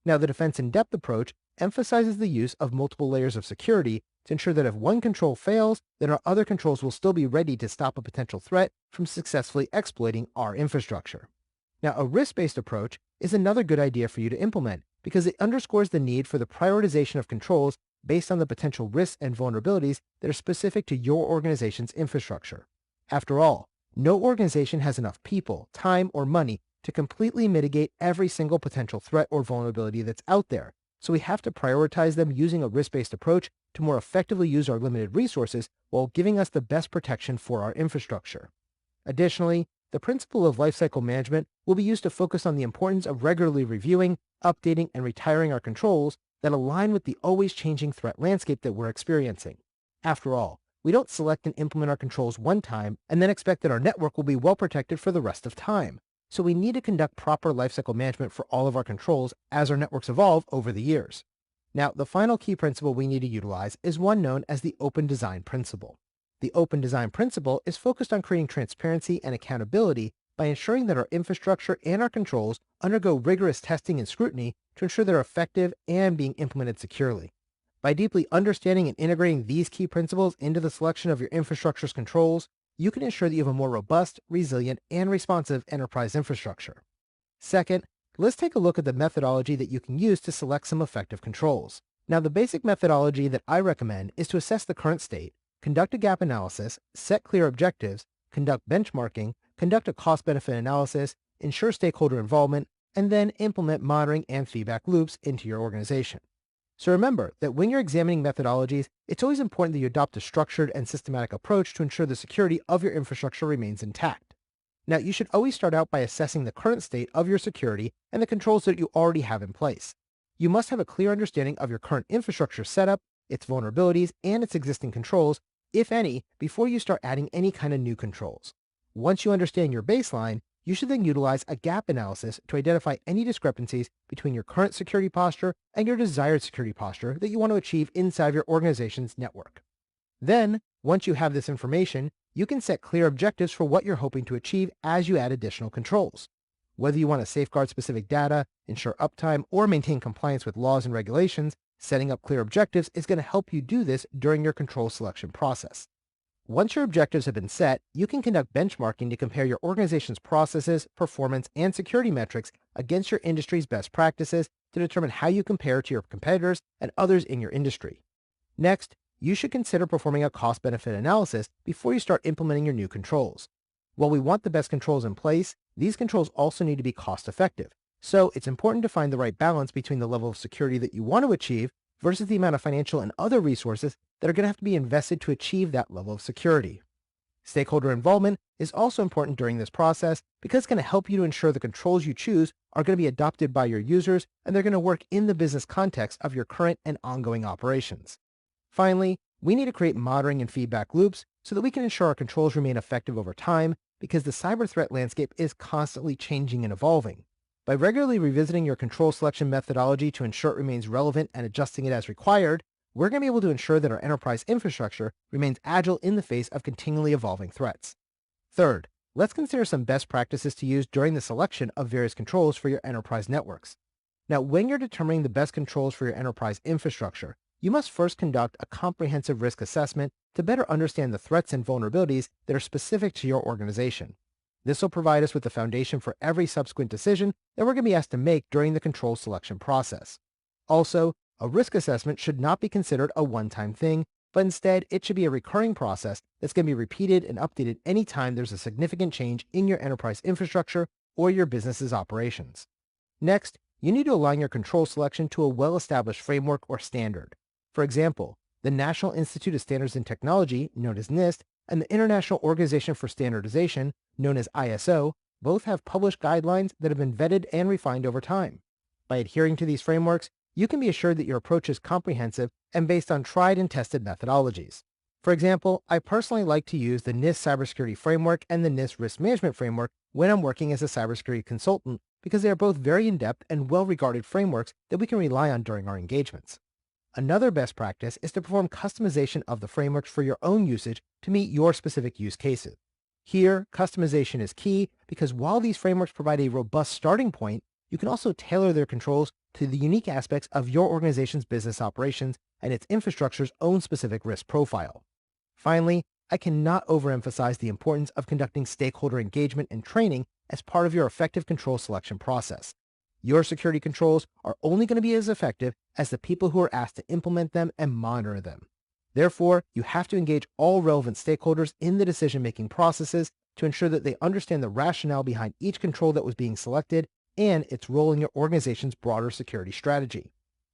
Now, the defense in depth approach emphasizes the use of multiple layers of security to ensure that if one control fails, then our other controls will still be ready to stop a potential threat from successfully exploiting our infrastructure. Now, a risk-based approach is another good idea for you to implement because it underscores the need for the prioritization of controls based on the potential risks and vulnerabilities that are specific to your organization's infrastructure. After all, no organization has enough people, time, or money to completely mitigate every single potential threat or vulnerability that's out there, so we have to prioritize them using a risk-based approach to more effectively use our limited resources while giving us the best protection for our infrastructure. Additionally, the principle of lifecycle management will be used to focus on the importance of regularly reviewing, updating, and retiring our controls that align with the always changing threat landscape that we're experiencing. After all, we don't select and implement our controls one time and then expect that our network will be well protected for the rest of time. So we need to conduct proper lifecycle management for all of our controls as our networks evolve over the years. Now, the final key principle we need to utilize is one known as the open design principle. The open design principle is focused on creating transparency and accountability by ensuring that our infrastructure and our controls undergo rigorous testing and scrutiny to ensure they're effective and being implemented securely. By deeply understanding and integrating these key principles into the selection of your infrastructure's controls, you can ensure that you have a more robust, resilient, and responsive enterprise infrastructure. Second, let's take a look at the methodology that you can use to select some effective controls. Now, the basic methodology that I recommend is to assess the current state, conduct a gap analysis, set clear objectives, conduct benchmarking, conduct a cost-benefit analysis, ensure stakeholder involvement, and then implement monitoring and feedback loops into your organization. So remember that when you're examining methodologies, it's always important that you adopt a structured and systematic approach to ensure the security of your infrastructure remains intact. Now, you should always start out by assessing the current state of your security and the controls that you already have in place. You must have a clear understanding of your current infrastructure setup, its vulnerabilities, and its existing controls, if any, before you start adding any kind of new controls. Once you understand your baseline, you should then utilize a gap analysis to identify any discrepancies between your current security posture and your desired security posture that you want to achieve inside of your organization's network. Then, once you have this information, you can set clear objectives for what you're hoping to achieve as you add additional controls. Whether you want to safeguard specific data, ensure uptime, or maintain compliance with laws and regulations, setting up clear objectives is going to help you do this during your control selection process. Once your objectives have been set, you can conduct benchmarking to compare your organization's processes, performance, and security metrics against your industry's best practices to determine how you compare to your competitors and others in your industry. Next, you should consider performing a cost-benefit analysis before you start implementing your new controls. While we want the best controls in place, these controls also need to be cost-effective. So it's important to find the right balance between the level of security that you want to achieve versus the amount of financial and other resources that are going to have to be invested to achieve that level of security. Stakeholder involvement is also important during this process because it's going to help you to ensure the controls you choose are going to be adopted by your users and they're going to work in the business context of your current and ongoing operations. Finally, we need to create monitoring and feedback loops so that we can ensure our controls remain effective over time because the cyber threat landscape is constantly changing and evolving. By regularly revisiting your control selection methodology to ensure it remains relevant and adjusting it as required, we're going to be able to ensure that our enterprise infrastructure remains agile in the face of continually evolving threats. Third, let's consider some best practices to use during the selection of various controls for your enterprise networks. Now, when you're determining the best controls for your enterprise infrastructure, you must first conduct a comprehensive risk assessment to better understand the threats and vulnerabilities that are specific to your organization. This will provide us with the foundation for every subsequent decision that we're going to be asked to make during the control selection process. Also, a risk assessment should not be considered a one-time thing, but instead it should be a recurring process that's going to be repeated and updated anytime there's a significant change in your enterprise infrastructure or your business's operations. Next, you need to align your control selection to a well-established framework or standard. For example, the National Institute of Standards and Technology, known as NIST, and the International Organization for Standardization, known as ISO, both have published guidelines that have been vetted and refined over time. By adhering to these frameworks, you can be assured that your approach is comprehensive and based on tried and tested methodologies. For example, I personally like to use the NIST Cybersecurity Framework and the NIST Risk Management Framework when I'm working as a cybersecurity consultant because they are both very in-depth and well-regarded frameworks that we can rely on during our engagements. Another best practice is to perform customization of the frameworks for your own usage to meet your specific use cases. Here, customization is key because while these frameworks provide a robust starting point, you can also tailor their controls to the unique aspects of your organization's business operations and its infrastructure's own specific risk profile. Finally, I cannot overemphasize the importance of conducting stakeholder engagement and training as part of your effective control selection process. Your security controls are only going to be as effective as the people who are asked to implement them and monitor them. Therefore, you have to engage all relevant stakeholders in the decision-making processes to ensure that they understand the rationale behind each control that was being selected and its role in your organization's broader security strategy.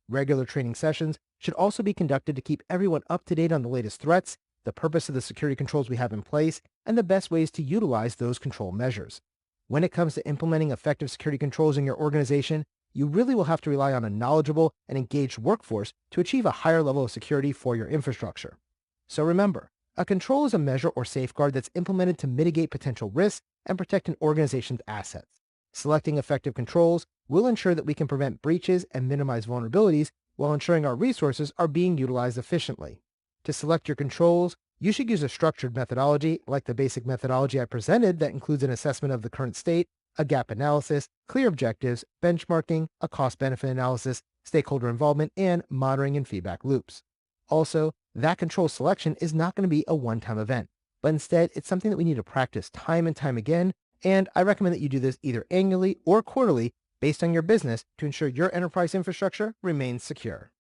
Regular training sessions should also be conducted to keep everyone up to date on the latest threats, the purpose of the security controls we have in place, and the best ways to utilize those control measures. When it comes to implementing effective security controls in your organization, you really will have to rely on a knowledgeable and engaged workforce to achieve a higher level of security for your infrastructure. So remember, a control is a measure or safeguard that's implemented to mitigate potential risks and protect an organization's assets. Selecting effective controls will ensure that we can prevent breaches and minimize vulnerabilities while ensuring our resources are being utilized efficiently. To select your controls, you should use a structured methodology like the basic methodology I presented that includes an assessment of the current state, a gap analysis, clear objectives, benchmarking, a cost-benefit analysis, stakeholder involvement, and monitoring and feedback loops. Also, that control selection is not going to be a one-time event, but instead it's something that we need to practice time and time again, and I recommend that you do this either annually or quarterly based on your business to ensure your enterprise infrastructure remains secure.